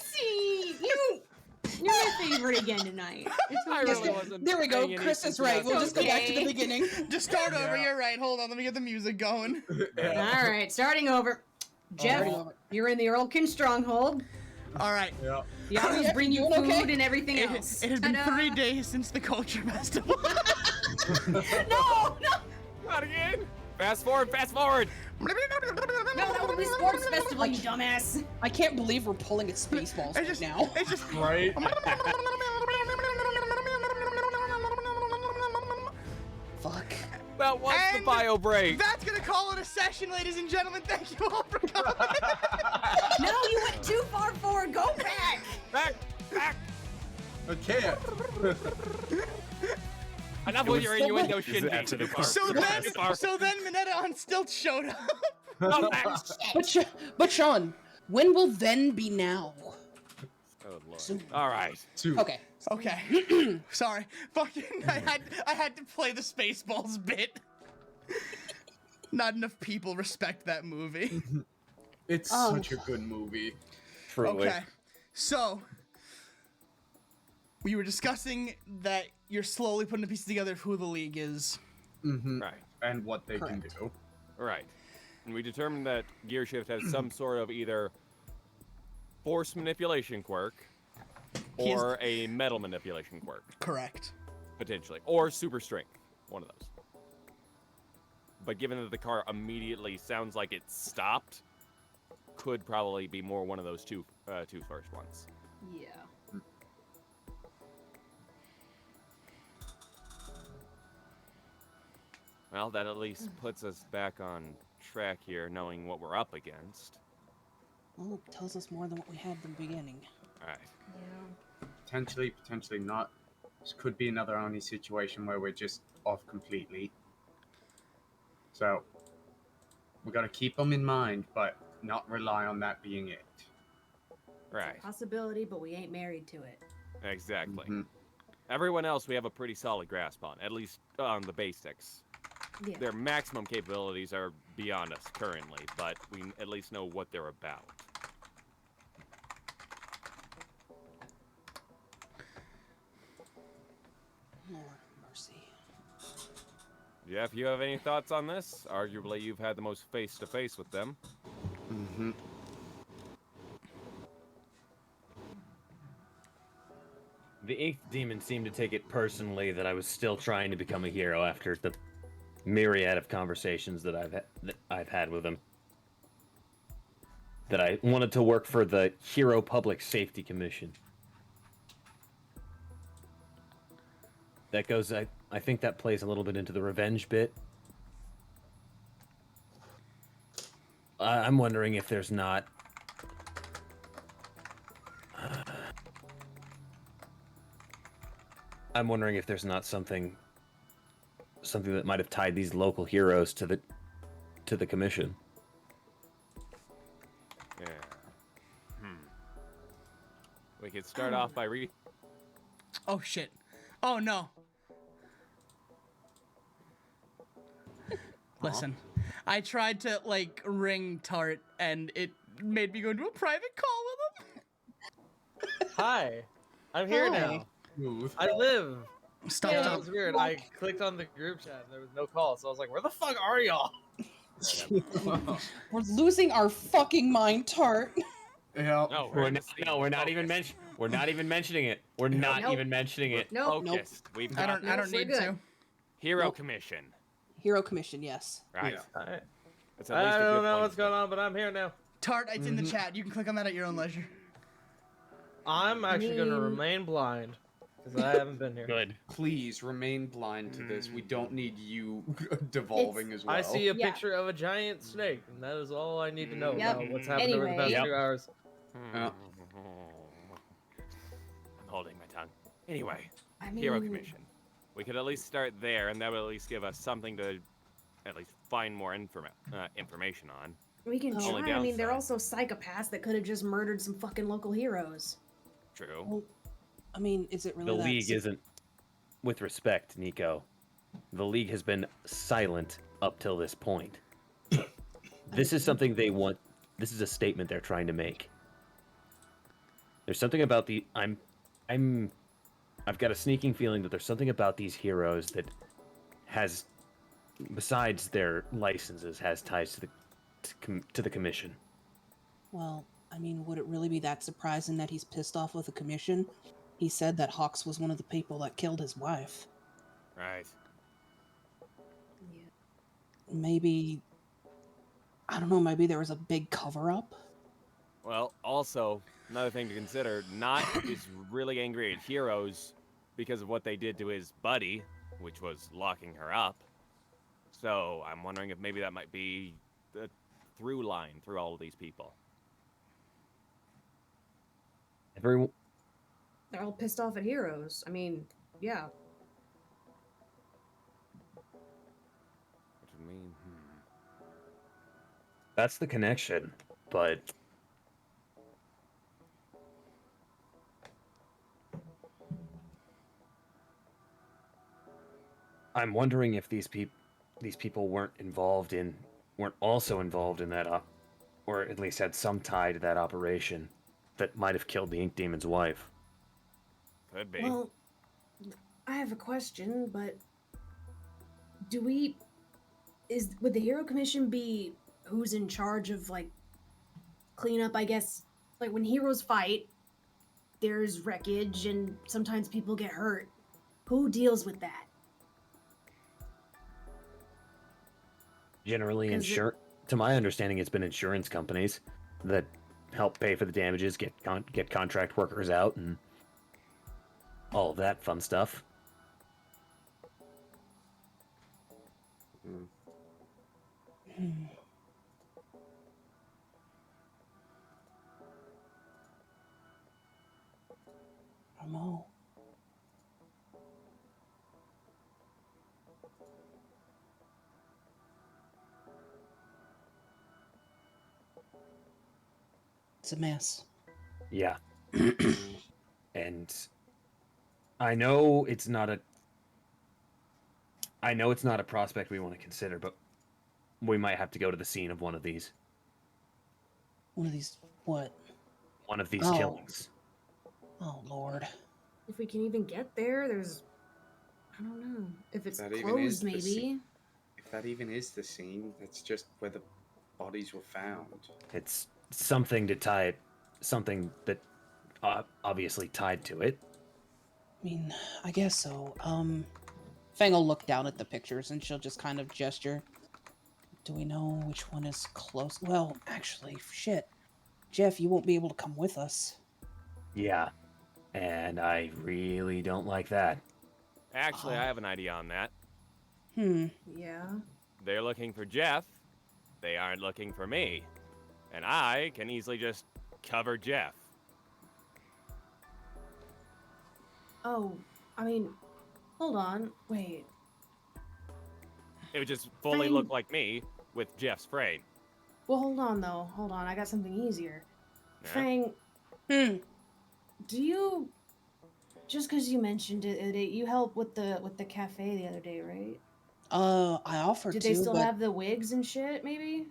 E: See, you're my favorite again tonight. It's
B: I
E: okay.
B: really wasn't.
D: There we go.
B: paying any
D: Chris is
B: attention
D: right.
B: to
D: We'll
B: that.
D: just go back to the
E: Okay.
D: beginning.
A: Just start over.
C: Yeah.
A: You're right. Hold on. Let me get the music going.
C: yeah.
E: All right, starting over. Jeff,
D: Starting over.
E: you're in the Earlkin stronghold.
A: All right.
C: Yeah.
E: The Yamas
D: Yeah,
E: bring you
D: doing
E: food
D: okay?
E: and everything
A: It,
E: else.
A: it has been
E: Ta-da.
A: 3 days since the culture festival.
E: No,
B: Not again. Fast forward. Fast forward.
E: no, that would be sports festival, you dumbass.
D: I can't believe we're pulling at Spaceballs
A: It's
D: right
A: just,
D: now.
A: it's just.
C: Right.
D: Fuck.
B: Well, what's
A: And
B: the bio break?
A: That's gonna call it a session, ladies and gentlemen. Thank you all for coming.
E: No, you went too far forward. Go back.
B: Back. Back.
C: I can't.
B: Enough
F: It
B: with
F: was
B: your
F: so
B: innuendo,
F: much.
B: Shinji.
F: After the
A: so then Minetta on Stilts showed up.
B: No, back.
D: But Sean, when will then be now?
B: Oh lord. All right.
C: Two.
D: Okay.
A: Okay. Sorry. Fucking I had to play the Spaceballs bit. Not enough people respect that movie.
C: It's
D: Oh.
C: such a good movie.
F: Truly.
A: Okay. So we were discussing that you're slowly putting the pieces together of who the league is.
C: Mm-hmm.
B: Right.
C: And what they can
D: Correct.
C: do.
B: Right. And we determined that Gearshift has some sort of either force manipulation quirk
A: He is-
B: or a metal manipulation quirk,
A: Correct.
B: potentially, or super strength, one of those. But given that the car immediately sounds like it stopped, could probably be more one of those two first ones.
E: Yeah.
B: Well, that at least puts us back on track here, knowing what we're up against.
D: Well, it tells us more than what we had in the beginning.
B: All right.
E: Yeah.
C: Potentially not. This could be another Oni situation where we're just off completely. So, we gotta keep them in mind, but not rely on that being it.
B: Right.
E: Possibility, but we ain't married to it.
B: Exactly.
C: Mhm.
B: Everyone else we have a pretty solid grasp on, at least on the basics.
E: Yeah.
B: Their maximum capabilities are beyond us currently, but we at least know what they're about.
D: Lord mercy.
B: Jeff, you have any thoughts on this? Arguably, you've had the most face-to-face with them.
C: Mm-hmm.
F: The eighth demon seemed to take it personally that I was still trying to become a hero after the myriad of conversations that I've had with him. That I wanted to work for the Hero Public Safety Commission. That goes, I think that plays a little bit into the revenge bit. I'm wondering if there's not... I'm wondering if there's not something that might have tied these local heroes to the commission.
B: Yeah. We could start off by
A: Oh shit. Oh no. Listen, I tried to like ring Tart and it made me go into a private call with him.
I: Hi, I'm here
D: Hi.
I: now.
C: Smooth.
I: I live.
A: Stop,
I: Yeah,
A: stop.
I: it was weird. I clicked on the group chat and there was no call, so I was like, "Where the fuck are y'all?"
D: We're losing our fucking mind, Tart.
C: Yeah.
B: No,
F: We're
B: in
F: not,
B: the scene.
F: no, we're not even
B: Focus.
F: We're not even mentioning it. We're not
H: Nope.
F: even mentioning it.
H: Nope.
B: Focused. We've
A: I
B: got
A: don't
H: We're
A: need
H: good.
A: to.
B: Hero
D: Nope.
B: Commission.
D: Hero Commission, yes.
B: Right.
C: Yeah.
I: Alright.
B: That's at least
I: I
B: a
I: don't
B: good
I: know
B: point
I: what's
B: to
I: going on, but I'm here now.
A: Tart, it's in the
C: Mhm.
A: chat. You can click on that at your own leisure.
I: I'm actually going to
H: mean-
I: remain blind because I haven't been here.
F: Good.
C: Please remain blind to this. We don't need you devolving as well.
I: I see a
H: Yeah.
I: picture of a giant snake, and that is all I need to know
H: Yep.
I: about what's happened over the past
H: Anyway.
I: 2 hours.
C: Yeah.
B: I'm holding my tongue. Anyway,
H: I mean,
B: Hero Commission. We could at least start there, and that would at least give us something to at least find more information on.
H: we can
B: Only
H: try. I mean, they're
B: downside.
H: also psychopaths that could have just murdered some fucking local heroes.
B: True.
D: Well, I mean, is it really
F: The
D: that
F: League
D: sim-
F: isn't, with respect, Nico, the League has been silent up till this point. This is something they want, this is a statement they're trying to make. There's something about I've got a sneaking feeling that there's something about these heroes that has, besides their licenses, has ties to the commission.
D: Well, I mean, would it really be that surprising that he's pissed off with the commission? He said that Hawks was one of the people that killed his wife.
B: Right.
H: Yeah.
D: Maybe, I don't know, maybe there was a big cover-up?
B: Well, also, another thing to consider, Knot is really angry at Heroes because of what they did to his buddy, which was locking her up. So, I'm wondering if maybe that might be the through line through all of these people.
F: Everyone,
H: They're all pissed off at heroes. I mean, yeah.
B: Which would mean,
F: that's the connection, but I'm wondering if these people weren't also involved in that or at least had some tie to that operation that might have killed the Ink Demon's wife.
B: could be.
H: Well, I have a question, but would the Hero Commission be who's in charge of like cleanup? I guess like when heroes fight, there's wreckage and sometimes people get hurt. Who deals with that?
F: Generally,
H: 'Cause
F: to my understanding, it's been insurance companies that help pay for the damages, get contract workers out, and all of that fun stuff.
D: Hmm. I don't know. It's a mess.
F: Yeah. And I know it's not a prospect we want to consider, but we might have to go to the scene of one of these.
D: One of these, what?
F: One of these
D: Oh.
F: killings.
D: Oh, Lord.
H: If we can even get there, there's. I don't know. If it's
C: That even is
H: closed,
C: the
H: maybe.
C: scene. If that even is the scene, that's just where the bodies were found.
F: It's something to tie it, something that obviously tied to it.
D: I mean, I guess so. Fang will look down at the pictures and she'll just kind of gesture. Do we know which one is close? Well, actually, shit. Jeff, you won't be able to come with us.
F: Yeah, and I really don't like that.
B: Actually, I have an idea on that.
H: Yeah.
B: They're looking for Jeff. They aren't looking for me. And I can easily just cover Jeff.
H: Oh, I mean, hold on. Wait.
B: It would just fully
H: Fine.
B: look like me with Jeff's frame.
H: Well, hold on though. Hold on. I got something easier.
B: Yeah?
H: Fang, do you? Just because you mentioned it, you helped with the cafe the other day, right?
D: I offered
H: Did
D: to,
H: they still
D: but
H: have the wigs and shit? Maybe.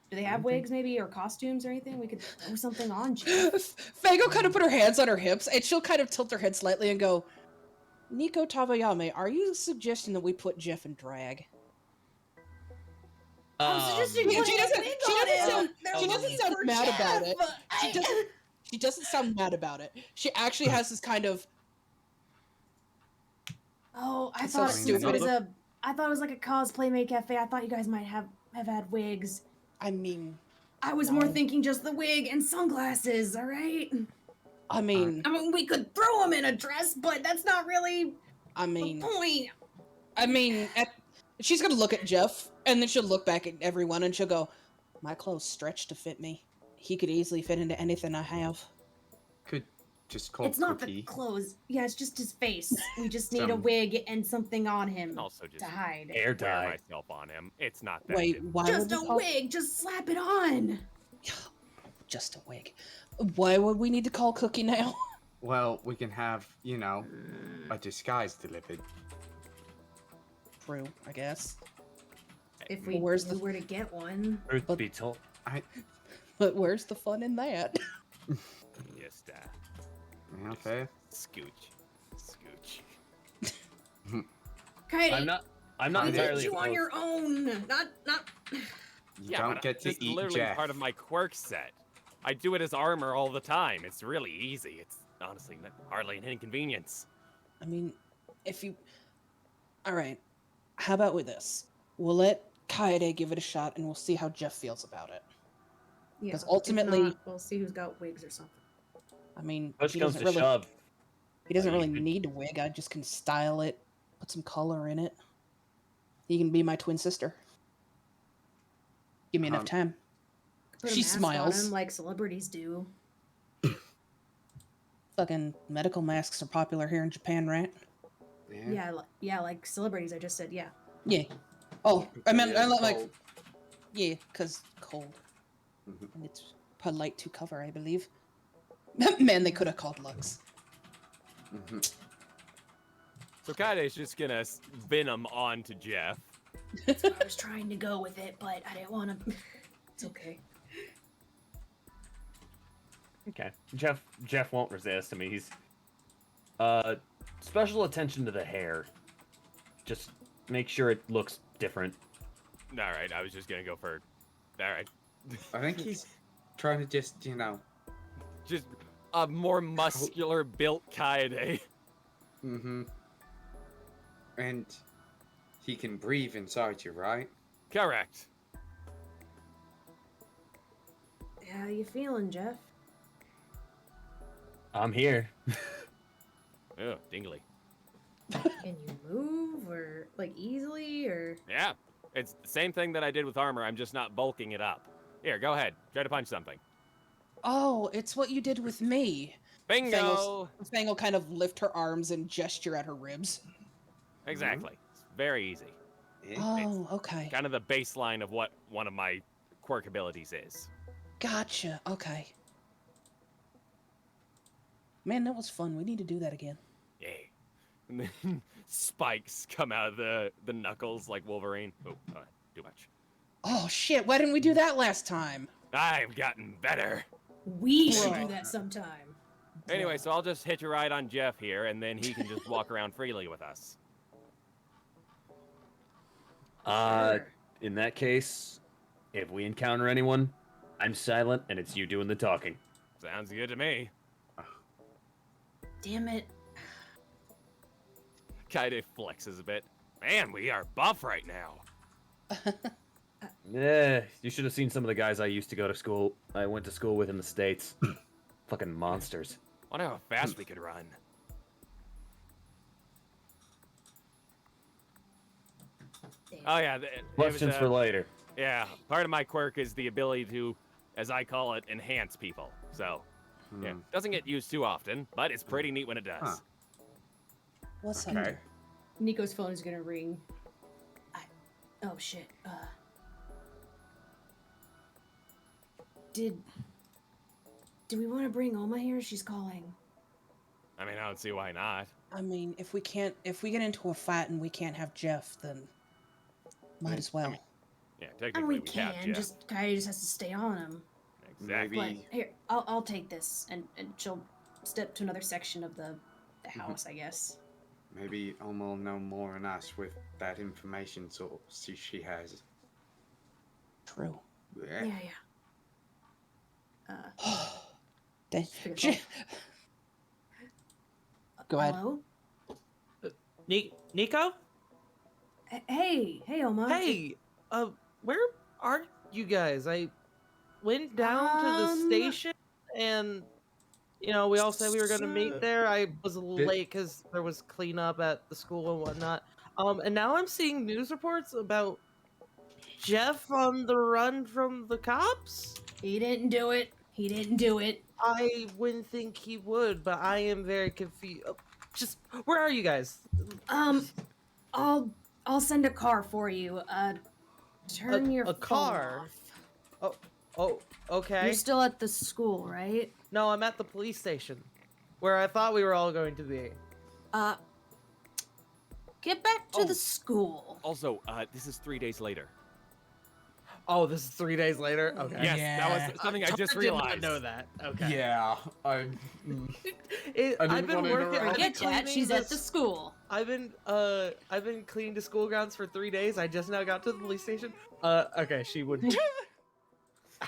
H: Do they have wigs, maybe, or costumes or anything? We could throw something on Jeff.
D: Fang will kind of put her hands on her hips and she'll kind of tilt her head slightly and go, Nico Tawayame, are you suggesting that we put Jeff in drag?
H: I was suggesting
D: She
H: putting a
D: doesn't-
H: wig
D: she
H: on
D: doesn't
H: him.
D: sound-
H: They're
D: she doesn't
H: looking
D: sound
H: for
D: mad about
H: Jeff.
D: it. She doesn't sound mad about it. She actually has this kind of,
H: Oh, I
D: It's so
H: thought since it
D: stupid.
H: was a. I thought it was like a cosplay make cafe. I thought you guys might have had wigs.
D: I mean,
H: I was more
D: No.
H: thinking just the wig and sunglasses. All right.
D: I mean,
H: I mean, we could throw him in a dress, but that's not really
D: I
H: the
D: mean,
H: point.
D: she's gonna look at Jeff and then she'll look back at everyone and she'll go, my clothes stretch to fit me. He could easily fit into anything I have.
C: Could just call
H: It's not the
C: Cookie.
H: clothes. Yeah, it's just his face. We just need a
C: Some-
H: wig and something on
B: And
H: him
B: also just
H: to hide.
F: Hair
B: wear
F: dye.
B: myself on him. It's not that
D: Wait,
B: difficult.
D: why
H: Just
D: would
H: a
D: we call
H: wig. Just slap it on.
D: just a wig? Why would we need to call Cookie now?
C: Well, we can have, you know, a disguise delivered.
D: True, I guess.
H: If we
D: Where's
H: knew
D: the-
H: where to get one.
F: Truth
D: But-
F: be told,
D: But where's the fun in that?
B: Just,
C: Yeah, fair.
B: scooch. Scooch.
H: Katie,
F: I'm not
H: we
F: entirely
H: need you on
F: opposed.
H: your own. Not.
C: You
B: Yeah,
C: don't
B: but
C: get to
B: it's
C: eat
B: literally
C: Jeff.
B: part of my quirk set. I do it as armor all the time. It's really easy. It's honestly hardly an inconvenience.
D: I mean, if you... Alright, how about with this? We'll let Kaede give it a shot and we'll see how Jeff feels about it.
H: Yeah.
D: 'Cause
H: if
D: ultimately-
H: not, we'll see who's got wigs or something.
D: I mean,
F: Push
D: he
F: comes
D: doesn't
F: to
D: really,
F: shove.
D: he doesn't
F: you
D: really
F: could-
D: need a wig. I just can style it, put some color in it. He can be my twin sister. Give me enough time.
H: Put a
D: She
H: mask
D: smiles.
H: on him like celebrities do.
D: Fucking medical masks are popular here in Japan, right?
H: Yeah, like celebrities. I just said yeah.
D: Yeah. Oh, I meant I meant like
C: Cold.
D: yeah, cause cold.
C: Mhm.
D: And it's polite to cover, I believe. Man, they could have called Lux.
C: Mhm.
B: So Kaide's just gonna venom onto Jeff.
H: I was trying to go with it, but I didn't want to. It's okay.
F: Okay. Jeff won't resist. I mean, he's special attention to the hair. Just make sure it looks different.
B: All right, I was just gonna go for. All right,
C: I think he's trying to just, you know.
B: just a more muscular built Kaede.
C: Mm-hmm. And he can breathe inside you, right?
B: Correct.
H: How you feeling, Jeff?
F: I'm here.
B: Oh, dingly.
H: Can you move or like easily or?
B: Yeah, it's the same thing that I did with armor. I'm just not bulking it up. Here, go ahead. Try to punch something.
D: Oh, it's what you did with me.
B: Bingo!
D: Fang will kind of lift her arms and gesture at her ribs.
B: Exactly. It's very easy.
C: Yeah.
D: Oh, okay.
B: Kind of the baseline of what one of my quirk abilities is.
D: Gotcha. Okay. Man, that was fun. We need to do that again.
B: Yay. And then spikes come out of the knuckles like Wolverine. Oh, too much.
D: Oh shit! Why didn't we do that last time?
B: I've gotten better.
H: We should
D: Bro.
H: do that sometime.
B: Anyway, so I'll just hitch a ride on Jeff here, and then he can just walk around freely with us.
H: Sure.
F: In that case, if we encounter anyone, I'm silent and it's you doing the talking.
B: Sounds good to me.
H: Damn it.
B: Kaede flexes a bit. Man, we are buff right now.
F: Yeah, you should have seen some of the guys I used to go to school. I went to school with in the States. Fucking monsters.
B: Wonder how fast we could run.
H: Damn.
B: Oh yeah,
F: Questions for later.
B: Yeah, part of my quirk is the ability to, as I call it, enhance people. So, yeah, doesn't get used too often, but it's pretty neat when it does.
C: Huh.
D: What's
C: Okay.
D: under?
H: Nico's phone is gonna ring. Oh shit. Did we want to bring Oma here? She's calling.
B: I mean, I don't see why not.
D: I mean, if we get into a fight and we can't have Jeff, then might as well.
B: Yeah,
H: And
B: technically
H: we
B: have
H: can.
B: Jeff.
H: Just Coyote just has to stay on him.
B: Exactly.
H: But
C: Maybe-
H: here, I'll take this, and she'll step to another section of the house, I guess.
C: Maybe Oma will know more than us with that information source she has.
D: True.
C: Yeah.
H: Yeah.
D: Then-
H: Figure
D: Je- Go ahead.
H: Hello?
I: Nico?
H: Hey, Oma.
I: Hey, where are you guys? I went down to the station, and we all said we were gonna meet there. I was a little
C: Bit-
I: late because there was cleanup at the school and whatnot. And now I'm seeing news reports about Jeff on the run from the cops.
H: He didn't do it. He didn't do it.
I: I wouldn't think he would, but I am very confused. Just where are you guys?
H: I'll send a car for you. Turn your
I: a
H: phone
I: car?
H: off.
I: Oh, okay.
H: You're still at the school, right?
I: No, I'm at the police station, where I thought we were all going to be.
H: Get back to
B: Oh.
H: the school.
B: Also, this is 3 days later.
I: Oh, this is 3 days later. Okay.
B: Yes,
G: Yeah.
B: that was something I just
I: did not
B: realized.
I: know that. Okay.
C: Yeah, I didn't
I: I've been
C: wanna
I: working.
C: interrupt.
I: I've been
H: Forget that.
I: cleaning
H: She's at the
I: this-
H: school.
I: I've been cleaning the school grounds for 3 days. I just now got to the police station. Okay, she would.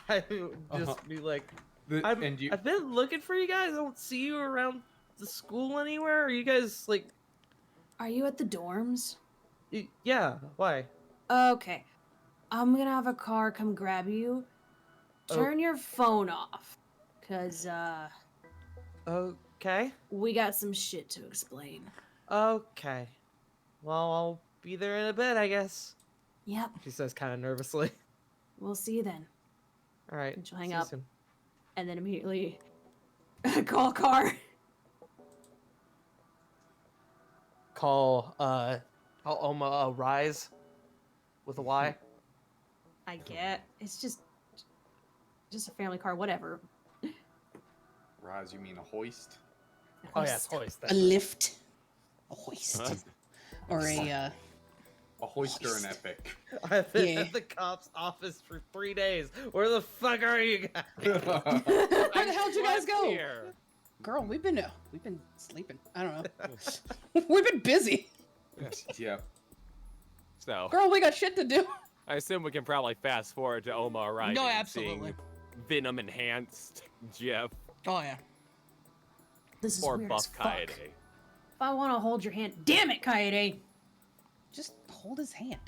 I: I would just be like,
C: and you
I: I've been looking for you guys. I don't see you around the school anywhere. Are you guys like?
H: Are you at the dorms?
I: Yeah. Why?
H: Okay. I'm gonna have a car come grab you.
I: Oh.
H: Turn your phone off. Cause,
I: Okay.
H: we got some shit to explain.
I: Okay. Well, I'll be there in a bit, I guess.
H: Yep.
I: She says kind of nervously.
H: We'll see you then.
I: All right.
H: And she'll hang
I: see you
H: up.
I: soon.
H: And then immediately call a car.
I: Call Oma Rise with a Y.
H: I get. It's just a family car, whatever.
C: Rise, you mean a hoist?
I: Oh yeah, it's hoist.
D: A lift, a hoist,
B: Huh?
D: or a
C: A hoist or an epic?
I: I've been
D: Yeah.
I: at the cop's office for 3 days. Where the fuck are you guys?
D: Where the hell did you guys
B: Left
D: go?
B: here.
D: Girl, we've been sleeping. I don't know. We've been busy.
C: Yeah.
B: So,
D: Girl, we got shit to do.
B: I assume we can probably fast forward to Oma arriving
A: No,
B: and seeing
A: absolutely.
B: Venom enhanced Jeff
A: Oh yeah.
H: This is
B: or
H: weird
B: buff
H: as fuck.
B: Kaede.
H: If I want to hold your hand, damn it, Kaede.
D: Just hold his hand.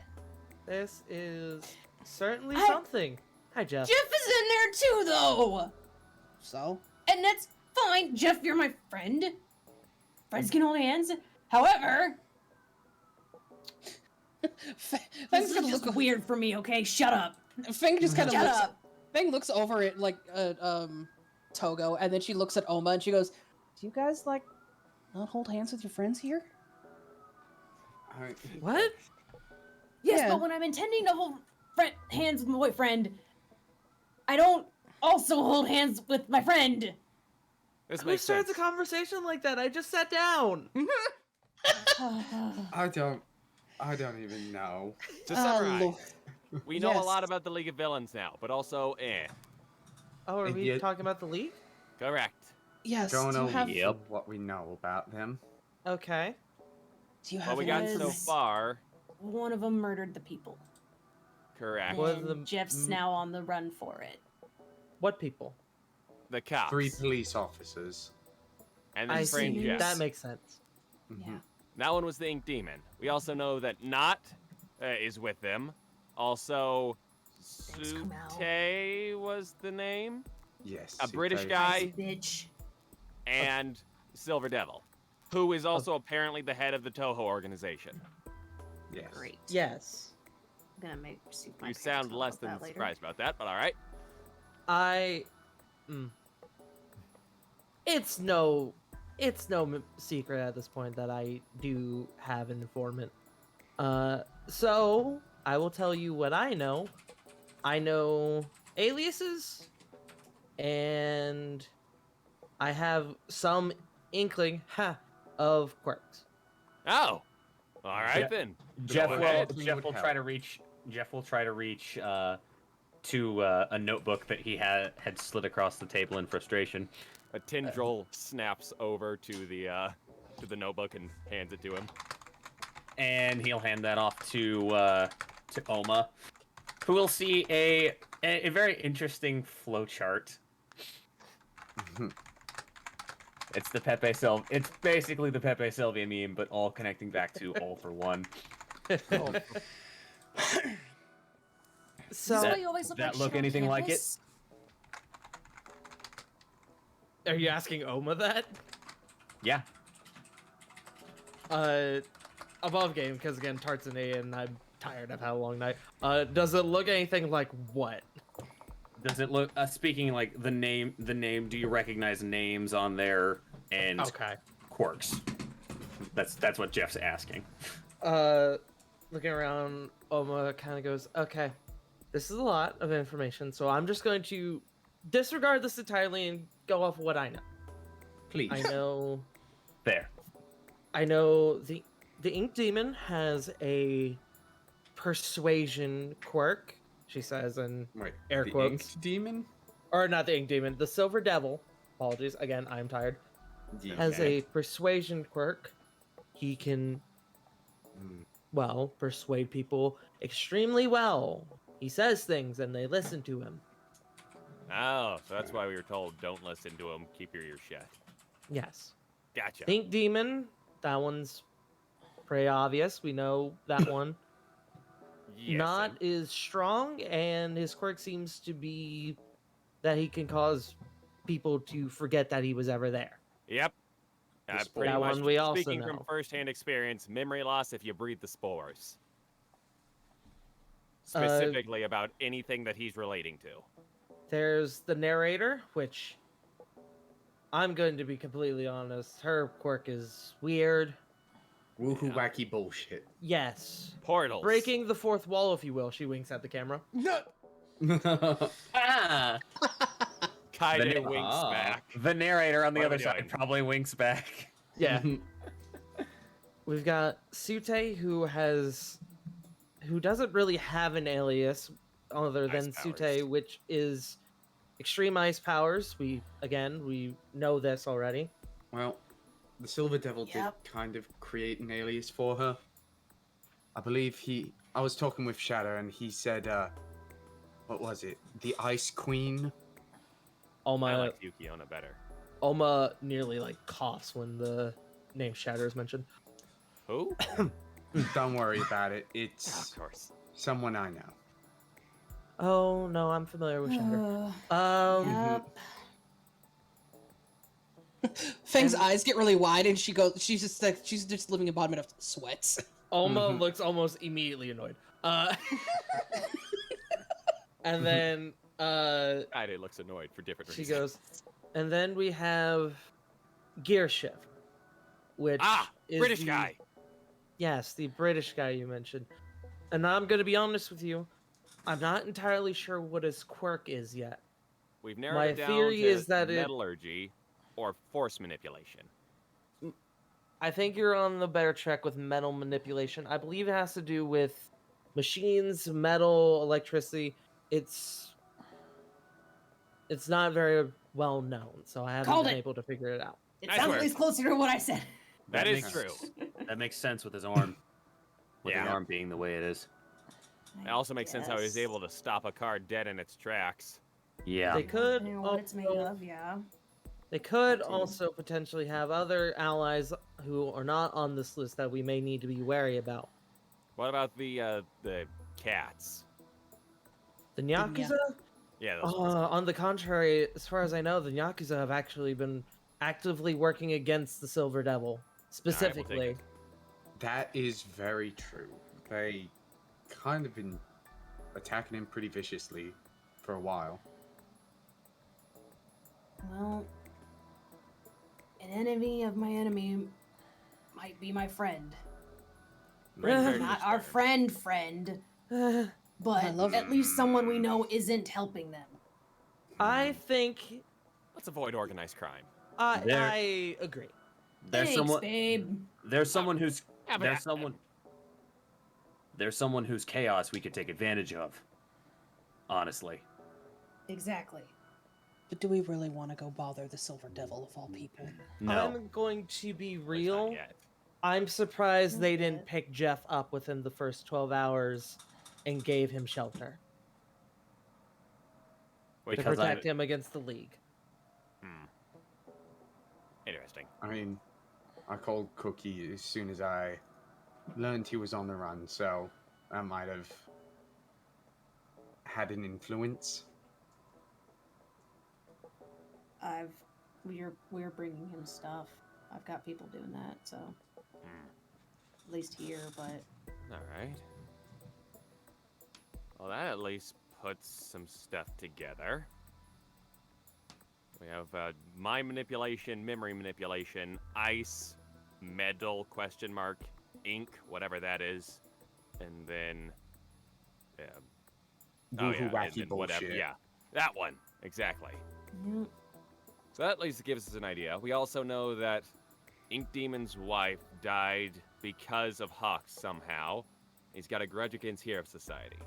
I: This is certainly
H: I-
I: something. Hi, Jeff.
H: Jeff is in there too, though.
D: So,
H: And that's fine, Jeff. You're my friend. Friends can hold hands. However,
D: Fang
H: this is
D: gonna
H: just
D: look.
H: weird for me. Okay, shut up.
D: Fang just kind of
H: Shut
D: looks.
H: up.
D: Fang looks over at like Togo, and then she looks at Oma and she goes, "Do you guys like not hold hands with your friends here?"
I: What?
H: Yes,
D: Yeah.
H: but when I'm intending to hold hands with my boyfriend, I don't also hold hands with my friend.
B: This
I: Who
B: makes
I: starts
B: sense.
I: a conversation like that? I just sat down.
C: I don't even know.
B: To
D: Ah,
B: summarize,
D: Lord.
B: We know a lot
D: Yes.
B: about the League of Villains now, but also,
I: Oh, are we
C: Yeah.
I: talking about the league?
B: Correct.
D: Yes.
C: Don't
D: Do you
C: know
D: have?
F: Yep.
C: what we know about them.
I: Okay.
D: Do you
B: What
D: have?
B: we got
D: any
B: so
E: Was-
B: far,
E: One of them murdered the people.
B: correct.
I: Was
E: And
I: the
E: Jeff's
I: m-
E: now on the run for it.
I: What people?
B: The cops.
C: 3 police officers.
B: And then
I: I
B: Frank
I: see.
B: Jeff.
I: That makes sense.
C: Mhm.
B: That one was the Ink Demon. We also know that Not is with them. Also,
E: Thanks, Kamau.
B: Sute was the name.
C: Yes.
B: A British
C: Sute.
B: guy.
E: Bitch.
B: And Silver Devil, who is also apparently the head of the Toho organization.
C: Yes.
E: Great.
I: Yes.
E: I'm gonna make soup my
B: You
E: pants
B: sound
E: all
B: less
E: about
B: than
E: that later.
B: surprised about that, but all right.
I: It's no secret at this point that I do have an informant. So I will tell you what I know. I know aliases, and I have some inkling, of quirks.
B: Oh, all right
F: Yeah.
B: then.
F: Jeff
B: Go
F: will
B: ahead.
F: Jeff will try to reach to a notebook that he had slid across the table in frustration.
B: A tendril snaps over to the notebook and hands it to him.
F: And he'll hand that off to Oma, who will see a very interesting flowchart. It's the Pepe Sylvia. It's basically the Pepe Sylvia meme, but all connecting back to All for One.
I: So
E: Is this
F: That-
E: why you always look
F: that
E: like
F: look
E: shit on
F: anything like it?
E: campus?
I: are you asking Oma that?
F: Yeah.
I: Above game, because again, Tart's an A and I'm tired. I've had a long night. Does it look anything like what?
F: Does it look? Speaking like the name. Do you recognize names on there and
I: Okay.
F: quirks? That's what Jeff's asking.
I: Looking around, Oma kind of goes, okay, this is a lot of information, so I'm just going to disregard this entirely and go off what I know.
C: Please.
I: I know
F: There.
I: the Ink Demon has a persuasion quirk, she says, and
C: Wait.
I: Air
C: the
I: quotes.
C: Inked Demon?
I: or not the Ink Demon, the Silver Devil. Apologies, again, I'm tired. Has a persuasion quirk. He can, well, persuade people extremely well. He says things and they listen to him.
B: Oh, so that's why we were told don't listen to him. Keep your ears shut.
I: Yes.
B: Gotcha.
I: Ink Demon, that one's pretty obvious. We know that one.
B: Yes,
I: Not
B: and-
I: is strong, and his quirk seems to be that he can cause people to forget that he was ever there.
B: Yep.
C: The
B: Pretty
I: That
B: much
I: one we also
B: speaking from
I: know.
B: first-hand experience, memory loss if you breathe the spores. Specifically about anything that he's relating to.
I: There's the narrator, which I'm going to be completely honest. Her quirk is weird.
C: Woohoo wacky bullshit.
I: Yes.
B: Portals.
I: Breaking the fourth wall, if you will. She winks at the camera.
G: No.
F: Ah!
B: Kaide
F: The-
B: winks
C: Ah.
B: back.
F: The narrator on the
B: What are
F: other
B: we
F: side
B: doing?
F: probably winks back.
I: Yeah. We've got Sute, who doesn't really have an alias other than
B: Ice
I: Sute,
B: powers.
I: which is extreme ice powers. We know this already.
C: Well, the Silver Devil
E: Yep.
C: did kind of create an alias for her. I believe I was talking with Shadow and he said, what was it? The Ice Queen?
B: I
I: Oma
B: like Yukiona better.
I: nearly like coughs when the name Shatter is mentioned.
B: Who?
C: Don't worry about it.
B: Oh,
C: It's
B: of course.
C: someone I know.
I: Oh no, I'm familiar with Shatter.
E: Yep.
D: Fang's
I: And-
D: eyes get really wide, and she's just living embodiment of sweats.
I: Oma looks almost immediately annoyed. And then
B: Kaide looks annoyed for different
I: she
B: reasons.
I: goes, and then we have Gear Shift, which is
B: British
I: the-
B: guy.
I: Yes, the British guy you mentioned. And I'm gonna be honest with you, I'm not entirely sure what his quirk is yet.
B: We've narrowed
I: My
B: it down
I: theory
B: to
I: is that it-
B: metallurgy or force manipulation.
I: I think you're on the better track with mental manipulation. I believe it has to do with machines, metal, electricity. It's not very well known, so I haven't
E: Called
I: been
E: it.
I: able to figure it out.
H: It
B: Nice
H: sounds
B: work.
H: at least closer to what I said.
B: That is
F: makes-
B: true.
F: That makes sense with his arm. With his
B: Yeah.
F: arm being the way it is.
B: It also makes sense how he was
H: guess.
B: able to stop a car dead in its tracks.
F: Yeah.
I: They could
H: Depending on what it's made
I: also-
H: of, yeah.
I: They could
H: That too.
I: also potentially have other allies who are not on this list that we may need to be wary about.
B: What about the cats?
I: The
D: Nya-
I: Yakuza?
B: Yeah, those ones.
I: On the contrary, as far as I know, the Yakuza have actually been actively working against the Silver Devil, specifically.
B: it.
C: That is very true. They kind of been attacking him pretty viciously for a while.
H: Well, an enemy of my enemy might be my friend.
B: Very
H: Not our
B: disturbing.
H: friend,
I: Uh,
H: but
D: love
H: at least someone we know isn't helping them.
I: I think
B: Let's avoid organized crime.
F: There-
I: I agree.
F: There's
H: Thanks,
F: someone.
H: babe.
F: There's someone who's.
B: Yeah, but
F: There's someone. There's someone whose chaos we could take advantage of. Honestly.
H: Exactly.
D: But do we really want to go bother the Silver Devil of all people?
F: No.
I: I'm going to be
B: At least not
I: real.
B: yet.
I: I'm surprised they didn't
H: Okay.
I: pick Jeff up within the first 12 hours and gave him shelter
B: Wait,
I: to
F: Because I-
I: protect him against the League.
B: Interesting.
C: I mean, I called Cookie as soon as I learned he was on the run, so I might have had an influence.
H: We're bringing him stuff. I've got people doing that, so at least here. But
B: All right. Well, that at least puts some stuff together. We have mind manipulation, memory manipulation, ice, metal, question mark, ink, whatever that is, and then
C: Woohoo
B: and
C: wacky
B: then whatever.
C: bullshit.
B: Yeah, that one exactly.
H: yeah,
B: So that at least gives us an idea. We also know that Ink Demon's wife died because of Hawks somehow. He's got a grudge against Hero Society.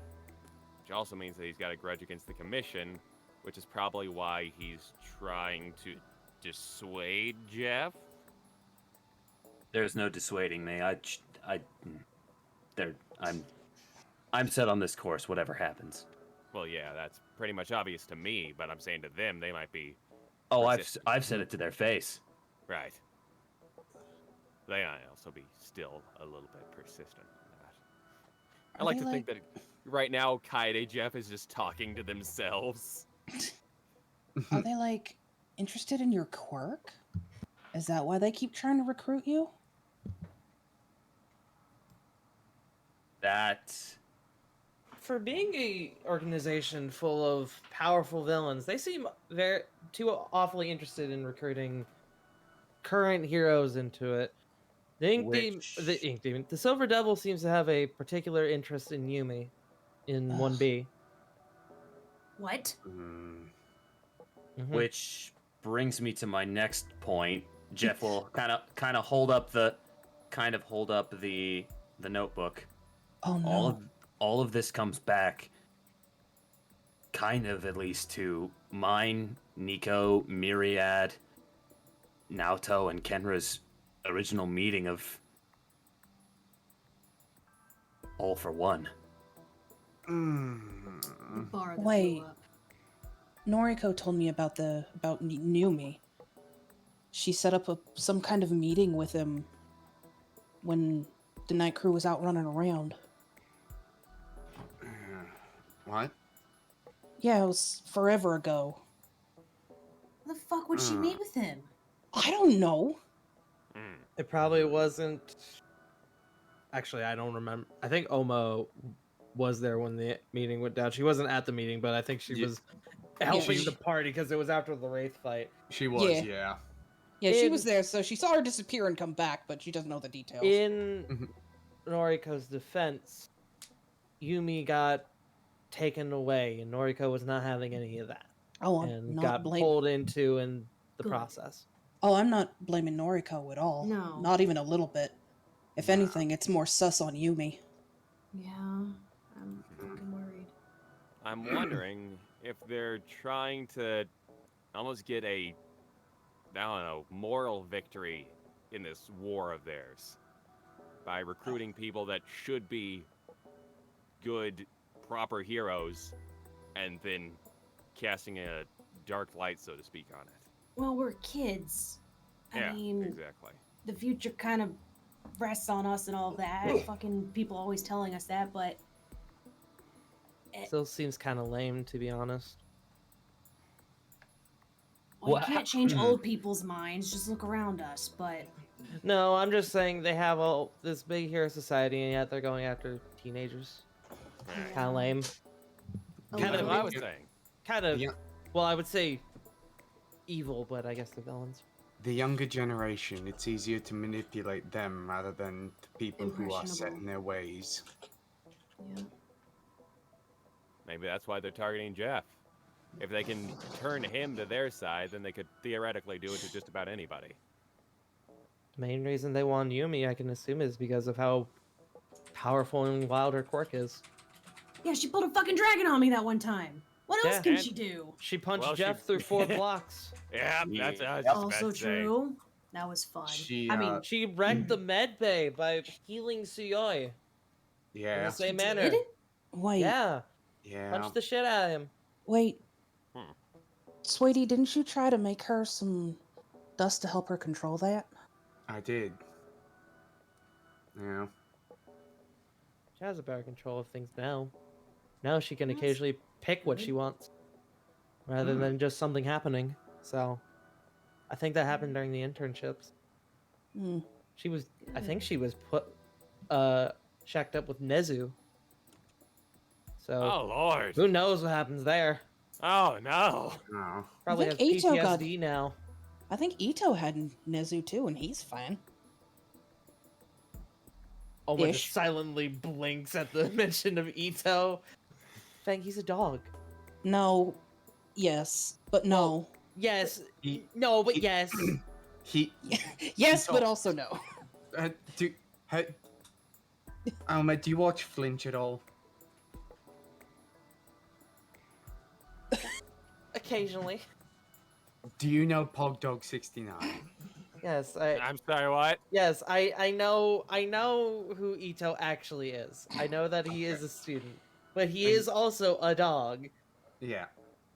B: Which also means that he's got a grudge against the Commission, which is probably why he's trying to dissuade Jeff.
F: There's no dissuading me. I'm set on this course, whatever happens.
B: Well, yeah, that's pretty much obvious to me, but I'm saying to them, they might be
F: Oh,
B: Persistent.
F: I've said it to their face.
B: right. They might also be still a little bit persistent in that. I
D: Are
B: like
D: they
B: to think that right now, Kaede Jeff is just talking to themselves.
D: Are they like interested in your quirk? Is that why they keep trying to recruit you?
F: That
I: For being a organization full of powerful villains, they seem very too awfully interested in recruiting current heroes into it. The Ink Demon, the Silver Devil seems to have a particular interest in Yumi in
D: Ugh.
I: 1B.
H: what?
C: Mm,
I: Mhm.
F: which brings me to my next point. Jeff will kind of hold up the notebook.
D: Oh no.
F: All of this comes back kind of at least to mine, Nico, Myriad, Naoto, and Kenra's original meeting of All for One.
H: The bar that blew
D: Wait.
H: up.
D: Noriko told me about Numi. She set up some kind of meeting with him when the night crew was out running around.
C: what?
D: Yeah, it was forever ago.
H: How the fuck would she meet with him?
D: I don't know.
B: Mm.
I: It probably wasn't. Actually, I don't remember. I think Omo was there when the meeting went down. She wasn't at the meeting, but I think she
C: Yeah.
I: was helping
D: she-
I: the party because it was after the Wraith fight.
C: She was,
D: Yeah.
C: yeah.
D: Yeah, she
I: In-
D: was there, so she saw her disappear and come back, but she doesn't know the details.
I: In
C: Mhm.
I: Noriko's defense, Yumi got taken away, and Noriko was not having any of that,
D: oh, I'm
I: and
D: not
I: got pulled into in the
H: Good.
I: process.
D: Oh, I'm not blaming Noriko at all.
H: No.
D: Not even a little bit. If
C: Nah.
D: anything, it's more sus on Yumi.
H: Yeah.
B: I'm wondering if they're trying to almost get a, I don't know, moral victory in this war of theirs by recruiting people that should be good, proper heroes and then casting a dark light, so to speak, on it.
H: Well, we're kids.
B: Yeah,
H: I mean,
B: exactly.
H: the future kind of rests on us and all that. Fucking people always telling us that, but
I: Still seems kind of lame, to be honest.
H: well, you can't change old people's minds. Just look around us. But
I: No, I'm just saying they have all this big hero society, and yet they're going after teenagers. Kind of lame.
B: Kind
I: Kinda
B: of what I was saying.
I: Kind of.
C: Yeah.
I: Well, I would say evil, but I guess they're villains.
C: The younger generation, it's easier to manipulate them rather than the people who are set
H: Impressionable.
C: in their ways.
H: yeah.
B: Maybe that's why they're targeting Jeff. If they can turn him to their side, then they could theoretically do it to just about anybody.
I: The main reason they want Yumi, I can assume, is because of how powerful and wild her quirk is.
H: Yeah, she pulled a fucking dragon on me that one time. What else
I: Yeah,
H: can
B: and-
H: she do?
I: She punched
B: Well, she-
I: Jeff through 4 blocks.
B: Yeah, that's
C: Yeah.
B: what I was just about
H: Also
B: to say.
H: true. That was fun.
C: She,
H: I mean,
C: uh,
I: She wrecked the med bay by healing Suyoi in
C: Yeah,
I: the same
H: She
I: manner.
H: did?
D: Wait,
I: Yeah,
C: yeah.
I: punched the shit out of him.
D: wait.
B: Hmm.
D: Sweetie, didn't you try to make her some dust to help her control that?
C: I did. Yeah.
I: She has a better control of things now. Now she can
H: That's
I: occasionally pick what she wants, rather
C: Hmm.
I: than just something happening. So, I think that happened during the internships.
D: Hmm.
I: She was, I think she was shacked up with Nezu. So,
B: Oh, Lord.
I: who knows what happens there?
B: Oh, no.
C: No.
I: Probably has
D: think Ito got-
I: PTSD now.
D: I think Ito had Nezu too, and he's fine.
I: Oma
D: Ish.
I: just silently blinks at the mention of Ito. Fang, he's a dog.
D: No, yes, but no.
I: Yes.
C: He-
I: No, but
C: he-
I: yes.
C: He.
D: Yes, but
C: Ito.
D: also no.
C: Do. Alma, do you watch Flinch at all?
I: Occasionally.
C: Do you know Pogdog 69?
I: Yes,
B: I'm sorry, what?
I: Yes, I know who Ito actually is. I know that he is a student, but he is also a dog.
C: Yeah.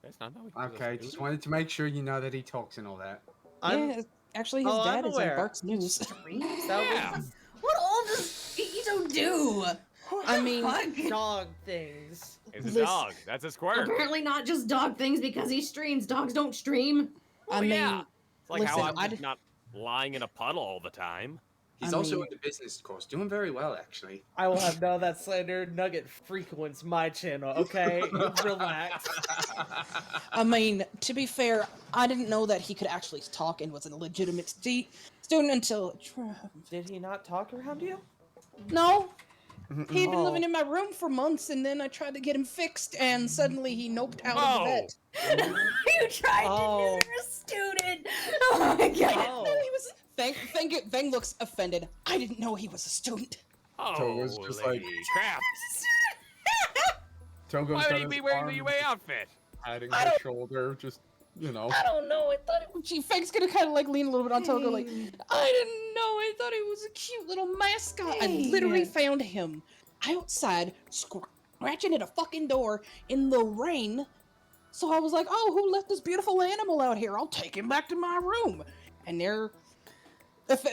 B: That's not how we do
C: Okay,
B: this,
C: just
B: dude.
C: wanted to make sure you know that he talks and all that.
D: Yeah, actually, his
I: Oh, I'm
D: dad is on
I: aware.
D: Barks News.
B: Yeah.
H: what all does Ito do?
D: I mean,
H: Fuck?
I: dog things.
B: It's a
D: Listen-
B: dog. That's a squirrel.
H: Apparently not just dog things because he streams. Dogs don't stream.
D: I mean,
B: yeah. It's like how
D: listen,
B: I'm
D: I
B: just
D: d-
B: not lying in a puddle all the time.
C: He's
D: I
C: also
D: mean-
C: in the business course, doing very well, actually.
I: I will have none of that slander. Nugget frequents my channel. Okay, relax.
D: I mean, to be fair, I didn't know that he could actually talk and was a legitimate student until.
I: Did he not talk around you?
D: No, he'd been
I: Oh.
D: living in my room for months, and then I tried to get him fixed, and suddenly he noped out of the
B: Oh.
D: vet.
H: You tried
I: Oh.
H: to neuter a student. Oh my god.
I: Oh.
D: No, he was. Feng looks offended. I didn't know he was a student.
C: Togo's just like-
B: Holy crap.
C: Togo's
B: Why
C: got
B: would he
C: his
B: be wearing
C: arm
B: the UA outfit?
C: patting
D: I
C: her
D: don't-
C: shoulder, just, you know.
D: I don't know. I thought Feng's gonna kind of like lean a little bit on Togo, like, I didn't know. I thought he was a cute little mascot. I literally found him outside scratching at a fucking door in the rain. So I was like, oh, who left this beautiful animal out here? I'll take him back to my room. And there,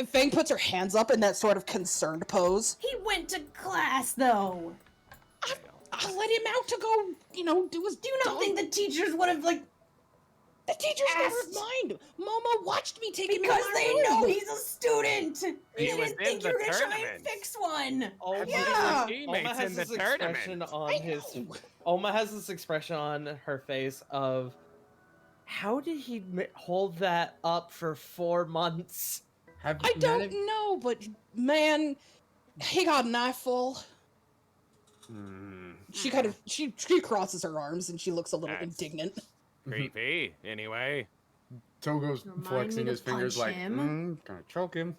D: Feng puts her hands up in that sort of concerned pose.
H: He went to class though.
D: I let him out to go, do his.
H: Do you not think the teachers would have like
D: the teachers never
H: asked-
D: mind? Mama watched me take him
H: because
D: to my
H: they
D: room.
H: know he's a student?
B: He
H: They
B: was
H: didn't
B: in
H: think
B: the
H: you were gonna try and
B: tournament.
H: fix one.
I: Oh,
B: Have you
H: Yeah.
B: seen your
I: Oma
B: teammates
I: has
B: in the
I: this expression
B: tournament?
I: on
D: I
I: his.
D: know.
I: Oma has this expression on her face of, how did he hold that up for 4 months?
C: Have
D: I
C: none
D: don't
C: of-
D: know, but man, he got an eyeful.
C: Hmm.
D: She kind of she crosses her arms and she looks a little
B: That's-
D: indignant.
B: Creepy. Anyway.
C: Togo's
H: Remind
C: flexing
H: me to
C: his fingers
H: punch
C: like,
H: him.
C: gonna choke him.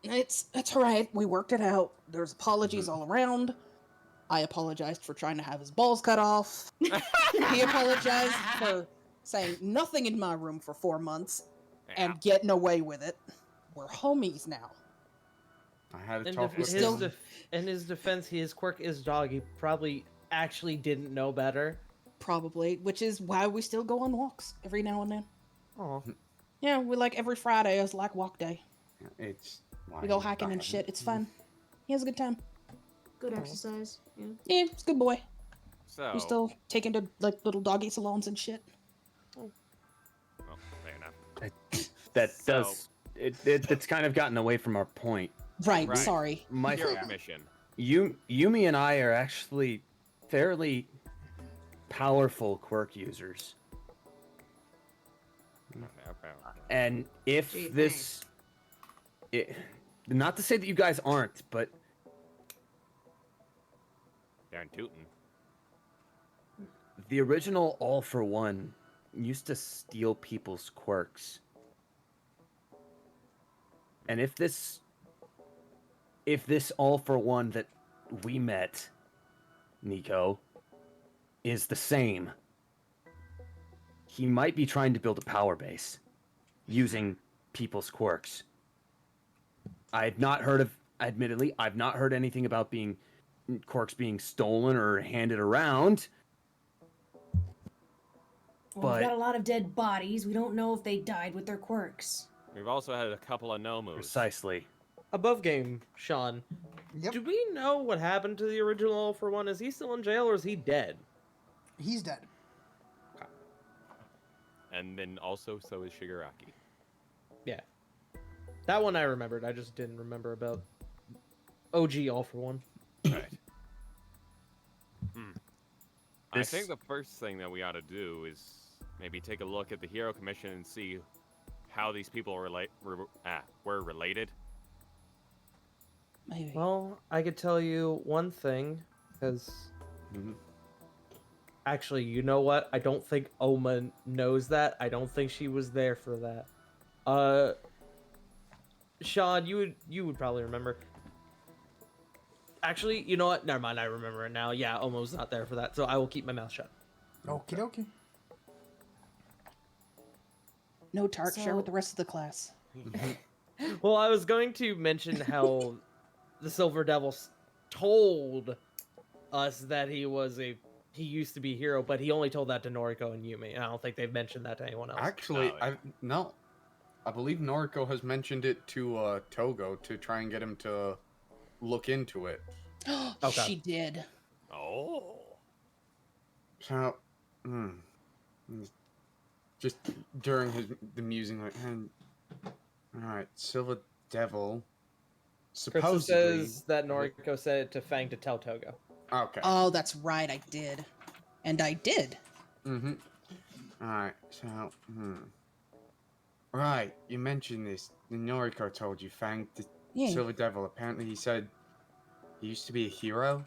D: It's all right. We worked it out. There's apologies all around. I apologized for trying to have his balls cut off. He apologized for saying nothing in my room for 4 months
B: Yeah.
D: and getting away with it. We're homies now.
C: I had a
I: In,
C: talk
I: def-
C: with
D: still-
C: him.
I: in his defense, his quirk is dog. He probably actually didn't know better.
D: Probably, which is why we still go on walks every now and then.
I: Oh,
D: Yeah, we like every Friday is like walk day.
C: It's
D: We go hiking and shit. It's fun. He has a good time.
H: Good exercise. Yeah.
D: Yeah, he's a good boy.
B: So,
D: We still take him to like little doggy salons and shit.
B: well, fair enough.
F: That
B: So-
F: does. It's kind of gotten away from our point.
D: Right,
B: Right.
D: sorry.
F: My
B: Hero Commission.
F: Yumi and I are actually fairly powerful quirk users. And if
H: Gee,
F: this, not to say that you guys aren't, but
B: Darn tootin'.
F: the original All for One used to steal people's quirks. And if this All for One that we met, Nico, is the same, he might be trying to build a power base using people's quirks. Admittedly, I've not heard anything about quirks being stolen or handed around.
H: Well,
F: But-
H: we've got a lot of dead bodies. We don't know if they died with their quirks.
B: We've also had a couple of Nomus.
F: Precisely.
I: above game, Sean.
G: Yep.
I: Do we know what happened to the original All for One? Is he still in jail or is he dead?
G: He's dead.
B: And then also, so is Shigaraki.
I: Yeah. That one I remembered. I just didn't remember about OG All for One.
B: Right. I
F: This-
B: think the first thing that we ought to do is maybe take a look at the Hero Commission and see how these people were related.
D: Maybe.
I: Well, I could tell you one thing, because
C: Mhm.
I: actually, you know what? I don't think Oma knows that. I don't think she was there for that. Sean, you would probably remember. Actually, you know what? Never mind. I remember it now. Yeah, Oma was not there for that, so I will keep my mouth shut.
G: Okie dokie.
D: No tart, share with
H: So-
D: the rest of the class.
I: Well, I was going to mention how the Silver Devil told us that he used to be a hero, but he only told that to Noriko and Yumi. And I don't think they've mentioned that to anyone else.
C: Actually,
B: No.
C: I believe Noriko has mentioned it to Togo to try and get him to look into it.
I: Okay.
D: She did.
B: Oh.
C: So, just during the musing, like, all right, Silver Devil.
I: Krista
C: Supposedly,
I: says that Noriko said it to Fang to tell Togo.
C: okay.
D: Oh, that's right, I did. And I did.
C: Mm-hmm. Alright, so, Right, you mentioned this. Noriko told you, Fang, the
D: Yeah.
C: Silver Devil. Apparently he said he used to be a hero.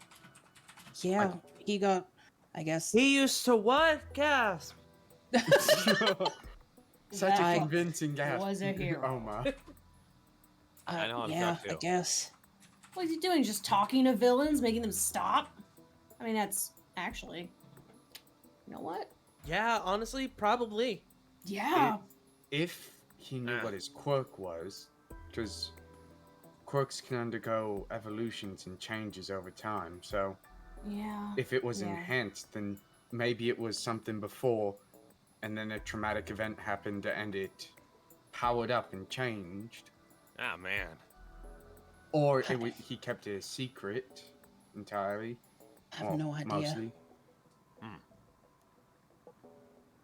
D: Yeah, he got, I guess.
I: He used to what? Gasp.
C: Such a
D: I
C: convincing gasp.
H: was a hero.
C: Oh my.
B: I know I'm
D: yeah,
B: shocked
D: I
B: too.
D: guess.
H: What is he doing? Just talking to villains, making them stop? I mean, that's actually. You know what?
I: Yeah, honestly, probably.
H: Yeah.
C: If he knew what his quirk was, because quirks can undergo evolutions and changes over time, so
H: Yeah.
C: if it was
H: Yeah.
C: enhanced, then maybe it was something before, and then a traumatic event happened and it powered up and changed.
B: Ah, man.
C: Or he kept it a secret entirely.
D: I have
C: Well,
D: no idea.
C: Mostly.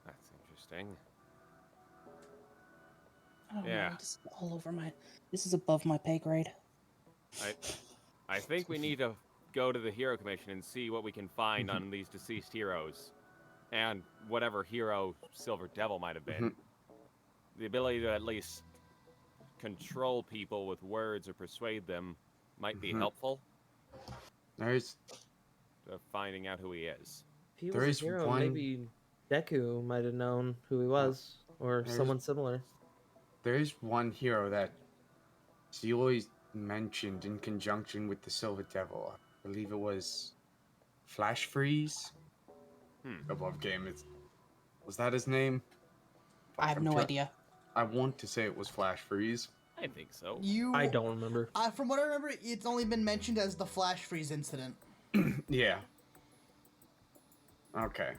B: That's interesting.
D: I don't
B: Yeah.
D: know. This is all over my. This is above my pay grade.
B: I think we need to go to the Hero Commission and see what we can find on these deceased heroes. And whatever hero Silver Devil might have been. The ability to at least control people with words or persuade them might be
C: Mhm.
B: helpful
C: There's
B: to finding out who he is.
I: If he
C: There
I: was
C: is
I: a hero,
C: one-
I: maybe Deku might have known who he was, or
C: There's-
I: someone similar.
C: there is one hero that he always mentioned in conjunction with the Silver Devil. I believe it was Flash Freeze above game. Was that his name?
D: I have
C: I'm
D: no
C: try-
D: idea.
C: I want to say it was Flash Freeze.
B: I think so.
I: I don't remember.
G: From what I remember, it's only been mentioned as the Flash Freeze incident.
C: Yeah. Okay.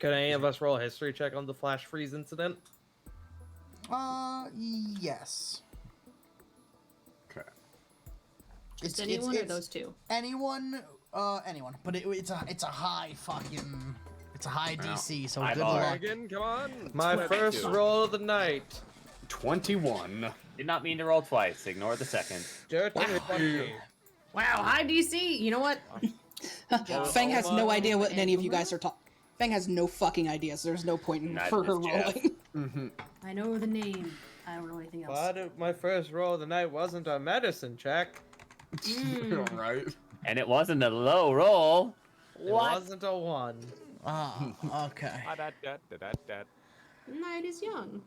I: Could any of us roll a history check on the flash freeze incident?
G: Yes.
C: Okay.
H: Just anyone or those two?
G: Anyone, anyone. But it's a high fucking, it's a high DC. So
F: I'm
G: good
F: all
G: luck.
F: right.
B: Morgan, come on.
I: My first roll of the night.
C: 21.
F: Did not mean to roll twice. Ignore the second.
I: Dirty 20.
H: Wow, high DC. You know what?
D: Fang has no idea what any of you guys are talking. Fang has no fucking idea, so there's no point in
F: Neither
D: for her
F: does Jeff.
D: rolling.
H: I know the name. I don't know anything else.
I: But my first roll of the night wasn't a medicine check.
C: Right.
F: And it wasn't a low roll.
I: It wasn't a 1.
G: Okay.
B: Da-da-da-da-da-da.
H: Night is young.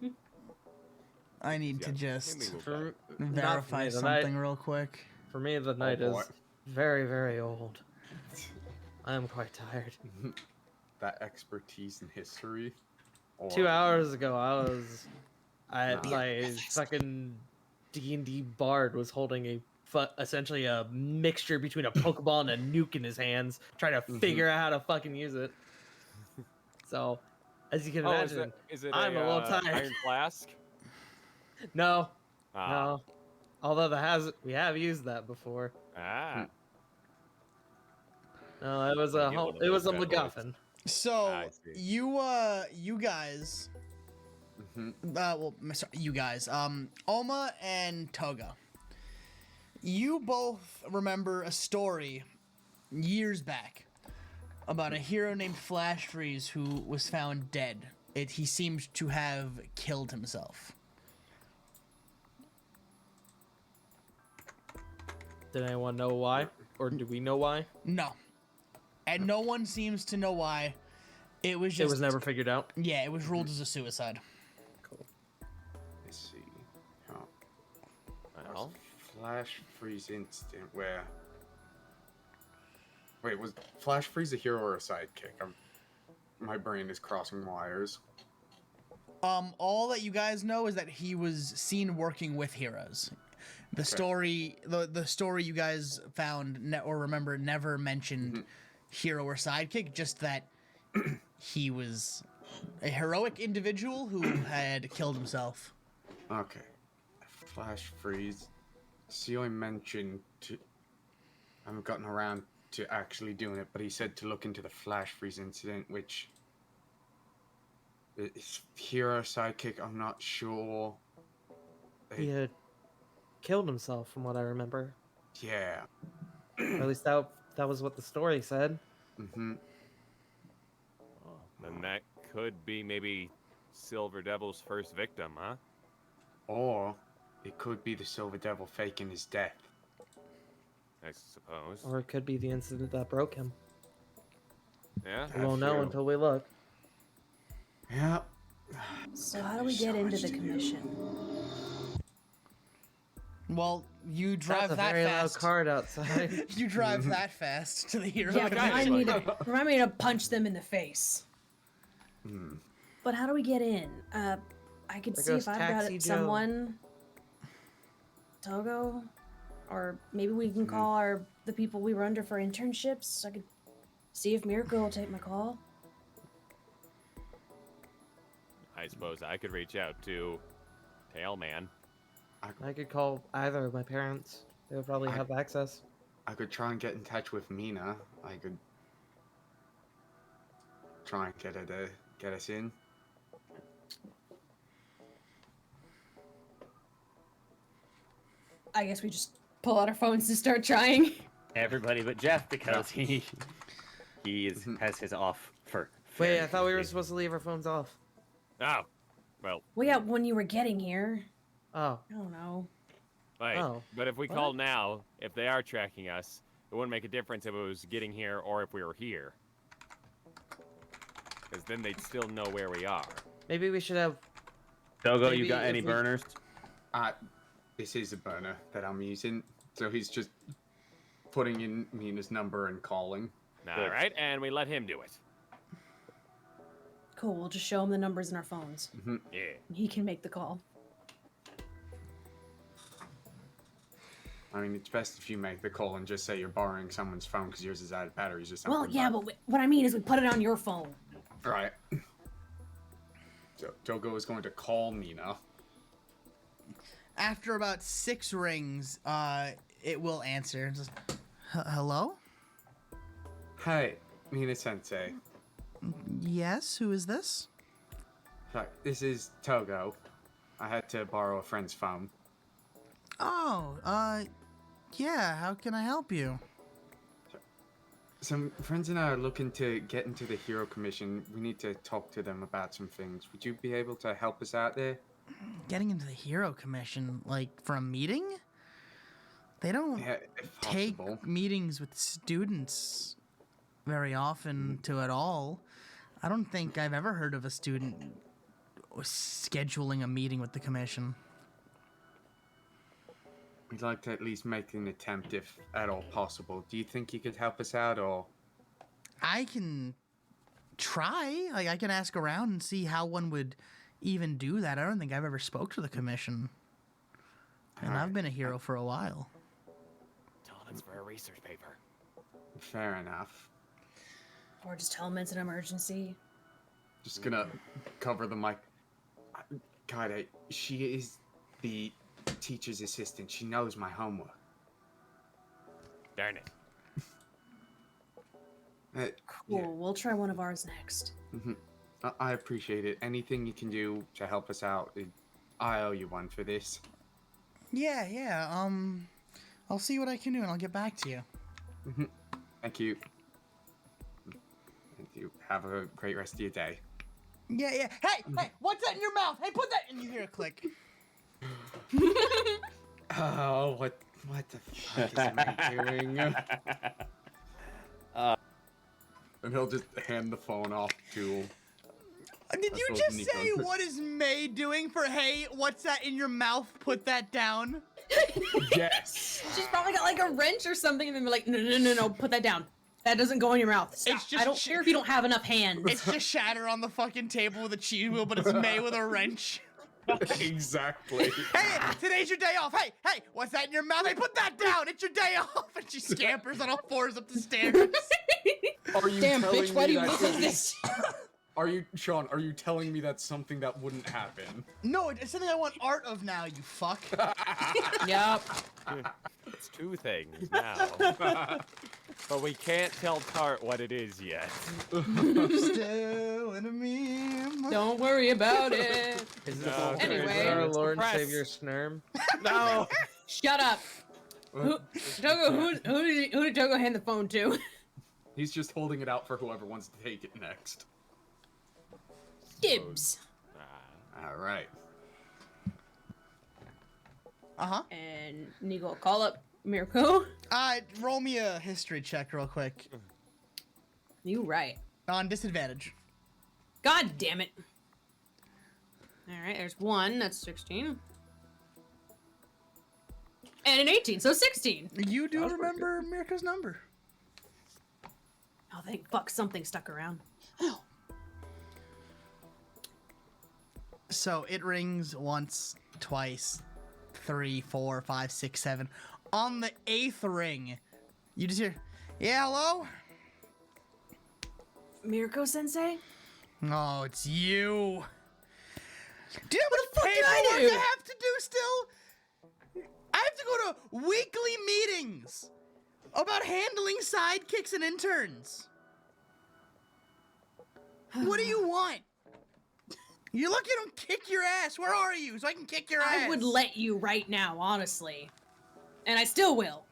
G: I need to
B: Yeah,
G: just
B: give me a
I: For,
G: verify
I: the
G: something
I: night,
G: real quick.
I: for me, the night
C: boy.
I: is very, very old. I am quite tired.
C: That expertise in history. Or...
I: 2 hours ago, I was at
C: Wow.
I: my fucking D&D bard was holding essentially a mixture between a Pokeball and a nuke in his hands, trying to figure out how to fucking use it. So, as you can
B: Oh,
I: imagine,
B: is it
I: I'm a little tired.
B: Iron flask?
I: no,
B: Ah.
I: no. Although we have used that before.
B: Ah.
I: No, it was
B: Wanna
I: a
B: get one of
I: it was a
B: those bad boys.
I: MacGuffin.
G: So
B: I see.
G: you guys, you guys, Oma and Toga, you both remember a story years back about a hero named Flash Freeze who was found dead. He seemed to have killed himself.
I: Did anyone know why, or do we know why?
G: No, and no one seems to know why. It was just
I: It was never figured out.
G: Yeah, it was ruled as a suicide.
C: Let's see. Oh,
B: Well,
C: Flash Freeze incident where. Wait, was Flash Freeze a hero or a sidekick? My brain is crossing wires.
G: All that you guys know is that he was seen working with heroes. The story, the story you guys found or remember never mentioned hero or sidekick, just that he was a heroic individual who had killed himself.
C: Okay. Flash Freeze. CEO mentioned to. I haven't gotten around to actually doing it, but he said to look into the Flash Freeze incident, which. Is hero sidekick, I'm not sure.
I: He had killed himself, from what I remember.
C: Yeah.
I: Or at least that was what the story said.
C: Mm-hmm.
B: then that could be maybe Silver Devil's first victim, huh?
C: Or it could be the Silver Devil faking his death.
B: I suppose.
I: Or it could be the incident that broke him.
B: Yeah.
I: We won't know
C: true.
I: until we look.
C: Yeah.
H: So how do we get into the commission?
G: Well, you drive
I: That's a
G: that
I: very
G: fast.
I: loud card outside.
G: You drive that fast to the hero.
H: Yeah,
B: guys,
H: remind me to punch them in the face.
C: Hmm.
H: But how do we get in? I could
I: There
H: see
I: goes
H: if I've
I: Taxi
H: got
I: Joe.
H: someone. Togo, or maybe we can call the people we were under for internships. I could see if Miracle will take my call.
B: I suppose I could reach out to Tailman.
I: I could call either of my parents. They would probably have access.
C: I could try and get in touch with Mina. I could try and get her to get us in.
H: I guess we just pull out our phones and start trying.
F: Everybody but Jeff, because he has his off for.
I: Wait, I
F: very
I: thought we were
F: easy.
I: supposed to leave our phones off.
B: Oh. Well,
H: Well, yeah, when you were getting here.
I: Oh,
H: I don't know.
B: wait.
I: Oh,
B: But if we
I: what?
B: call now, if they are tracking us, it wouldn't make a difference if it was getting here or if we were here. Because then they'd still know where we are.
I: maybe we should have.
F: Dogo,
I: Maybe
F: you got
I: if
F: any
I: we-
F: burners?
C: This is a burner that I'm using, so he's just putting in Mina's number and calling.
B: All right, and we let him do it.
H: Cool. We'll just show him the numbers in our phones.
B: Yeah.
H: And he can make the call.
C: I mean, it's best if you make the call and just say you're borrowing someone's phone because yours is out of batteries or something.
H: Well, yeah, but what I mean is we put it on your phone.
C: Right. So Togo is going to call Mina.
G: After about 6 rings, it will answer. Just, hello?
C: Hi, Mina Sensei.
G: Yes, who is this?
C: Hi, this is Togo. I had to borrow a friend's phone.
G: Oh, yeah, how can I help you?
C: Some friends and I are looking to get into the Hero Commission. We need to talk to them about some things. Would you be able to help us out there?
G: Getting into the Hero Commission, like, for a meeting? They don't
C: Yeah, if
G: take
C: possible.
G: meetings with students very often to at all. I don't think I've ever heard of a student scheduling a meeting with the commission.
C: We'd like to at least make an attempt if at all possible. Do you think you could help us out, or...?
G: I can try. Like, I can ask around and see how one would even do that. I don't think I've ever spoke to the commission. And I've been a hero for a while.
B: It's for a research paper.
C: Fair enough.
H: Or just tell him it's an emergency.
C: Just gonna cover the mic. God, she is the teacher's assistant. She knows my homework.
B: Darn it.
H: Cool. We'll try one of ours next.
C: I appreciate it. Anything you can do to help us out, I owe you one for this.
G: Yeah, I'll see what I can do and I'll get back to you.
C: Thank you. Thank you. Have a great rest of your day.
G: Yeah. Hey, what's that in your mouth? Hey, put that. And you hear a click.
C: Oh, what the fuck is I doing? And he'll just hand the phone off to...
G: Did you
C: suppose
G: just
C: Nico.
G: say, what is May doing for, hey, what's that in your mouth? Put that down.
C: Yes!
H: She's probably got like a wrench or something, and then we're like, no, put that down. That doesn't go in your mouth. Stop.
G: It's just
H: I don't care if you don't have enough hands.
G: It's just shatter on the fucking table with a cheese wheel, but it's May with a wrench.
C: Exactly.
G: Hey, today's your day off. Hey, what's that in your mouth? Hey, put that down. It's your day off. And she scampers on all fours up the stairs.
C: Are you
D: Damn,
C: telling
D: bitch, why do
C: me
D: you
C: that
D: look like this?
C: Sean, are you telling me that's something that wouldn't happen?
G: No, it's something I want art of now, you fuck.
D: Yep.
B: It's 2 things now. But we can't tell Tart what it is yet.
G: Still in a meme.
D: Don't worry about it.
B: No,
D: Anyway.
B: it's
I: Our Lord and
B: press.
I: Savior Snurm.
B: No!
D: Shut up. Togo, who did Togo hand the phone to?
C: He's just holding it out for whoever wants to take it next.
H: Dibs.
C: All right.
G: Uh-huh.
D: And Nico will call up Mirko.
G: Roll me a history check real quick.
D: You right.
G: On disadvantage.
D: God damn it. Alright, there's 1, that's 16. And an 18, so 16.
G: You do remember Mirka's number.
H: Oh, thank fuck, something stuck around.
G: So it rings once, twice, 3, 4, 5, 6, 7. On the 8th ring, you just hear, yeah, hello?
H: Mirko Sensei?
G: Oh, it's you. Do you know how much
D: did I
G: paperwork
D: do?
G: I have to do still? I have to go to weekly meetings about handling sidekicks and interns. What do you want? You're lucky I don't kick your ass. Where are you? So I can kick your ass.
H: I would let you right now, honestly. And I still will.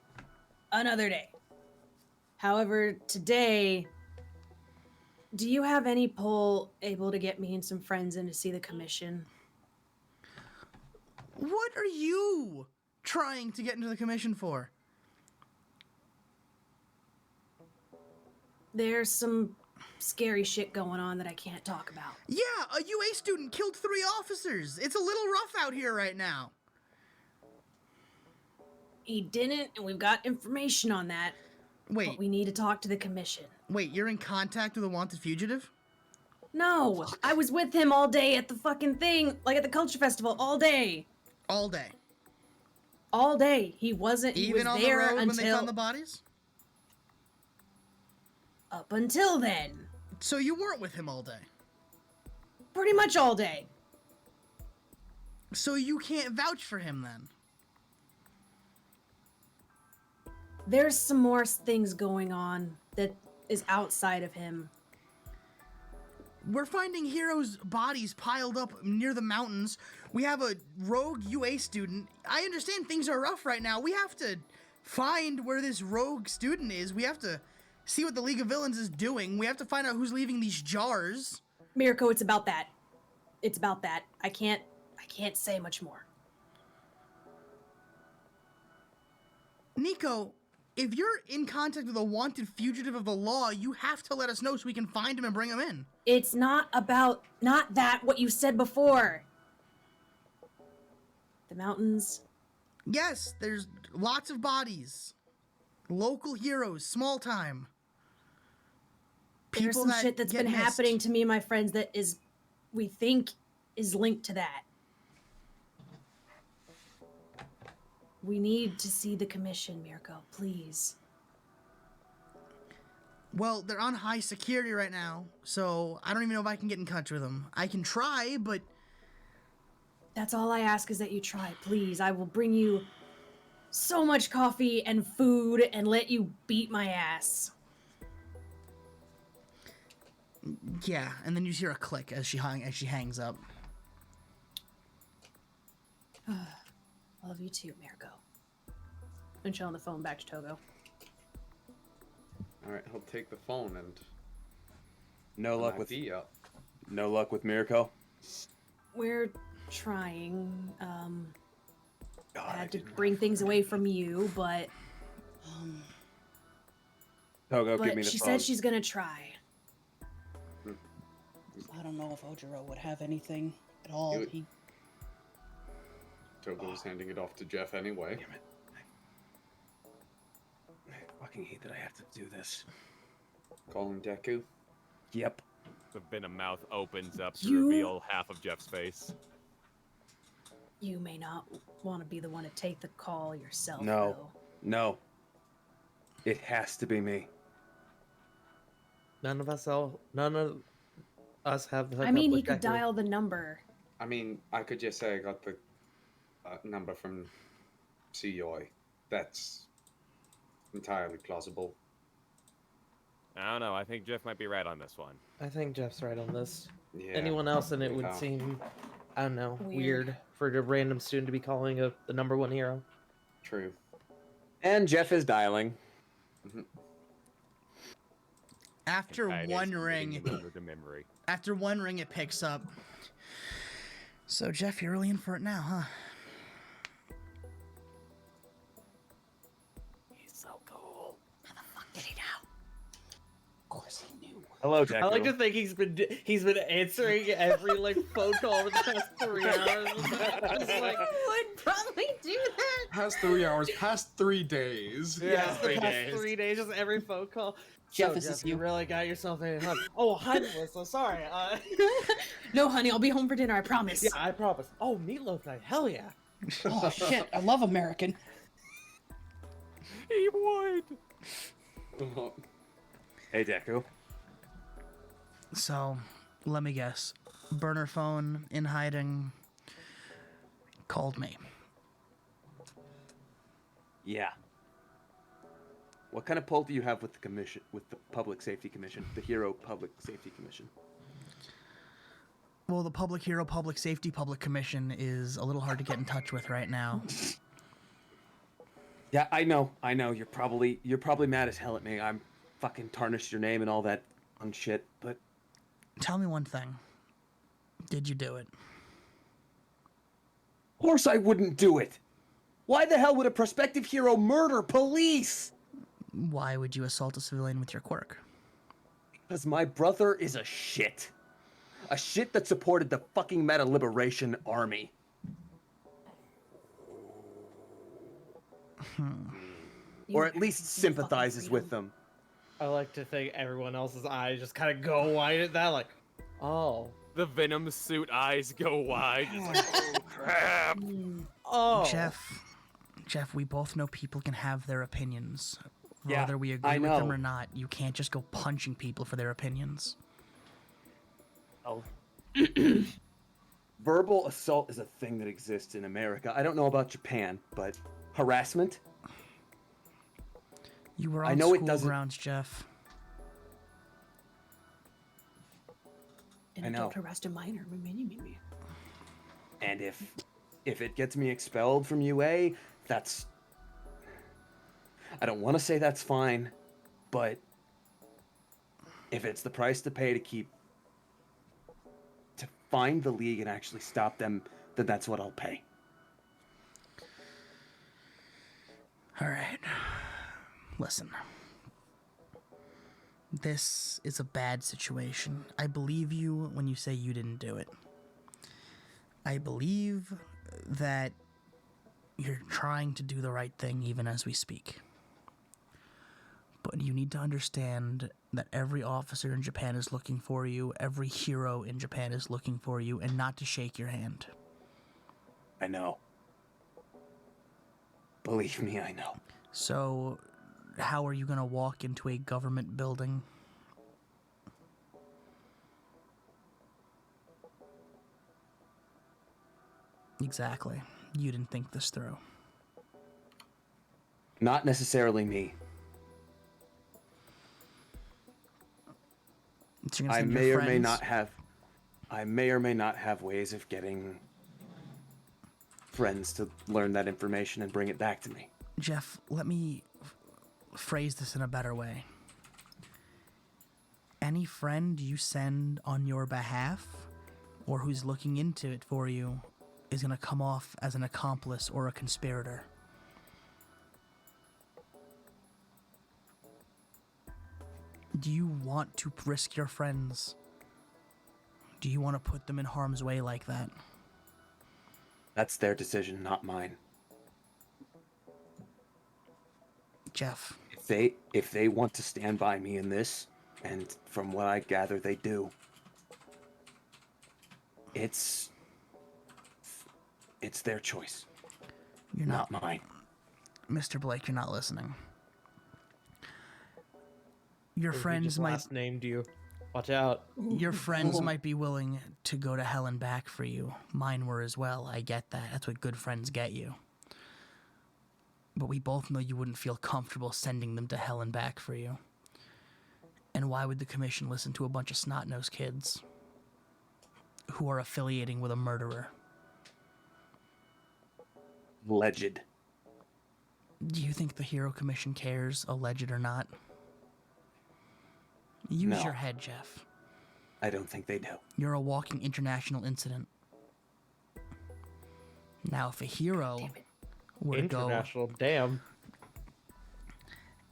H: Another day. However, today, do you have any pull able to get me and some friends in to see the commission?
G: What are you trying to get into the commission for?
H: There's some scary shit going on that I can't talk about.
G: Yeah, a UA student killed 3 officers. It's a little rough out here right now.
H: he didn't, and we've got information on that.
A: Wait,
H: But we need to talk to the commission.
A: wait, you're in contact with a wanted fugitive?
H: No, I was with him all day at the fucking thing, like at the culture festival, all day.
A: All day.
H: All day. He wasn't. He
A: Even
H: was
A: on
H: there
A: the road when they
H: until
A: found the bodies?
H: up until then.
A: So you weren't with him all day.
H: Pretty much all day.
A: So you can't vouch for him then.
H: There's some more things going on that is outside of him.
A: We're finding heroes' bodies piled up near the mountains. We have a rogue UA student. I understand things are rough right now. We have to find where this rogue student is. We have to see what the League of Villains is doing. We have to find out who's leaving these jars.
H: Mirko, it's about that. It's about that. I can't say much more.
A: Nico, if you're in contact with a wanted fugitive of the law, you have to let us know so we can find him and bring him in.
H: It's not that what you said before. The mountains.
A: Yes, there's lots local local heroes, small time.
H: There's
A: People
H: some
A: that
H: shit that's
A: get
H: been
A: missed.
H: happening to me and my friends that we think is linked to that. We need to see the commission, Mirko, please.
A: Well, they're on high security right now, so I don't even know if I can get in touch with them. I can try, but
H: That's all I ask is that you try, please. I will bring you so much coffee and food and let you beat my ass.
A: yeah. And then you hear a click as she hangs up.
H: Love you too, Mirko. And she'll on the phone back to Togo.
C: All right, he'll take the phone and
F: No luck with
C: idea.
F: no luck with Mirko.
H: We're trying.
F: God,
H: I
F: I
H: had to
F: didn't-
H: bring things away from you, but
F: Togo, give me the
H: she
F: phone.
H: said she's gonna try.
D: I don't know if Ojiro would have anything at all.
C: You would-
D: He
C: Togo's handing it off to Jeff anyway.
F: Damn it. I fucking hate that I have to do this.
C: Calling Deku.
F: Yep.
B: The venom mouth opens up to
H: You-
B: reveal half of Jeff's face.
H: You may not want to be the one to take the call yourself.
F: No.
H: though.
F: No. It has to be me.
I: None of us have.
H: I mean, he could dial the number.
C: I mean, I could just say I got the number from COI. That's entirely plausible.
B: I don't know. I think Jeff might be right on this one.
I: I think Jeff's right on this.
C: Yeah.
I: Anyone else, and it would
C: Yeah.
I: seem, I don't know,
H: Weird.
I: weird for a random student to be calling the number one hero.
C: True.
F: And Jeff is dialing.
A: After
B: Titus
A: one
B: committing
A: ring,
B: the murder to memory.
A: after one ring, it picks up. So Jeff, you're really in for it now, huh?
B: He's so cool.
D: did he know? Of course he knew.
F: Hello, Deku.
I: I like to think he's been answering every phone call over the past 3 hours. Just like,
H: would probably do that.
C: Past 3 hours, past 3 days.
I: yeah, the
F: 3
I: past
F: days.
I: 3 days, just every phone call.
D: Jeff,
I: So,
D: is this
I: you
D: you?
I: really got yourself a hug. Oh, hi, Melissa. Sorry.
H: No, honey, I'll be home for dinner. I promise.
I: Yeah, I promise. Oh, meatloaf night. Hell yeah.
D: Oh shit! I love American.
B: He would.
F: Hey, Deku.
A: So, let me guess. Burner phone in hiding called me.
F: Yeah. What kind of pull do you have with the commission, with the Public Safety Commission, the Hero Public Safety Commission?
A: Well, the Public Hero Public Safety Public Commission is a little hard to get in touch with right now.
F: Yeah, I know. You're probably mad as hell at me. I'm fucking tarnished your name and all that on shit, but
A: Tell me one thing. Did you do it?
F: of course I wouldn't do it. Why the hell would a prospective hero murder police?
A: Why would you assault a civilian with your quirk?
F: Because my brother is a shit. A shit that supported the fucking Meta Liberation Army. Or at least sympathizes with them.
I: I like to think everyone else's eyes just kind of go wide at that, like, oh.
B: The Venom suit eyes go wide. It's like, oh crap.
I: Oh.
A: Jeff, we both know people can have their opinions.
F: Yeah,
A: Whether we agree
F: I
A: with them
F: know.
A: or not, you can't just go punching people for their opinions.
F: Oh. Verbal assault is a thing that exists in America. I don't know about Japan, but harassment?
A: You were
F: I
A: on
F: know it
A: school
F: doesn't-
A: grounds, Jeff.
H: And
F: I know.
H: don't arrest a minor.
F: And if it gets me expelled from UA, that's... I don't want to say that's fine, but if it's the price to pay to find the league and actually stop them, then that's what I'll pay.
A: All right. Listen. This is a bad situation. I believe you when you say you didn't do it. I believe that you're trying to do the right thing even as we speak. But you need to understand that every officer in Japan is looking for you, every hero in Japan is looking for you, and not to shake your hand.
F: I know. Believe me, I know.
A: So, how are you going to walk into a government building? Exactly. You didn't think this through.
F: Not necessarily me.
A: So you're gonna
F: I
A: send your
F: may or may
A: friends?
F: not have ways of getting friends to learn that information and bring it back to me.
A: Jeff, let me phrase this in a better way. Any friend you send on your behalf, or who's looking into it for you, is going to come off as an accomplice or a conspirator. Do you want to risk your friends? Do you want to put them in harm's way like that?
F: That's their decision, not mine.
A: Jeff.
F: If they want to stand by me in this, and from what I gather they do, it's their choice.
A: You're
F: not mine.
A: Mr. Blake, you're not listening. Your
I: Or he
A: friends
I: just
A: might
I: last named you. Watch out.
A: your friends might be willing to go to hell and back for you. Mine were as well. I get that. That's what good friends get you. But we both know you wouldn't feel comfortable sending them to hell and back for you. And why would the commission listen to a bunch of snot-nosed kids who are affiliating with a murderer?
F: Alleged.
A: Do you think the Hero Commission cares, alleged or not? Use
F: No.
A: your head, Jeff.
F: I don't think they do.
A: You're a walking international incident. Now, if a hero were to go...
I: International, damn.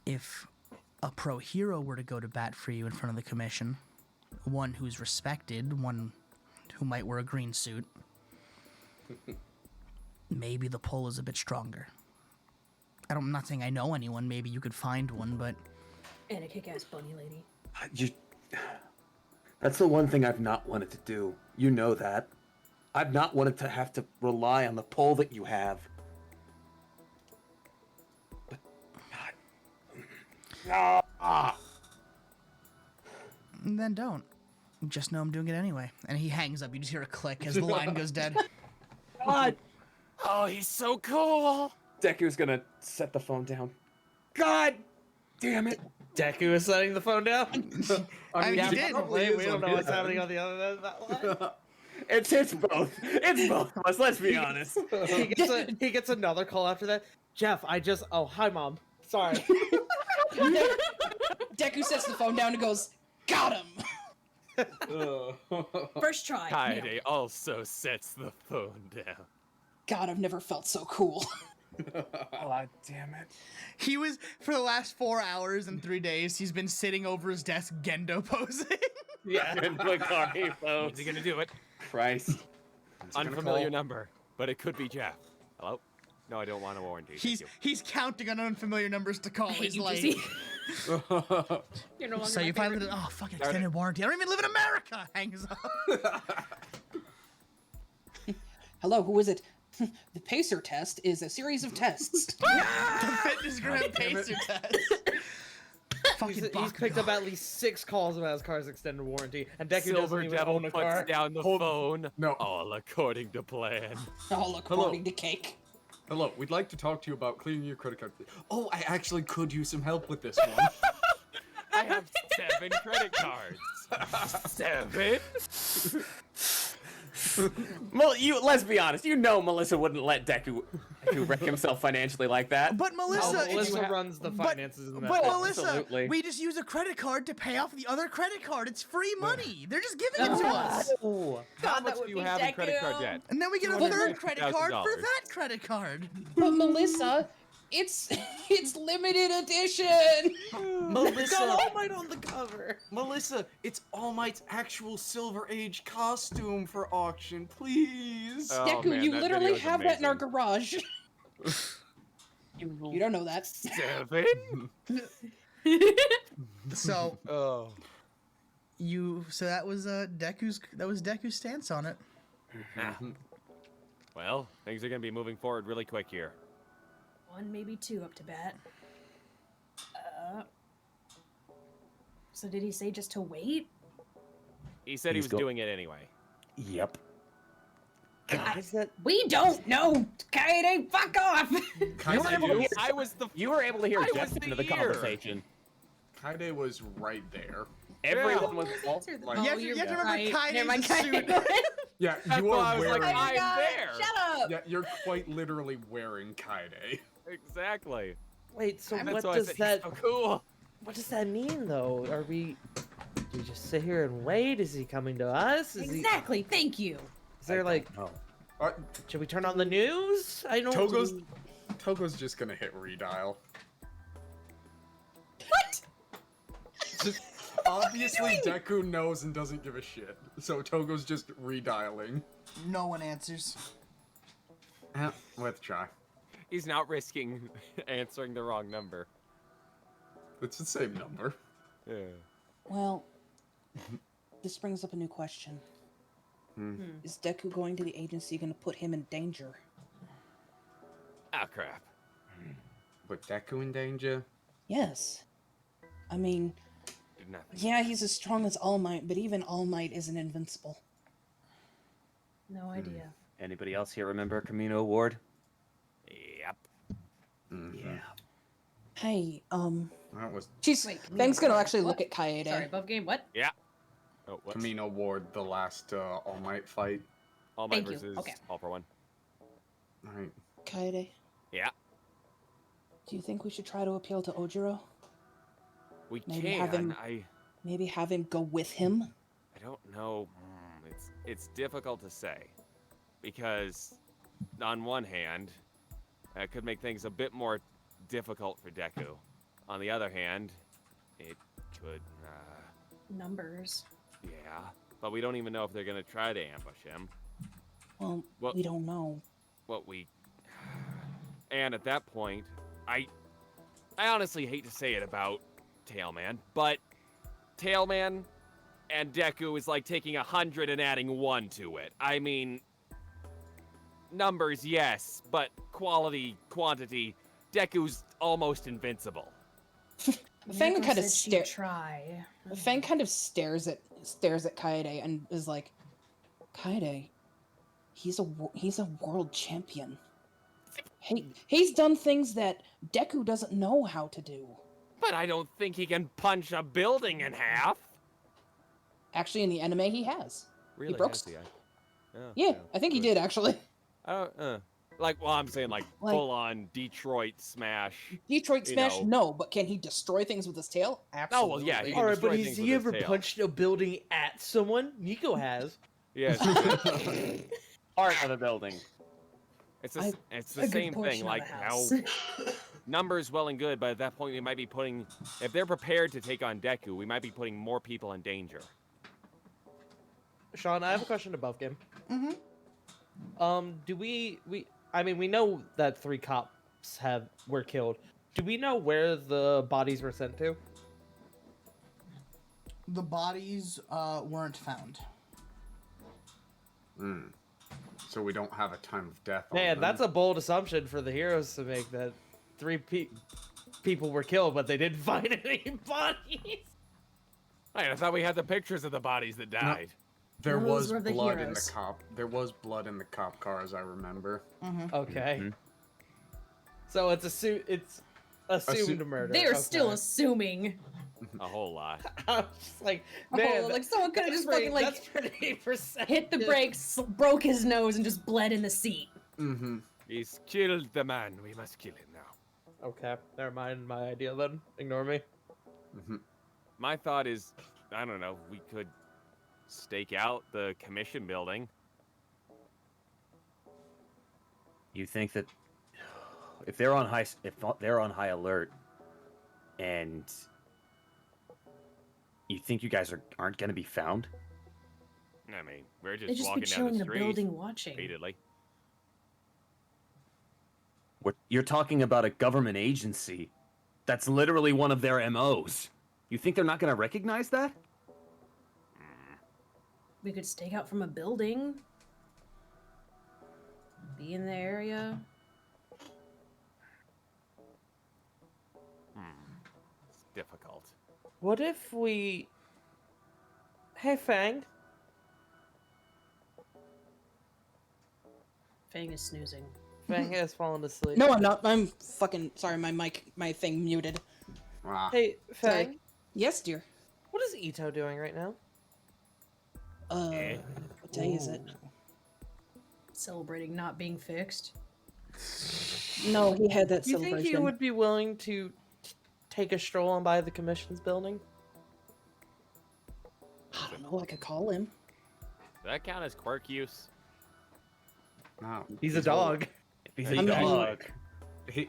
A: If a pro hero were to go to bat for you in front of the commission, one who's respected, one who might wear a green suit, maybe the pull is a bit stronger. I'm not saying I know anyone, maybe you could find one, but
H: And a kick-ass bunny lady.
F: That's the one thing I've not wanted to do. You know that. I've not wanted to have to rely on the pull that you have. But God.
A: then don't. Just know I'm doing it anyway. And he hangs up. You just hear a click as the line goes dead.
F: God.
B: Oh, he's so cool.
F: Deku's gonna set the phone down. God damn it.
I: Deku is setting the phone down.
A: I mean,
I: yeah,
A: he did.
I: probably. We don't know what's happening on the other end of that line.
F: It's both. It's both of us, let's be honest.
I: He gets another call after that. Jeff, oh, hi, Mom. Sorry.
D: Deku sets the phone down and goes, "Got him!"
H: First try.
B: Kaede
H: nailed.
B: also sets the phone down.
D: God, I've never felt so cool.
F: Oh, damn it.
G: He was, for the last 4 hours and 3 days, he's been sitting over his desk Gendo posing.
I: Yeah.
B: Is he gonna do it?
F: Christ.
B: Unfamiliar number, but it could be Jeff. Hello? No, I don't want a warranty. thank
G: He's
B: you.
G: he's counting on unfamiliar numbers to call.
H: I hate
G: He's
H: you,
G: like,
H: Jesse. You're no longer
G: so
H: my
G: you finally
H: favorite.
G: oh fucking extended warranty. I don't even live in America. Hangs up.
D: Hello, who is it? The Pacer test is a series of tests.
G: The fitness gram pacer test. Fucking
I: He's
G: Bakugo.
I: picked up at least 6 calls about his car's extended warranty, and Deku
B: Silver
I: doesn't even
B: Devil
I: own a
B: puts
I: car.
B: down the
C: Hold-
B: phone.
C: No.
B: All according to plan.
D: All according to cake.
C: Hello, we'd like to talk to you about clearing your credit card. Oh, I actually could use some help with this one.
B: I have 7 credit cards. 7?
F: Well, let's be honest. You know Melissa wouldn't let Deku wreck himself financially like that.
G: But Melissa,
I: Oh,
G: it's,
I: Melissa runs the
G: but-
I: finances in that.
G: but
I: house.
G: Melissa,
F: Absolutely.
G: we just use a credit card to pay off the other credit card. It's free money. They're just giving it to us.
I: Oh.
B: How much do you have in credit card debt?
G: And then we get a third credit card for that credit card.
D: But Melissa, it's limited edition.
J: Melissa,
I: All Might on the cover.
J: Melissa, it's All Might's actual Silver Age costume for auction, please.
B: Oh,
D: Deku,
B: man,
D: you
B: that
D: literally
B: video's
D: have that in our
B: amazing.
D: garage. You don't know that.
B: 7?
G: So
B: Oh.
G: so that was Deku's stance on it.
B: Well, things are gonna be moving forward really quick here.
H: 1, maybe 2 up to bat. So did he say just to wait?
B: He said he
F: He's
B: was
F: go-
B: doing it anyway.
F: Yep.
I: Is that?
H: We don't know. Kaede, fuck off.
B: I was the.
F: You were able to hear
B: I
F: Jeff's
B: was
F: into the
B: the ear.
F: conversation.
C: Kaide was right there.
F: Everyone was.
C: Like-
G: You have to- you have to remember Kaide's
H: Never mind,
G: suit.
H: Kaede.
C: Yeah,
B: That's
C: you
B: why
C: are
B: I was like,
C: wearing.
B: I'm there.
H: Shut up.
C: Yeah, you're quite literally wearing Kaide.
B: Exactly.
I: Wait. So
B: That's
I: what
B: why I
I: does
B: said
I: that?
B: he's so cool.
I: What does that mean, though? Do we just sit here and wait? Is he coming to us?
H: Exactly. Thank you.
I: Is there like?
F: Oh.
I: Should we turn on the news? I don't.
C: Togo's just gonna hit redial.
H: What?
C: Just obviously Deku knows and doesn't give a shit. So Togo's just redialing.
G: No one answers.
C: Let's try.
B: He's not risking answering the wrong number.
C: It's the same number.
B: Yeah.
D: Well, this brings up a new question. Is Deku going to the agency going to put him in danger?
B: Ah, crap.
C: Put Deku in danger?
D: Yes. I mean,
B: Did nothing.
D: yeah, he's as strong as All Might, but even All Might isn't invincible.
H: No idea.
F: Anybody else here remember Camino Ward?
B: Yep.
C: Mhm.
D: Hey,
C: That was
D: she's
H: Wait,
D: Fang's gonna actually
H: what?
D: look at Kaede.
H: Sorry, above game. What?
B: Oh, what?
C: Camino Ward, the last All Might fight.
B: All Might
H: Thank you.
B: versus
H: Okay.
B: All for One.
C: Right.
D: Kaede,
B: Yeah.
D: do you think we should try to appeal to Ojiro?
B: We
D: Maybe
B: can.
D: have him- Maybe have him go with him?
B: I don't know. It's difficult to say because on one hand, that could make things a bit more difficult for Deku. On the other hand, it could.
H: Numbers.
B: Yeah, but we don't even know if they're gonna try to ambush him.
D: Well,
B: Well-
D: we don't know.
B: And at that point, I honestly hate to say it about Tailman, but Tailman and Deku is like taking 100 and adding 1 to it. I mean, numbers, yes, but quality, quantity, Deku's almost invincible.
D: Fang
H: Nico
D: kind of
H: said she'd
D: stare.
H: try.
D: Fang kind of stares at Kaede and is like, Kaede, he's a world champion. He's done things that Deku doesn't know how to do.
B: But I don't think he can punch a building in half.
D: Actually, in the anime, he has.
B: Really?
D: broke
B: has he?
D: Yeah, I think he did actually.
B: I don't, well, I'm saying like
D: Like-
B: full-on Detroit smash.
D: Detroit
B: You
D: Smash,
B: know.
D: no, but can he destroy things with his tail? Absolutely.
B: well, yeah, he
I: All right,
B: destroy
I: but has
B: things
I: he
B: with his
I: ever
B: tail.
I: punched a building at someone? Nico has.
B: Yes.
F: Part of the building.
B: It's
D: I-
B: it's
H: A
B: the
H: good
B: same thing.
H: portion of
B: Like
H: the
B: how
H: house.
B: numbers well and good, but at that point we might be putting, if they're prepared to take on Deku, we might be putting more people in danger.
I: Sean, I have a question above game.
G: Mhm.
I: Do we I mean, we know that 3 cops were killed. Do we know where the bodies were sent to?
G: The bodies weren't found.
C: So we don't have a time of death. on
I: Man,
C: them.
I: that's a bold assumption for the heroes to make, that 3 people were killed, but they didn't find any bodies.
B: Wait, I thought we had the pictures of the bodies that died.
C: There
H: Those
C: was
H: were the
C: blood in the
H: heroes.
C: cop. There was blood in the cop car, as I remember.
I: Okay.
F: Mhm.
I: So it's assumed murder.
H: They're
I: okay.
H: still assuming.
B: A whole lot.
I: I was just like, man,
H: Oh, like someone could have just fucking like
I: that's pretty percent.
H: hit the brakes, broke his nose, and just bled in the seat.
B: He's killed the man. We must kill him now.
I: Okay, never mind my idea then. Ignore me.
B: My thought is, I don't know, we could stake out the commission building.
F: You think that if they're on high alert, and you think you guys aren't going to be found?
B: I mean, we're
H: They'd
B: just
H: just be
B: walking down
H: chilling in
B: the
H: the
B: street
H: building watching.
B: repeatedly.
F: You're talking about a government agency. That's literally one of their MOs. You think they're not going to recognize that?
H: We could stake out from a building. Be in the area.
B: It's difficult.
I: What if we... Hey, Fang.
H: Fang is snoozing.
I: Fang has fallen asleep.
D: No, I'm not. I'm fucking sorry. My thing muted.
C: Ah,
I: Hey,
D: Sorry.
I: Fang.
D: Yes, dear.
I: What is Ito doing right now?
D: What day is it?
H: Celebrating not being fixed.
D: No, he had that
I: Do you
D: celebration.
I: think you would be willing to take a stroll on by the commission's building?
D: I don't know. I could call him.
B: Does that count as quirk use?
C: no,
I: He's a dog.
F: He's
D: I mean-
F: dog.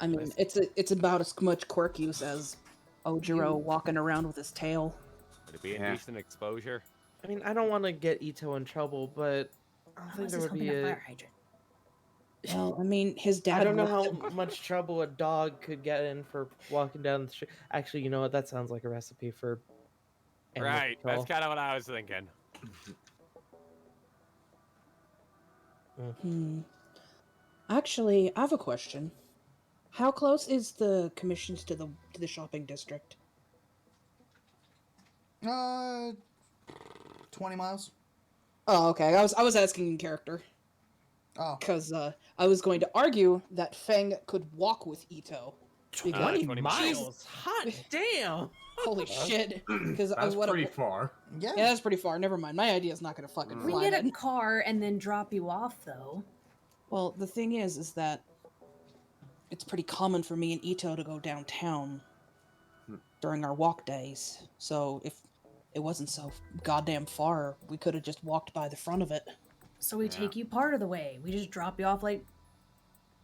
D: I mean, it's about as much quirk use as Ojiro walking around with his tail.
B: Would it be
C: Yeah.
B: indecent exposure?
I: I mean, I don't want to get Ito in trouble, but I don't
H: How
I: think
H: is
I: there
H: this
I: would be
H: helping a
I: a...
H: fire hydrant?
D: Well, I mean, his dad.
I: I don't know
D: left
I: how
D: him-
I: much trouble a dog could get in for walking down the street. Actually, you know what? That sounds like a recipe for... animal
B: Right,
I: control.
B: that's kind of what I was thinking.
D: Actually, I have a question. How close is the commissions to the shopping district?
G: 20 miles.
D: Oh, okay. I was asking in character
G: Oh.
D: because I was going to argue that Fang could walk with Ito.
I: 20
B: 20
I: miles? Hot damn!
D: Holy shit! Because
C: that's pretty far.
G: Yeah.
D: Yeah, that's pretty far. Never mind. My idea's not gonna fucking
H: We
D: fly.
H: can get a
D: then.
H: car and then drop you off, though.
D: Well, the thing is that it's pretty common for me and Ito to go downtown during our walk days. So if it wasn't so goddamn far, we could have just walked by the front of it.
H: So we take you part of the way. We just drop you off like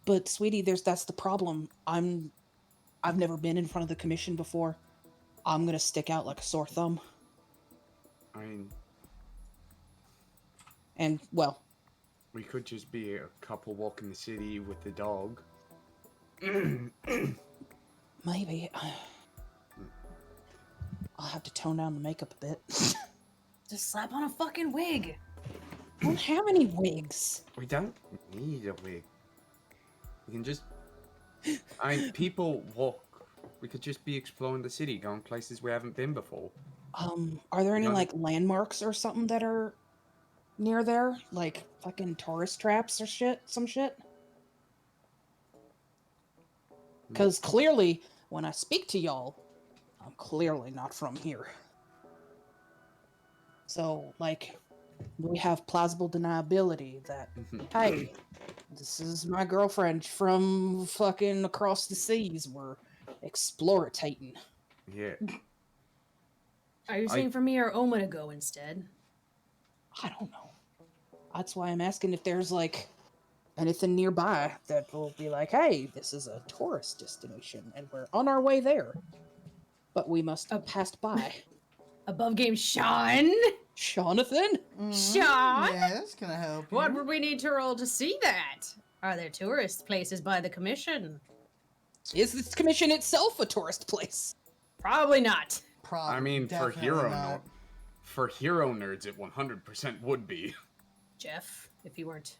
D: But sweetie, that's the problem. I've never been in front of the commission before. I'm gonna stick out like a sore thumb.
C: I mean,
D: And well,
C: we could just be a couple walking the city with the dog.
D: maybe I'll have to tone down the makeup a bit.
H: just slap on a fucking wig.
D: I don't have any wigs.
C: We don't need a wig. We can just. People walk. We could just be exploring the city, going places we haven't been before.
D: Are there any
C: None-
D: like landmarks or something that are near there? Like fucking tourist traps or some shit? Because clearly, when I speak to y'all, I'm clearly not from here. So, like, we have plausible deniability that, hey, this is my girlfriend from fucking across the seas. We're explorating.
C: Yeah.
H: Are you saying for me or Oma to go instead?
D: I don't know. That's why I'm asking if there's like anything nearby that will be like, hey, this is a tourist destination and we're on our way there. But we must have passed by.
H: Above game Sean?
D: Jonathan?
H: Sean?
G: Yeah, that's gonna help.
H: What would we need to roll to see that? Are there tourist places by the commission?
D: Is this commission itself a tourist place?
H: Probably not.
G: Probably.
C: I mean, for
G: definitely not.
C: hero nerds, it 100% would be.
H: Jeff, if you weren't,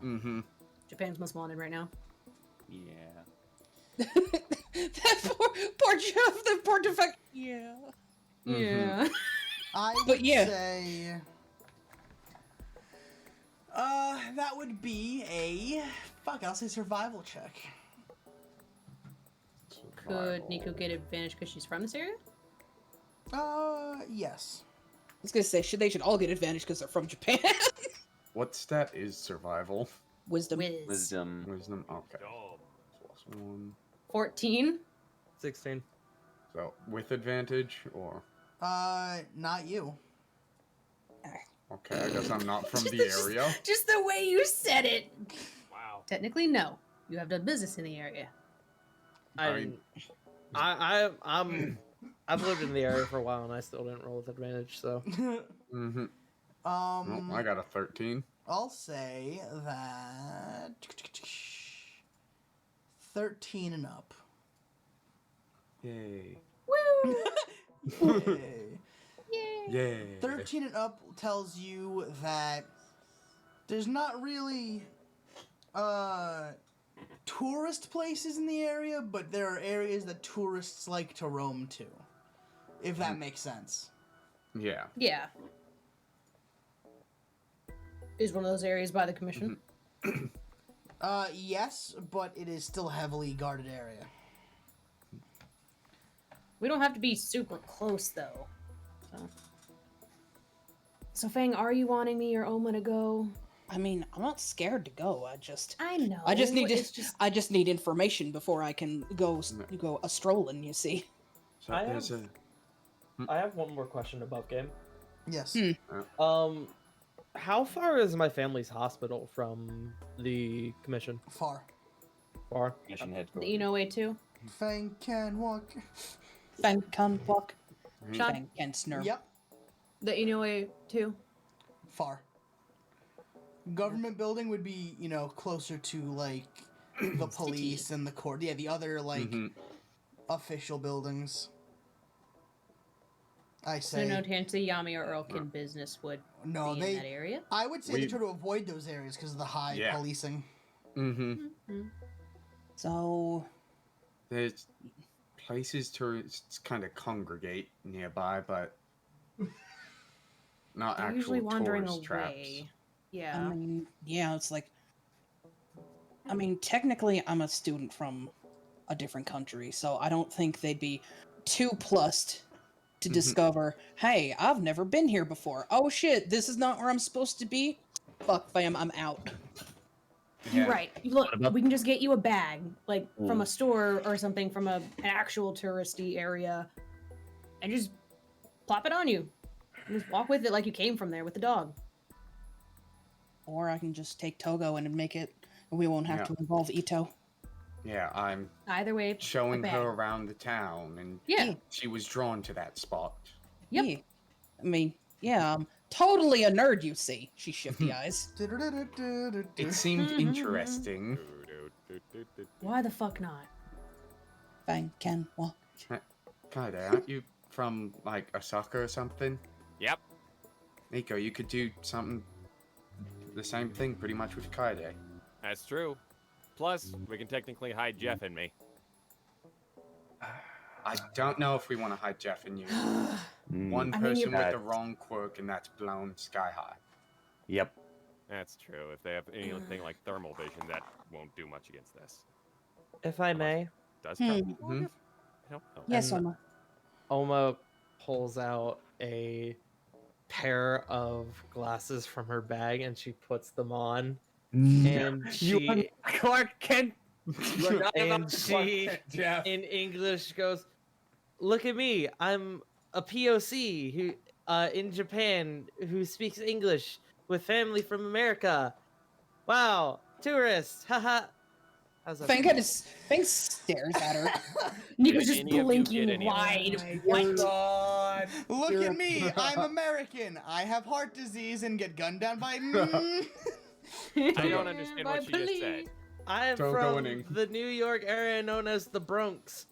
C: Mm-hmm.
H: Japan's most wanted right now.
F: Yeah.
D: That poor Jeff, that poor defect. Yeah.
C: Mm-hmm.
H: Yeah.
G: I
D: But
G: would
D: yeah.
G: say that would be a I'll say survival check.
H: Could Nico get advantage because she's from this area?
G: Yes.
D: I was gonna say, they should all get advantage because they're from Japan.
C: What stat is survival?
D: Wisdom.
F: Wisdom.
C: Wisdom? Okay. +1.
H: 14.
I: 16.
C: So, with advantage, or...
G: Not you.
C: Okay, I guess I'm not from the
H: Just-
C: area.
H: Just the way you said it.
I: Wow.
H: Technically, no. You have done business in the area.
C: I mean-
I: I've lived in the area for a while and I still didn't roll with advantage, so
C: Mm-hmm. Oh, I got a 13.
G: I'll say that 13 and up.
C: Yay.
H: Woo!
G: Yay.
H: Yay!
C: Yay.
G: 13 and up tells you that there's not really tourist places in the area, but there are areas that tourists like to roam to. If that makes sense.
C: Yeah.
H: Yeah. Is one of those areas by the commission?
G: Yes, but it is still a heavily guarded area.
H: We don't have to be super close, though. So Fang, are you wanting me or Oma to go?
D: I mean, I'm not scared to go.
H: I know.
D: I just need
H: it's
D: I just need information before I can go a strolling. You see.
C: So
I: I
C: there's
I: have- I have one more question about game.
G: Yes.
I: How far is my family's hospital from the commission?
G: Far.
I: Far?
F: Mission
H: The
F: headquarters.
H: Inoue too.
G: Fang can walk.
D: Fang can walk.
H: Sean?
D: Fang can snurr.
G: Yep.
H: The Inoue too.
G: Far. Government building would be, closer to like the police and the court. Yeah, the other like
C: Mhm.
G: official buildings. I
H: So
G: say
H: no chance the Yami or Earlkin business would
G: no.
H: be in that area.
G: I would say they
C: We-
G: try to avoid those areas because of the high
C: Yeah.
G: policing.
C: Mm-hmm.
D: So
C: There's places tourists kind of congregate nearby, but not
H: They're
C: actual
H: usually wandering
C: tourist traps.
H: away.
D: I
H: Yeah.
D: mean, yeah, it's like. I mean, technically, I'm a student from a different country, so I don't think they'd be too plussed to discover, hey, I've never been here before. Oh shit, this is not where I'm supposed to be. Fuck, fam, I'm out.
C: Yeah.
H: Right. Look,
F: about-
H: we can just get you a bag, like from a store or something from an actual touristy area, and just plop it on you. And just walk with it like you came from there with the dog.
D: Or I can just take Togo and make it. We won't have
C: Yeah.
D: to involve Ito.
C: Yeah, I'm
H: Either way,
C: showing
H: a bag.
C: her around the town, and
H: Yeah.
C: she was drawn to that spot.
H: Yep.
D: Yeah. I mean, yeah, I'm totally a nerd, you see. She shifty eyes.
C: It seemed interesting.
H: Why the fuck not?
D: Fang can walk.
C: Kaide, aren't you from, like, Osaka or something?
B: Yep.
C: Nico, you could do something, the same thing pretty much with Kaide.
B: That's true. Plus, we can technically hide Jeff and me.
C: I don't know if we want to hide Jeff and you. One
H: I mean, you-
C: person with the wrong quirk, and that's blown sky high.
F: Yep.
B: That's true. If they have anything like thermal vision, that won't do much against this.
I: If I may,
B: Does
D: Hmm.
B: count?
C: Mhm.
B: I don't know.
D: Yes,
I: And-
D: Oma.
I: Oma pulls out a pair of glasses from her bag and she puts them on. And she
F: Clark Kent. You are not
I: And
F: about to Clark
I: she-
F: Kent, Jeff.
I: in English goes, "Look at me. I'm a POC who in Japan who speaks English with family from America. Wow, tourist. Haha." How's that?
D: Fang stares at her.
H: Nico's
B: Did
H: just
B: any of you get
H: blinking
B: any of
H: wide.
G: Oh
F: God.
G: Look
C: You're-
G: at me! I'm American. I have heart disease and get gunned down by.
B: I don't understand what she just said.
I: I am
C: Don't go
I: from
C: winning.
I: the New York area known as the Bronx.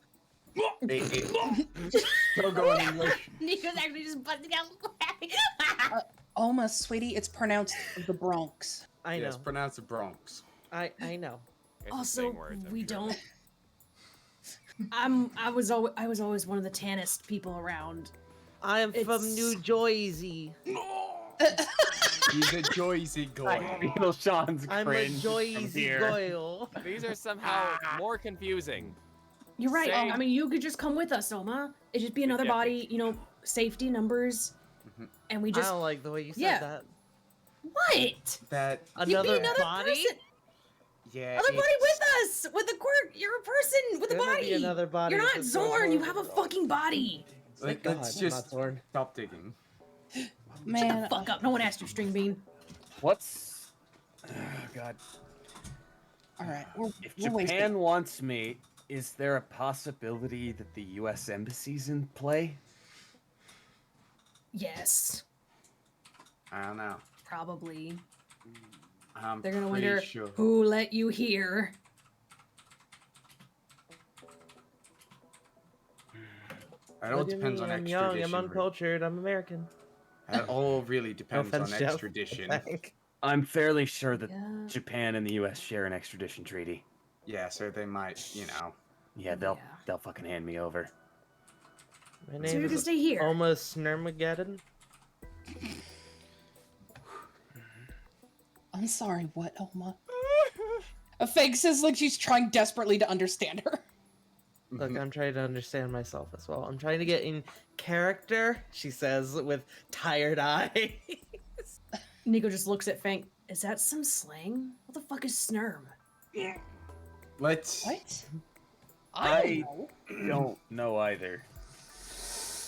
C: Don't go in English.
H: Nico's actually just busting out laughing.
D: Almost, sweetie. It's pronounced the Bronx.
I: I know.
C: Yes, pronounce it Bronx.
I: I know.
B: It's the
H: Also,
B: same words, I'm
H: we
B: sure.
H: don't. I was always one of the tannest people around.
I: I am from
H: It's-
I: New Jersey.
C: He's a Joyzy
F: I
C: guy.
F: feel Sean's
I: I'm a
F: cringe from
I: Jersey
F: here.
I: girl.
B: These are somehow more confusing.
H: You're right.
B: Say-
H: I mean, you could just come with us, Oma. It'd just be another
B: Yeah.
H: body, you know, safety numbers, and we
I: I
H: just
I: don't like the way you said
H: Yeah.
I: that.
H: what?
C: That
H: You'd be
I: Another
H: another
I: body?
H: person,
C: yeah.
H: another body
C: it's-
H: with us, with a quirk. You're a person with a
I: There'll be
H: body.
I: another body
H: You're
I: if
H: not
I: this goes
H: Zorn. You have a
I: horrible.
H: fucking body.
C: Like,
F: God,
C: let's
F: I'm
C: just
F: not Zorn.
C: stop digging.
D: Man,
H: Fuck up. No one asked you, String Bean.
F: What's? Oh, God.
D: all right. We're,
F: If
D: we're wasting-
F: Japan wants me, is there a possibility that the U.S. embassy's in play?
H: Yes,
C: I don't know.
H: probably.
C: I'm
H: They're gonna
C: pretty
H: wonder
C: sure.
H: who let you here.
C: It all
I: What do you
C: depends
I: mean?
C: on
I: I'm young,
C: extradition.
I: I'm uncultured, I'm American.
C: It all really depends
I: offense,
C: on
I: Jeff.
C: extradition.
F: I'm fairly sure that
H: Yeah.
F: Japan and the U.S. share an extradition treaty.
C: Yeah, so they might, you know.
F: Yeah,
H: Yeah.
F: they'll fucking hand me over.
I: My
H: So
I: name
H: you can
I: is
H: stay here.
I: Oma Snurmageddon.
D: I'm sorry. What, Oma? A fake says like she's trying desperately to understand her.
I: Look, I'm trying to understand myself as well. I'm trying to get in character, she says with tired eyes.
H: Nico just looks at Fang. Is that some slang? What the fuck is snurm?
C: Let's.
D: What?
F: I
D: know.
F: don't know either.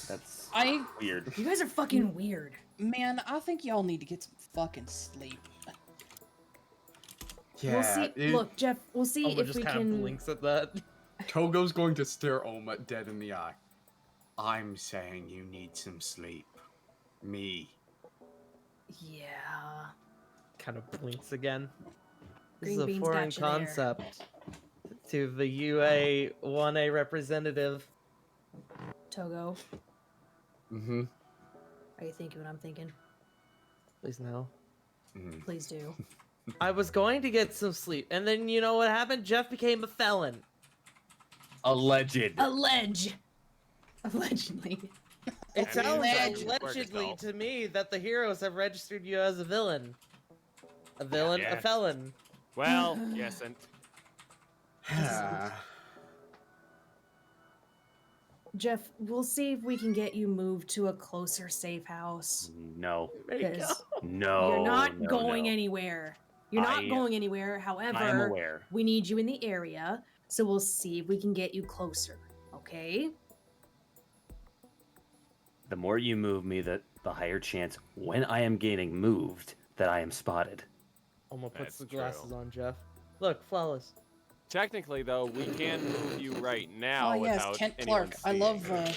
F: That's
D: I
F: weird.
H: You guys are fucking weird.
D: man, I think y'all need to get some fucking sleep.
C: Yeah,
H: We'll see. Look, Jeff. We'll see
I: Oma
H: if
I: just
H: we
I: kind of
H: can.
I: blinks at that.
C: Togo's going to stare Oma dead in the eye. I'm saying you need some sleep. Me.
H: Yeah.
I: Kind of blinks again. This
H: Green
I: is a
H: beans
I: foreign
H: got you there.
I: concept to the UA 1A representative.
H: Togo,
C: Mm-hmm.
H: are you thinking what I'm thinking?
I: Please no.
H: Please do.
I: I was going to get some sleep, and then you know what happened? Jeff became a felon.
F: Alleged.
H: Allege. Allegedly.
I: It
B: I
I: sounds
B: mean,
D: Alleged.
I: allegedly
B: Work
I: to me that the heroes have registered you as a villain. A villain,
B: Yeah.
I: a felon.
B: Well, yes, and
H: Jeff, we'll see if we can get you moved to a closer safe house.
F: No.
I: There you go.
H: 'Cause
F: No.
H: you're not
F: no,
H: going
F: no.
H: anywhere. You're not
F: I-
H: going anywhere. However,
F: I am aware.
H: we need you in the area, so we'll see if we can get you closer. Okay?
F: The more you move me, the higher chance when I am getting moved that I am spotted.
I: Oma puts
B: That's
I: the glasses
B: true.
I: on Jeff. Look, flawless.
B: technically, though, we can move you right now
D: Oh yes,
B: without
D: Kent
B: anyone
D: Clark. I love
B: seeing.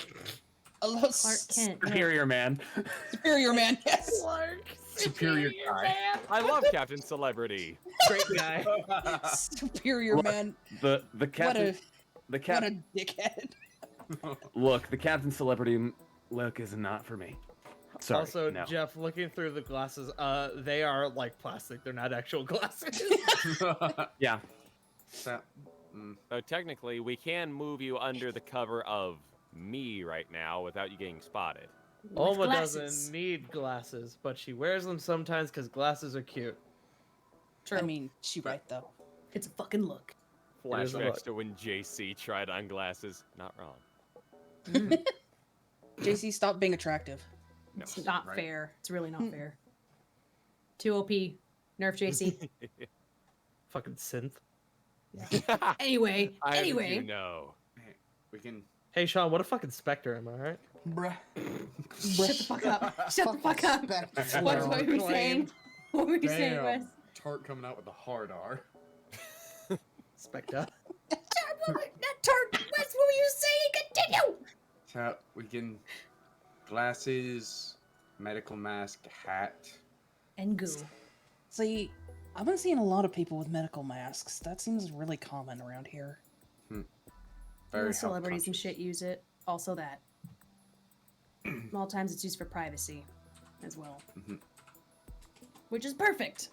D: I love
H: Clark Kent.
F: Superior man.
D: Superior Man. Yes.
I: Clark.
C: Superior guy.
B: I love Captain Celebrity.
I: Great guy.
D: Superior
F: Look,
D: Man.
F: The
D: What
F: captain.
D: a
F: The
D: what
F: captain.
D: a dickhead.
F: Look, the captain celebrity look is not for me. Sorry.
I: Also,
F: no.
I: Jeff, looking through the glasses, they are like plastic. They're not actual glasses.
F: Yeah.
C: So,
B: So technically, we can move you under the cover of me right now without you getting spotted.
H: With
I: Oma
H: glasses.
I: doesn't need glasses, but she wears them sometimes because glasses are cute.
H: True.
D: I mean, she right though.
H: It's a fucking look.
I: It is a
B: Flashbacks
I: look.
B: to when JC tried on glasses. Not wrong.
D: JC, stop being attractive.
B: No.
H: It's not
C: Right.
H: fair. It's really not fair. 2 OP. Nerf JC.
I: Fucking synth.
H: Anyway.
B: I
H: anyway.
B: do know.
C: hey, we can.
I: Hey, Sean, what a fucking specter am I, right?
G: Bruh.
H: Shut the fuck up. Shut the fuck up.
G: Spectre.
H: What were you
I: Claim.
H: saying? What were you saying,
C: Damn.
H: Wes?
C: Tart coming out with a hard R.
I: Spectre.
H: Not tart. Wes, what were you saying? Continue.
C: So we can. Glasses, medical mask, hat.
H: And goo.
D: See, I've been seeing a lot of people with medical masks. That seems really common around here.
C: Very
H: Most celebrities and
C: health-conscious.
H: shit use it. Also that. A lot of times it's used for privacy as well. Which is perfect.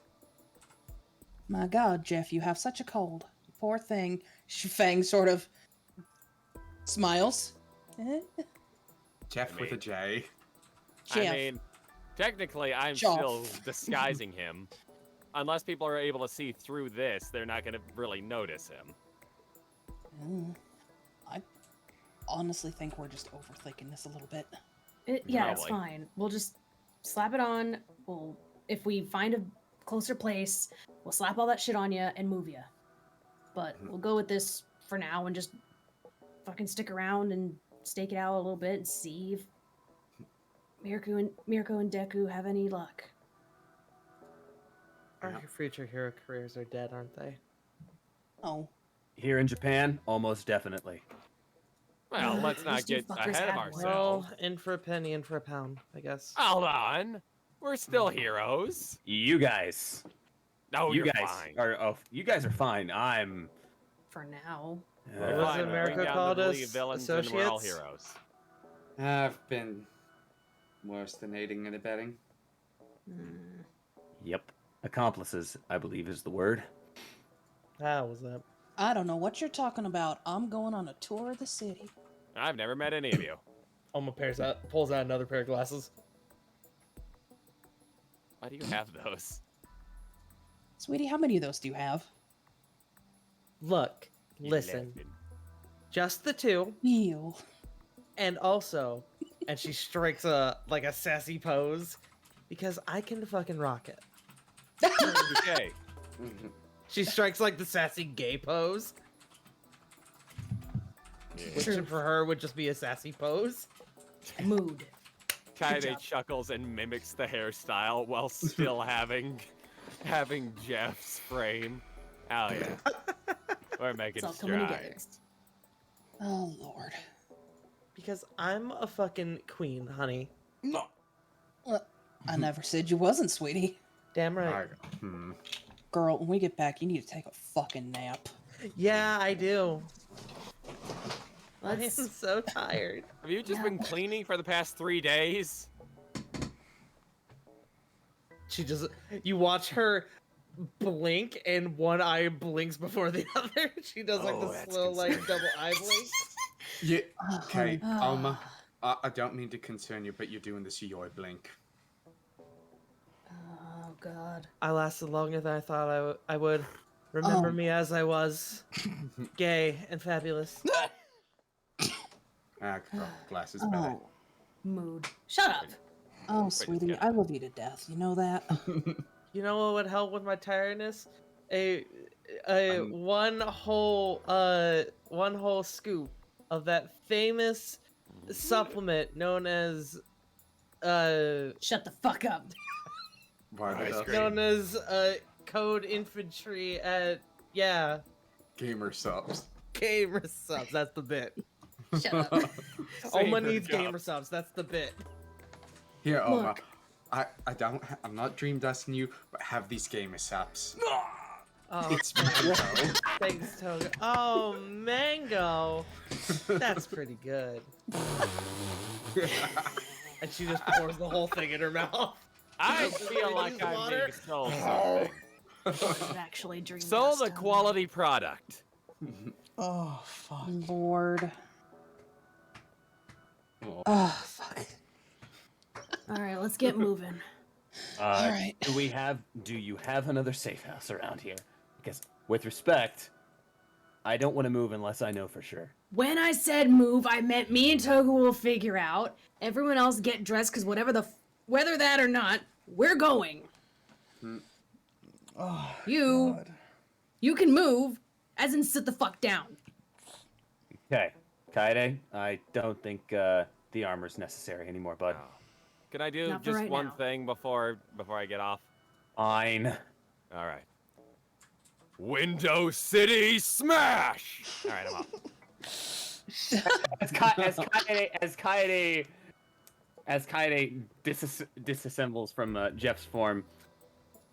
D: My God, Jeff, you have such a cold. Poor thing. Fang sort of smiles.
C: Jeff with a J.
D: Jeff.
B: I mean, technically, I'm
D: Jeff.
B: still disguising him. Unless people are able to see through this, they're not going to really notice him.
D: I honestly think we're just overthinking this a little bit.
H: Yeah, it's
B: Probably.
H: fine. We'll just slap it on. We'll, if we find a closer place, we'll slap all that shit on you and move you. But we'll go with this for now and just fucking stick around and stake it out a little bit and see if Mirko and Deku have any luck.
I: Our future hero careers are dead, aren't they?
D: Oh,
F: Here in Japan, almost definitely.
B: Well, let's
H: Those
B: not
H: two
B: get
H: fuckers
B: ahead of
H: had one.
B: ourselves.
I: Well, in for a penny, in for a pound, I guess.
B: Hold on. We're still heroes.
F: You guys.
B: No,
F: you
B: you're
F: guys
B: fine.
F: are. Oh, you guys are fine. I'm.
H: For now.
I: What
B: You're
I: was
B: fine.
I: it America
B: Bring down
I: called
B: the
I: us?
B: League of Villains and we're all
I: Associates?
B: heroes.
C: I've been worse than aiding and abetting.
F: Yep. Accomplices, I believe, is the word.
I: How was that?
D: I don't know what you're talking about. I'm going on a tour of the city.
B: I've never met any of you.
I: Alma pulls out another pair of glasses.
B: Why do you have those?
D: Sweetie, how many of those do you have?
I: Look, listen,
B: 11.
I: just the two,
D: Neil.
I: and also, and she strikes a sassy pose, because I can fucking rock it.
B: Okay.
I: She strikes like the sassy gay pose, which for her would just be a sassy pose.
H: Mood.
B: Kaede
H: job.
B: chuckles and mimics the hairstyle while still having Jeff's frame. Oh yeah. We're making
H: It's all coming together.
B: strides.
D: Oh, Lord.
I: Because I'm a fucking queen, honey.
D: I never said you wasn't, sweetie.
I: Damn right.
D: Girl, when we get back, you need to take a fucking nap.
I: Yeah, I do. I'm
H: Let's
I: so tired.
B: Have you just been cleaning for the past 3 days?
I: She just, you watch her blink and one eye blinks before the other. She does like
B: Oh,
I: the
B: that's
I: slow, like
B: concerning.
I: double eye blink.
C: Yeah. Okay,
D: honey.
C: Alma. I don't mean to concern you, but you're doing this yoi blink.
H: Oh god.
I: I lasted longer than I thought I would. Remember
D: Oh.
I: me as I was, gay and fabulous.
C: Glasses better.
D: Oh,
H: Mood. Shut up.
D: oh, sweetie,
B: yeah.
D: I love you to death. You know that?
I: You know what would help with my tiredness? A one whole scoop of that famous supplement known as
H: Shut the fuck up.
C: Why
B: Ice
C: the
B: cream.
I: known as Code Infantry at
C: gamer subs?
I: gamer subs. That's the bit.
H: Shut up.
I: Oma
B: Good
I: needs
B: job.
I: gamer subs. That's the bit.
C: Here, Alma.
H: Look.
C: I'm not dream dusting you, but have these gamer subs.
I: Oh,
C: It's Mango.
I: thanks, Toga. Oh, mango. That's pretty good. And she just pours the whole thing in her mouth.
B: I
I: Does
B: feel
I: it
B: like
I: use
B: I'm
I: water?
B: being sold something.
H: Should actually dream.
B: Sold
H: dust
B: a
H: on
B: quality product.
G: Oh fuck.
D: Lord.
C: Oh.
D: Oh, fuck.
H: them. All right, let's get moving.
D: All right.
F: Do you have another safe house around here? Because with respect, I don't want to move unless I know for sure.
H: When I said move, I meant me and Toga will figure out. Everyone else get dressed, because whether that or not, we're going.
G: Oh,
H: You,
G: God.
H: you can move, as in sit the fuck down.
F: Okay, Kaede, I don't think the armor's necessary anymore, bud.
B: Can I do
H: Not for
B: just
H: right
B: one
H: now.
B: thing before I get off?
F: Fine.
B: All right. Window City Smash! All right, I'm off.
F: As Kaede disassembles from Jeff's form,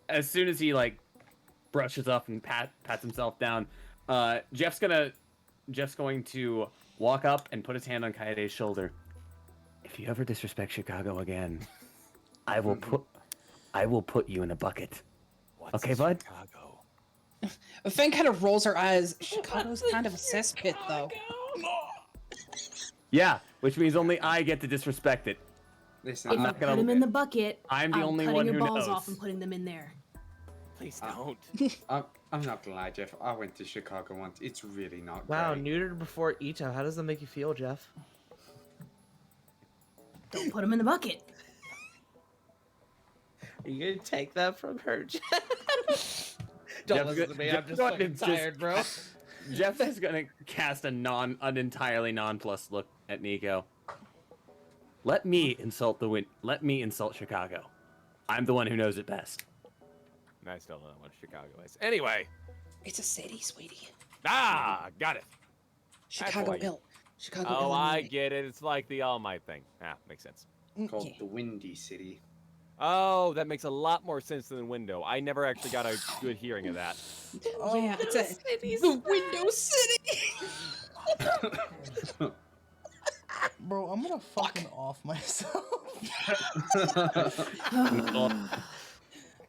F: as soon as he brushes off and pats himself down. Jeff's going to walk up and put his hand on Kaede's shoulder. If you ever disrespect Chicago again, I will put you in a bucket. Okay, bud?
B: Chicago.
D: Fang kind of rolls her eyes. Chicago's kind of a cesspit, though.
F: Yeah, which means only I get to disrespect it.
J: Listen,
F: I'm
H: If I
F: not
H: put
F: gonna-
H: them in the bucket,
F: I'm the only
H: cutting
F: one
H: your
F: who
H: balls
F: knows.
H: off and putting them in there.
B: Please don't.
J: I'm not gonna lie, Jeff. I went to Chicago once. It's really not
I: Wow,
J: great.
I: neutered before Ito. How does that make you feel, Jeff?
H: Don't put them in the bucket.
I: Are you gonna take that from her, Jeff? Don't
F: Jeff's
I: listen
F: go-
I: to me. I'm
F: Jeff's
I: just
F: going
I: fucking
F: to
I: tired, bro.
F: Jeff is gonna cast an entirely nonplussed look at Nico. Let me insult Let me insult Chicago. I'm the one who knows it best.
B: I still don't know what Chicago is. Anyway,
D: It's a city, sweetie.
B: got it.
D: Chicago
B: why-
D: Ill. Chicago
B: Oh, I
D: Illinois.
B: get it. It's like the All Might thing. Makes sense.
J: Called
D: Yeah.
J: the Windy City.
B: Oh, that makes a lot more sense than window. I never actually got a good hearing of that.
D: Yeah, it's the Window City.
G: Bro, I'm gonna fucking off myself.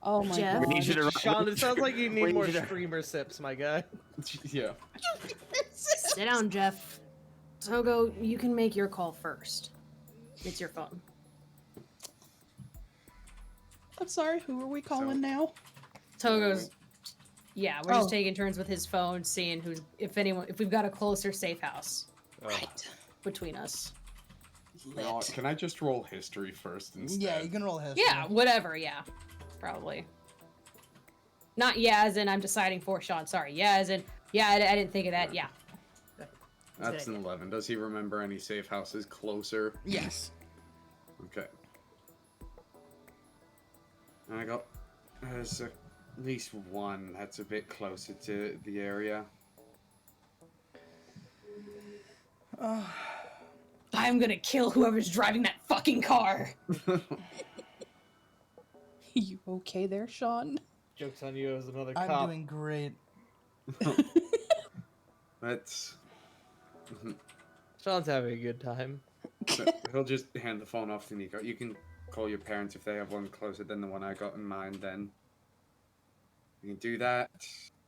D: Oh my
H: Jeff?
D: god.
F: We need you to
I: Sean, it sounds like you
F: We
I: need more
F: need you to-
I: streamer sips, my guy.
J: Yeah.
H: Sit down, Jeff. Togo, you can make your call first. It's your phone.
D: I'm sorry, who are we calling now?
E: Togo's. Yeah, we're
D: Oh.
E: just taking turns with his phone, seeing if we've got a closer safe house
D: Right.
E: between us.
C: Oh, can I just roll history first instead?
G: Yeah, you can roll history.
E: Yeah, whatever. Yeah, probably. Not yeah, as in I'm deciding for Sean. Sorry, yeah, as in yeah, I didn't think of that. Yeah.
C: That's an 11. Does he remember any safe houses closer?
G: Yes.
C: Okay. I got. There's at least one that's a bit closer to the area.
E: I'm gonna kill whoever's driving that fucking car.
D: You okay there, Sean?
I: Joke's on you as another
G: I'm
I: cop.
G: doing great.
C: That's.
I: Sean's having a good time.
C: He'll just hand the phone off to Nico. You can call your parents if they have one closer than the one I got in mind. Then you can do that.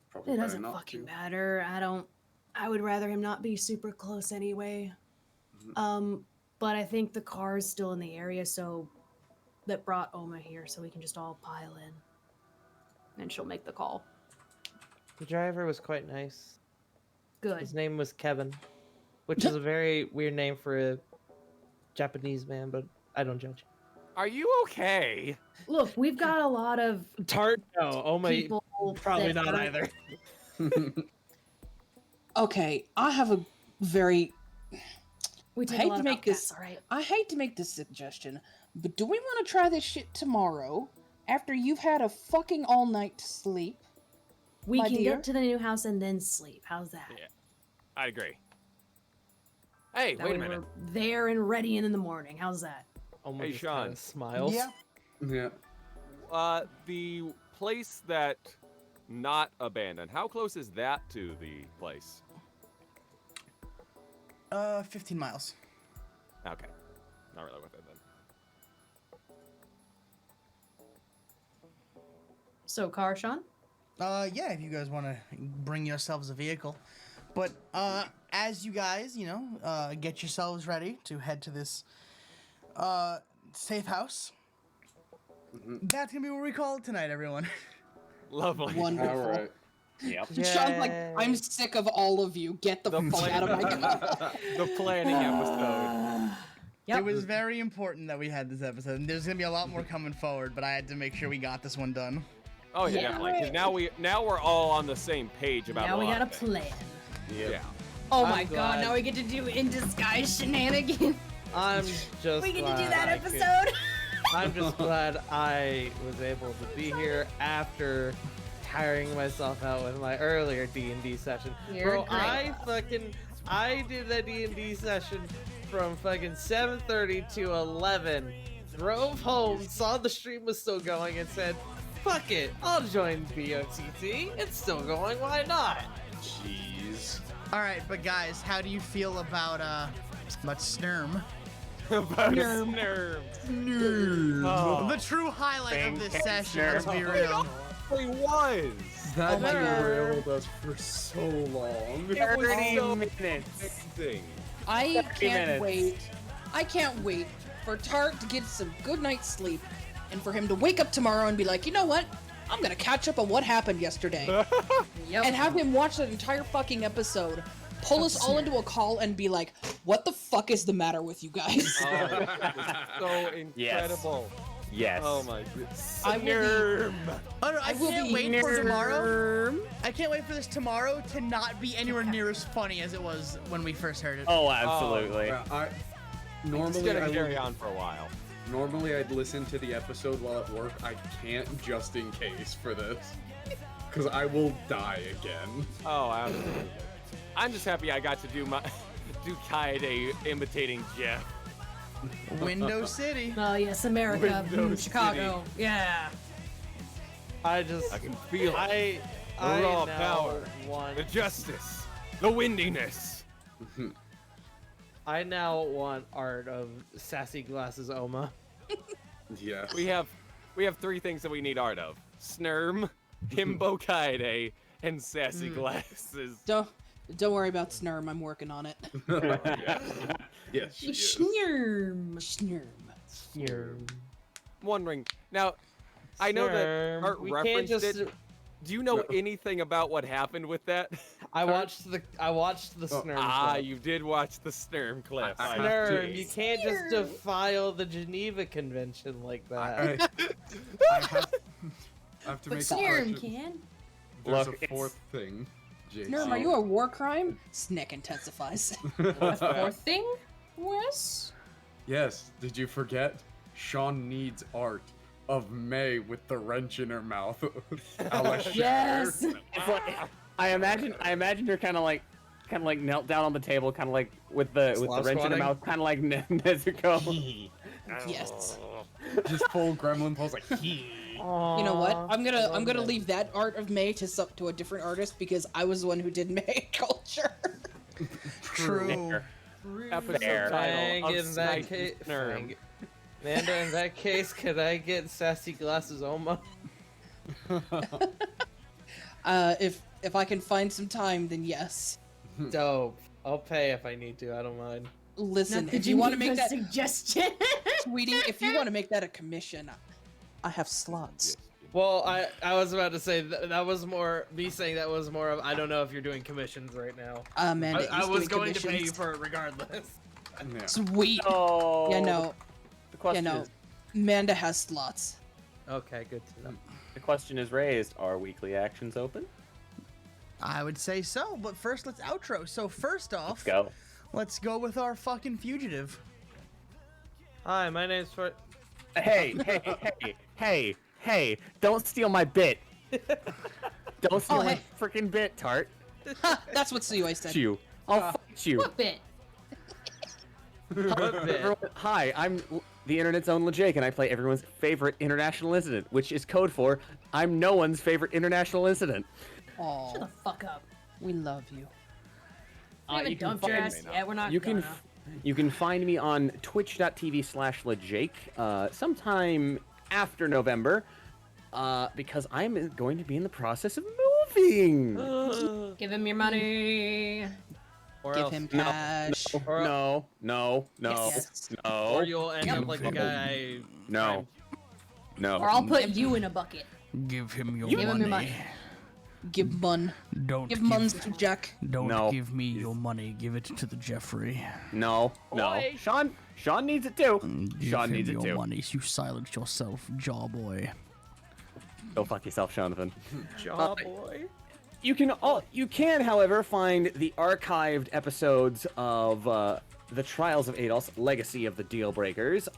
C: Probably
H: It
C: better
H: doesn't
C: not
H: fucking
C: to.
H: matter. I would rather him not be super close anyway. But I think the car is still in the area, so that brought Oma here, so we can just all pile in.
E: And she'll make the call.
I: The driver was quite nice.
H: Good.
I: His name was Kevin, which is a very weird name for a Japanese man, but I don't judge.
B: Are you okay?
H: Look, we've got a lot of
I: Tart? No, oh my,
H: people.
I: probably
H: that
I: not
H: aren't-
I: either.
D: Okay, I have a very.
H: We
D: I
H: take
D: hate
H: a lot
D: to
H: of
D: make
H: outcasts,
D: this.
H: all right?
D: I hate to make this suggestion, but do we want to try this shit tomorrow after you've had a fucking all night to sleep?
H: We
D: my
H: can
D: dear?
H: get to the new house and then sleep. How's that?
B: Yeah. I'd agree. Hey,
H: That
B: wait a
H: way
B: minute.
H: we're there and ready in the morning. How's that?
I: Oma
B: Hey,
I: just kinda
B: Sean.
I: smiles.
G: Yeah.
C: Yeah.
B: The place that not abandoned. How close is that to the place?
G: 15 miles.
B: Okay, not really with it then.
E: So, car, Sean?
G: Yeah, if you guys want to bring yourselves a vehicle. But, as you guys, get yourselves ready to head to this, safe house. That's gonna be what we call it tonight, everyone.
B: Lovely.
D: Wonderful.
C: All right.
F: Yep.
D: Sean's like,
I: Yay.
D: I'm sick of all of you. Get the fuck out of my car.
B: The planning episode.
E: Yep.
G: It was very important that we had this episode, and there's gonna be a lot more coming forward. But I had to make sure we got this one done.
B: Oh yeah,
E: Yeah.
B: definitely. 'Cause now we're all on the same page about
E: Now
B: a
E: we
B: lot
E: got a
B: of things.
E: plan.
B: Yeah.
E: Oh
I: I'm
E: my god,
I: glad.
E: now we get to do in disguise shenanigans.
I: I'm just
E: We get to
I: glad
E: do that
I: I could-
E: episode.
I: I'm just glad I was able to be here after tiring myself out with my earlier D&D session.
E: You're
I: Bro,
E: great.
I: I did that D&D session from fucking 7:30 to 11. Drove home, saw the stream was still going, and said, Fuck it, I'll join BOTT. It's still going, why not?
C: Jeez.
A: All right, but guys, how do you feel about Snurm?
B: About Snurm. Oh,
A: The true highlight of this
B: Pancake
A: session, let's be real.
B: it was.
C: That
B: Snurm.
C: derailed us for so long.
B: It was
F: 30
B: so
F: minutes.
B: amazing.
D: I
F: 30
D: can't
F: minutes.
D: wait. I can't wait for Tart to get some good night's sleep and for him to wake up tomorrow and be like, you know what? I'm gonna catch up on what happened yesterday.
H: Yep.
D: And have him watch that entire fucking episode, pull us all into a call and be like, what the fuck is the matter with you guys?
B: Oh, that was so incredible.
F: Yes.
B: Oh my goodness.
D: I will be-
B: Snurm.
A: Oh no, I
D: I will
A: can't
D: be
A: wait for tomorrow. I can't wait for this tomorrow to not be anywhere near as funny as it was when we first heard it.
F: Oh, absolutely.
B: It's
C: Normally
B: gonna
C: I
B: carry
C: would,
B: on for a while.
C: normally I'd listen to the episode while at work. I can't just in case for this. Cause I will die again.
B: Oh, absolutely. I'm just happy I got to do Kaede imitating Jeff.
A: Window City.
H: Oh yes, America,
B: Window
H: Chicago. Yeah.
I: I just,
B: I can feel it.
I: I
B: raw
I: now
B: power.
I: want,
B: The justice. The windiness.
I: I now want art of Sassy Glasses Oma.
C: Yeah.
B: We have 3 things that we need art of. Snurm, Himbo Kaede, and Sassy Glasses.
D: Don't worry about Snurm, I'm working on it.
C: Yes, she is.
H: Snurm.
D: Snurm.
B: Wondering now, I know that
I: Snurm.
B: Art
I: We can't
B: referenced
I: just.
B: it. Do you know anything about what happened with that?
I: I watched the Snurm.
B: Ah,
I: clip.
B: you did watch the Snurm clip.
C: I-
I: Snurm, you can't just defile the Geneva Convention like that.
C: I have to
H: But
C: make a
H: Snurm
C: correction.
H: can.
C: There's
F: Look,
C: a fourth thing. JC.
D: Snurm, are you a war crime? Snick intensifies.
H: Fourth thing? Wes?
C: Yes, did you forget? Sean needs art of May with the wrench in her mouth.
H: Yes.
F: It's like, I imagine her kind of like knelt down on the table, kind of like with the
I: Slav
F: wrench in her
I: squatting?
F: mouth, kind of like Nezuko.
D: Yes.
C: Just full gremlin pose like
D: You know what? I'm gonna leave that art of May to a different artist because I was the one who did May culture.
A: True.
B: Episode
F: Fair.
B: title of
I: in that
B: Snipe
I: case,
B: Snurm.
I: Amanda, in that case, could I get Sassy Glasses Oma?
D: If I can find some time, then yes.
I: Dope. I'll pay if I need to. I don't mind.
D: Listen,
H: Not the
D: if you want to make
H: Geneva
D: that
H: suggestion.
D: tweeting, if you want to make that a commission, I have slots.
I: Well, I was about to say that was more me saying that was more of I don't know if you're doing commissions right now.
D: Amanda,
I: I
D: is
I: was
D: doing
I: going to pay you
D: commissions.
I: for it regardless.
C: yeah.
D: Sweet.
F: Oh.
D: Yeah, no.
F: The question
D: Yeah, no.
F: is,
D: Amanda has slots.
I: Okay, good to know.
F: the question is raised: are weekly actions open?
A: I would say so, but first let's outro. So first off,
F: Let's go.
A: let's go with our fucking fugitive.
I: Hi, my name's for.
F: Hey! Don't steal my bit. Don't steal
D: Oh,
F: my
D: hey.
F: freaking bit, Tart.
D: Ha! That's what Suyoi said.
F: Fight you. I'll fight you.
H: What bit?
I: What bit?
F: Everyone- Hi, I'm the internet's own LeJake, and I play everyone's favorite international incident, which is code for I'm no one's favorite international incident.
D: Aw,
H: Shut the fuck up.
D: we love you.
H: We haven't
F: you can
H: dumped your
F: find
H: ass yet. We're not
F: You can
H: gonna.
F: you can find me on twitch.tv/LeJake sometime after November, because I'm going to be in the process of moving.
H: Give him your money.
I: Or
D: Give
I: else,
D: him
F: No,
D: cash.
F: No,
D: Yes.
I: or you'll end
D: Yep.
I: up like the guy.
F: no.
H: Or I'll put you in a bucket.
A: Give him your
H: Give him your money.
D: Give Mun.
A: Don't
D: Give Muns to Jack.
A: Don't
F: No.
A: give me your money. Give it to the Jeffrey.
F: No.
I: Oi.
F: Sean needs it too.
A: Give
F: Sean
A: him
F: needs it
A: your
F: too.
A: money. You silence yourself, jaw boy.
F: Go fuck yourself, Jonathan.
I: Jaw boy.
F: You can, however, find the archived episodes of the Trials of Adolf's Legacy of the Deal Breakers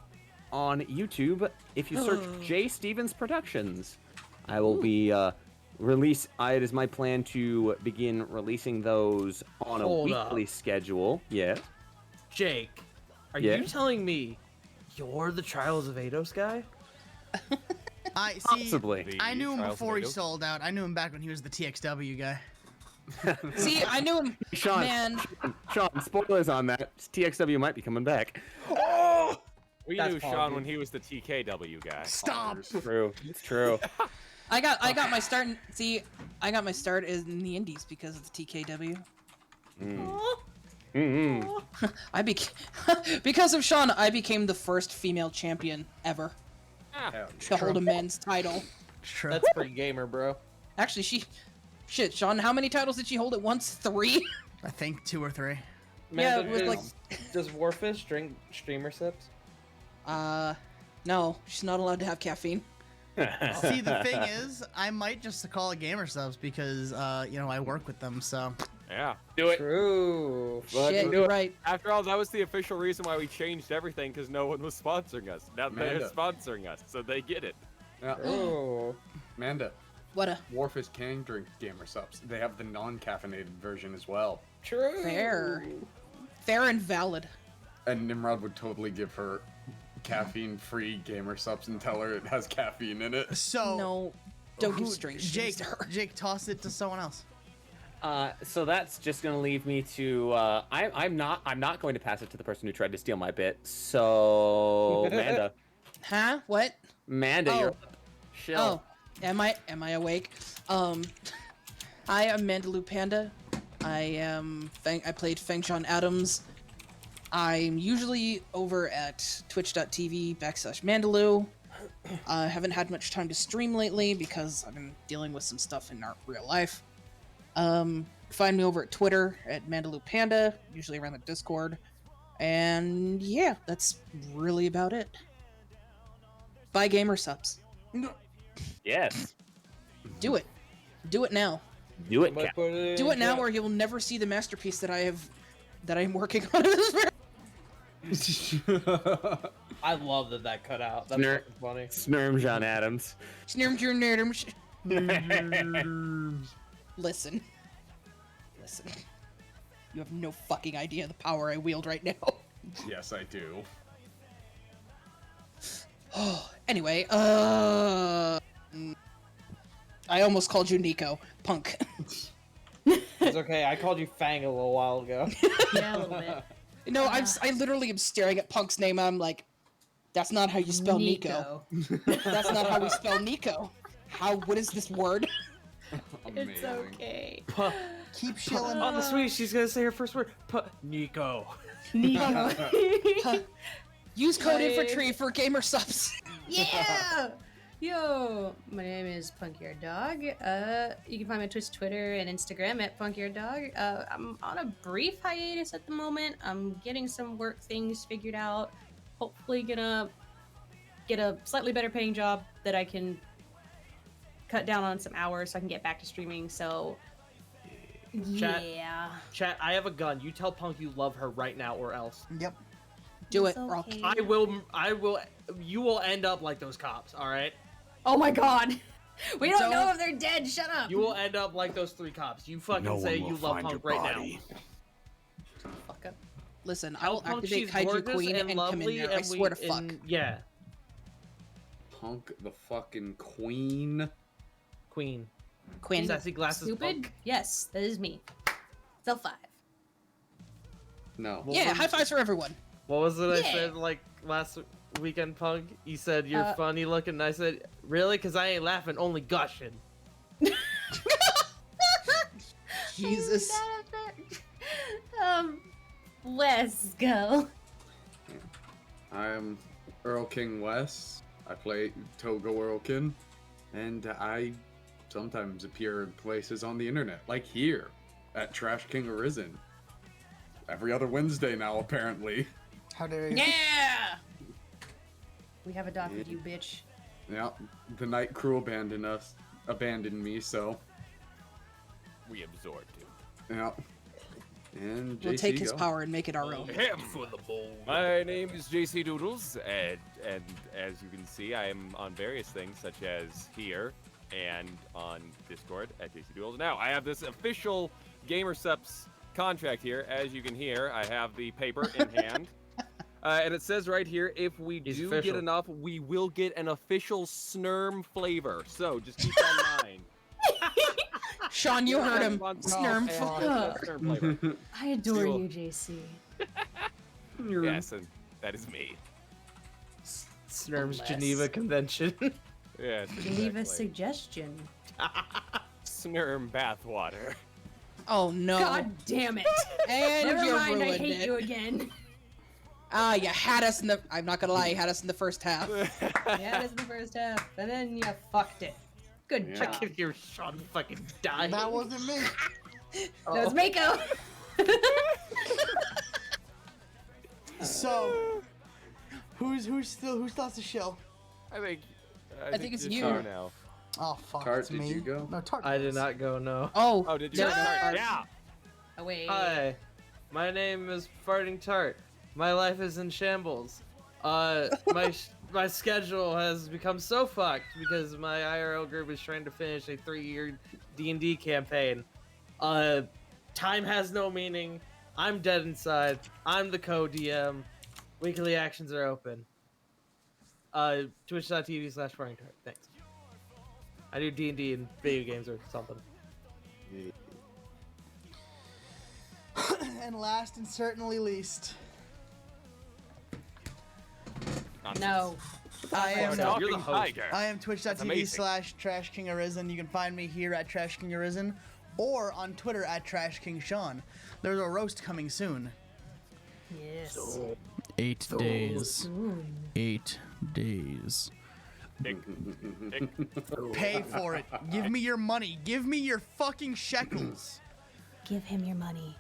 F: on YouTube if you search J. Stevens Productions. I will be it is my plan to begin releasing those on a
I: Hold up.
F: weekly schedule. Yeah.
I: Jake, are
F: Yeah?
I: you telling me you're the Trials of Eidos guy?
G: I see.
F: Possibly.
B: The
G: I knew him
B: Trials
G: before he
B: Tomatoes.
G: sold out. I knew him back when he was the TXW guy.
D: See, I knew him.
F: Sean,
D: Man,
F: Sean, spoilers on that. TXW might be coming back.
B: We
I: That's
B: knew Sean
I: Paul,
B: when
I: dude.
B: he was the TKW guy.
G: Stop.
F: True. It's true.
D: I got my start. I got my start in the Indies because of the TKW. I became because of Sean. I became the first female champion ever
B: Ah,
D: to hold a men's title.
G: True.
I: That's pretty gamer, bro.
D: Actually, shit, Sean. How many titles did she hold at once? 3.
G: I think 2 or 3.
D: Yeah,
I: Man,
D: it was like.
I: does Warfish drink streamer sips?
D: No, she's not allowed to have caffeine.
G: See, the thing is, I might just call it Gamer Subs because, I work with them, so.
B: yeah.
F: Do it.
I: True.
D: Shit, you're right.
B: After all, that was the official reason why we changed everything, because no one was sponsoring us. Now they're
C: Amanda.
B: sponsoring us, so they get it.
C: Yeah.
I: True.
C: Amanda,
D: What a
C: Warfish can drink gamer subs. They have the non-caffeinated version as well.
I: True.
D: fair and valid.
C: And Nimrod would totally give her caffeine-free gamer subs and tell her it has caffeine in it.
G: So.
D: No, don't give
G: who-
D: strange
G: Jake,
D: things to her.
G: Jake, toss it to someone else.
F: So that's just gonna leave me to. I'm not going to pass it to the person who tried to steal my bit. So Amanda,
D: Huh? What?
F: Amanda,
D: Oh.
F: you're up. Chill.
D: Oh, am I awake? Hi, I'm Mandaloo Panda. I played Fengchon Adams. I'm usually over at twitch.tv/Mandaloo. I haven't had much time to stream lately because I've been dealing with some stuff in our real life. Find me over at Twitter at Mandaloo Panda, usually around the Discord. And yeah, that's really about it. Buy gamer subs.
F: Yes.
D: Do it. Do it now.
F: Do it,
I: Might
F: Cap.
I: put it
D: Do it
I: in
D: now,
I: chat.
D: or you'll never see the masterpiece that I'm working on.
I: I love that cut out. That's
F: Nerd.
I: fucking funny.
F: Snurm John Adams.
D: Listen. You have no fucking idea the power I wield right now.
C: Yes, I do.
D: Anyway, I almost called you Nico. Punk.
I: It's okay. I called you Fang a little while ago.
H: Yeah, a little bit.
D: No, I literally am staring at Punk's name. I'm like, that's not how you spell Nico. That's not how we spell Nico. What is this word?
C: Amazing.
H: It's okay.
G: Keep chilling.
I: On the sweet, she's gonna say her first word. Nico.
H: Nico.
D: Use code
H: Like-
D: infantry for gamer subs.
H: Yeah! Yo, my name is Punkyard Dog. You can find me on Twitch, Twitter, and Instagram at Punkyard Dog. I'm on a brief hiatus at the moment. I'm getting some work things figured out. Hopefully gonna get a slightly better paying job that I can cut down on some hours so I can get back to streaming. So,
I: Chat.
H: yeah.
I: Chat, I have a gun. You tell Punk you love her right now, or else.
G: Yep.
D: Do it,
H: It's
D: Rock.
H: okay.
I: I will. You will end up like those cops. All right.
H: Oh my god. We don't
D: So-
H: know if they're dead. Shut up.
I: You will end up like those 3 cops. You fucking say you love Punk right now.
H: Fuck up.
D: Listen, I
I: Tell
D: will
I: Punk
D: activate
I: she's
D: Kaiju
I: gorgeous
D: Queen
I: and
D: and come in
I: lovely,
D: there. I
I: and
D: swear to fuck.
I: Yeah,
C: Punk the fucking queen.
I: Queen.
D: Queen.
I: Sassy glasses.
H: Stupid?
I: Punk.
H: Yes, that is me. Cell 5.
C: No.
D: Yeah, high fives for everyone.
I: What was it I
H: Yeah.
I: said like last weekend, Punk? You said you're
H: Uh,
I: funny looking. And I said, really? Because I ain't laughing, only gushing.
D: Jesus.
H: Let's go.
C: I'm Earl King Wes. I play Togo Earlkin, and I sometimes appear in places on the internet, like here at Trash King Arisen. Every other Wednesday now, apparently.
G: How dare you?
D: Yeah.
H: We have adopted you, bitch.
C: Yeah, the night crew abandoned me, so
B: We absorbed him.
C: yeah. And
D: We'll
C: JC
D: take his
C: go.
D: power and make it our own.
I: Ham for the bowl.
B: My name is JC Doodles, and as you can see, I am on various things, such as here and on Discord at JC Doodles. Now, I have this official GamerSups contract here. As you can hear, I have the paper in hand.
K: And it says right here, if we
I: He's
K: do
I: official.
K: get enough, we will get an official Snurm flavor. So just keep that in mind.
D: Sean, you heard him.
K: On top
D: Snurm.
K: and Snurm flavor.
E: I adore
K: You'll-
E: you, JC.
B: Yes, and that is me.
I: Snurm's
E: Bless.
I: Geneva Convention.
B: Yes,
H: Leave a
B: exactly.
H: suggestion.
B: Snurm bathwater.
D: Oh no.
H: God damn it!
D: And
H: Never
D: you
H: mind, I
D: ruined
H: hate
D: it.
H: you again.
D: Ah, you had us in the. I'm not gonna lie, you had us in the first half.
H: Yeah, that's in the first half, and then you fucked it. Good
F: Yeah.
I: I
H: job.
I: can hear Sean fucking dying.
G: That wasn't me.
H: That was Mako.
G: So, who's still has to shill?
B: I think
D: think it's
B: just
D: you.
B: now.
G: Oh fuck,
C: Tart,
G: it's
C: did
G: me.
C: you go?
G: No, Tart.
I: I did
G: goes.
I: not go, no.
D: Oh,
B: Oh, did you?
D: no.
B: Yeah.
H: Oh wait.
I: Hi, my name is Farting Tart. My life is in shambles. My schedule has become so fucked because my IRL group is trying to finish a 3-year D&D campaign. Time has no meaning. I'm dead inside. I'm the co-DM. Weekly actions are open. Twitch.tv/FartingTart. Thanks. I do D&D and video games or something.
G: And last and certainly least,
H: No.
G: I am
I: You're the
B: Talking
I: host.
B: tiger.
G: I am
B: That's
G: twitch.tv
B: amazing.
G: /Trash King Arisen. You can find me here at Trash King Arisen or on Twitter at Trash King Sean. There's a roast coming soon.
H: Yes.
A: 8 days. 8 days.
G: Pay for it. Give me your money. Give me your fucking shekels.
H: Give him your money.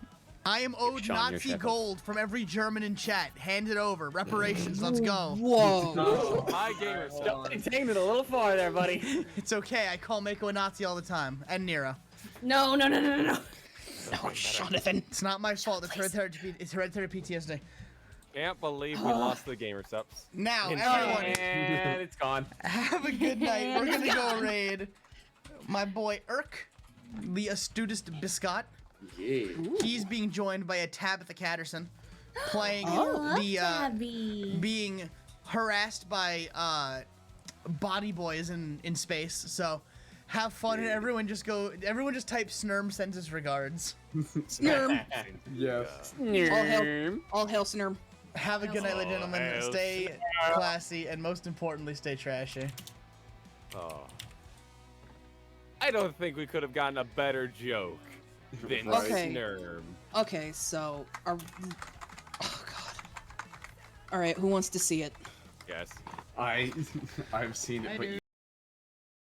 G: I am owed
F: Sean your
G: Nazi
F: shekels.
G: gold from every German in chat. Hand it over. Reparations. Let's go.
D: Whoa.
B: My gamer stuff.
F: Taking it a little far there, buddy.
G: It's okay. I call Mako a Nazi all the time. And Nira.
H: No.
D: No, Jonathan.
G: It's not my fault. It's hereditary PTSD.
B: Can't believe we lost the gamer subs.
G: Now, everyone,
F: And it's gone.
G: have a good night. We're gonna go raid my boy Urk, the astutest Biscott.
C: Yeah.
G: He's being joined by a Tabitha Catterson, playing
H: Oh,
G: the
H: Tabby.
G: being harassed by body boys in space. So have fun and everyone just type Snurm sends his regards.
D: Snurm.
C: Yes.
D: All hail Snurm.
G: Have a good night, ladies and gentlemen.
B: Hells.
G: Stay classy and most importantly, stay trashy.
B: Oh. I don't think we could have gotten a better joke than
D: Okay.
B: Snurm.
D: Okay, so oh god. All right, who wants to see it?
B: Yes.
C: I've seen it, but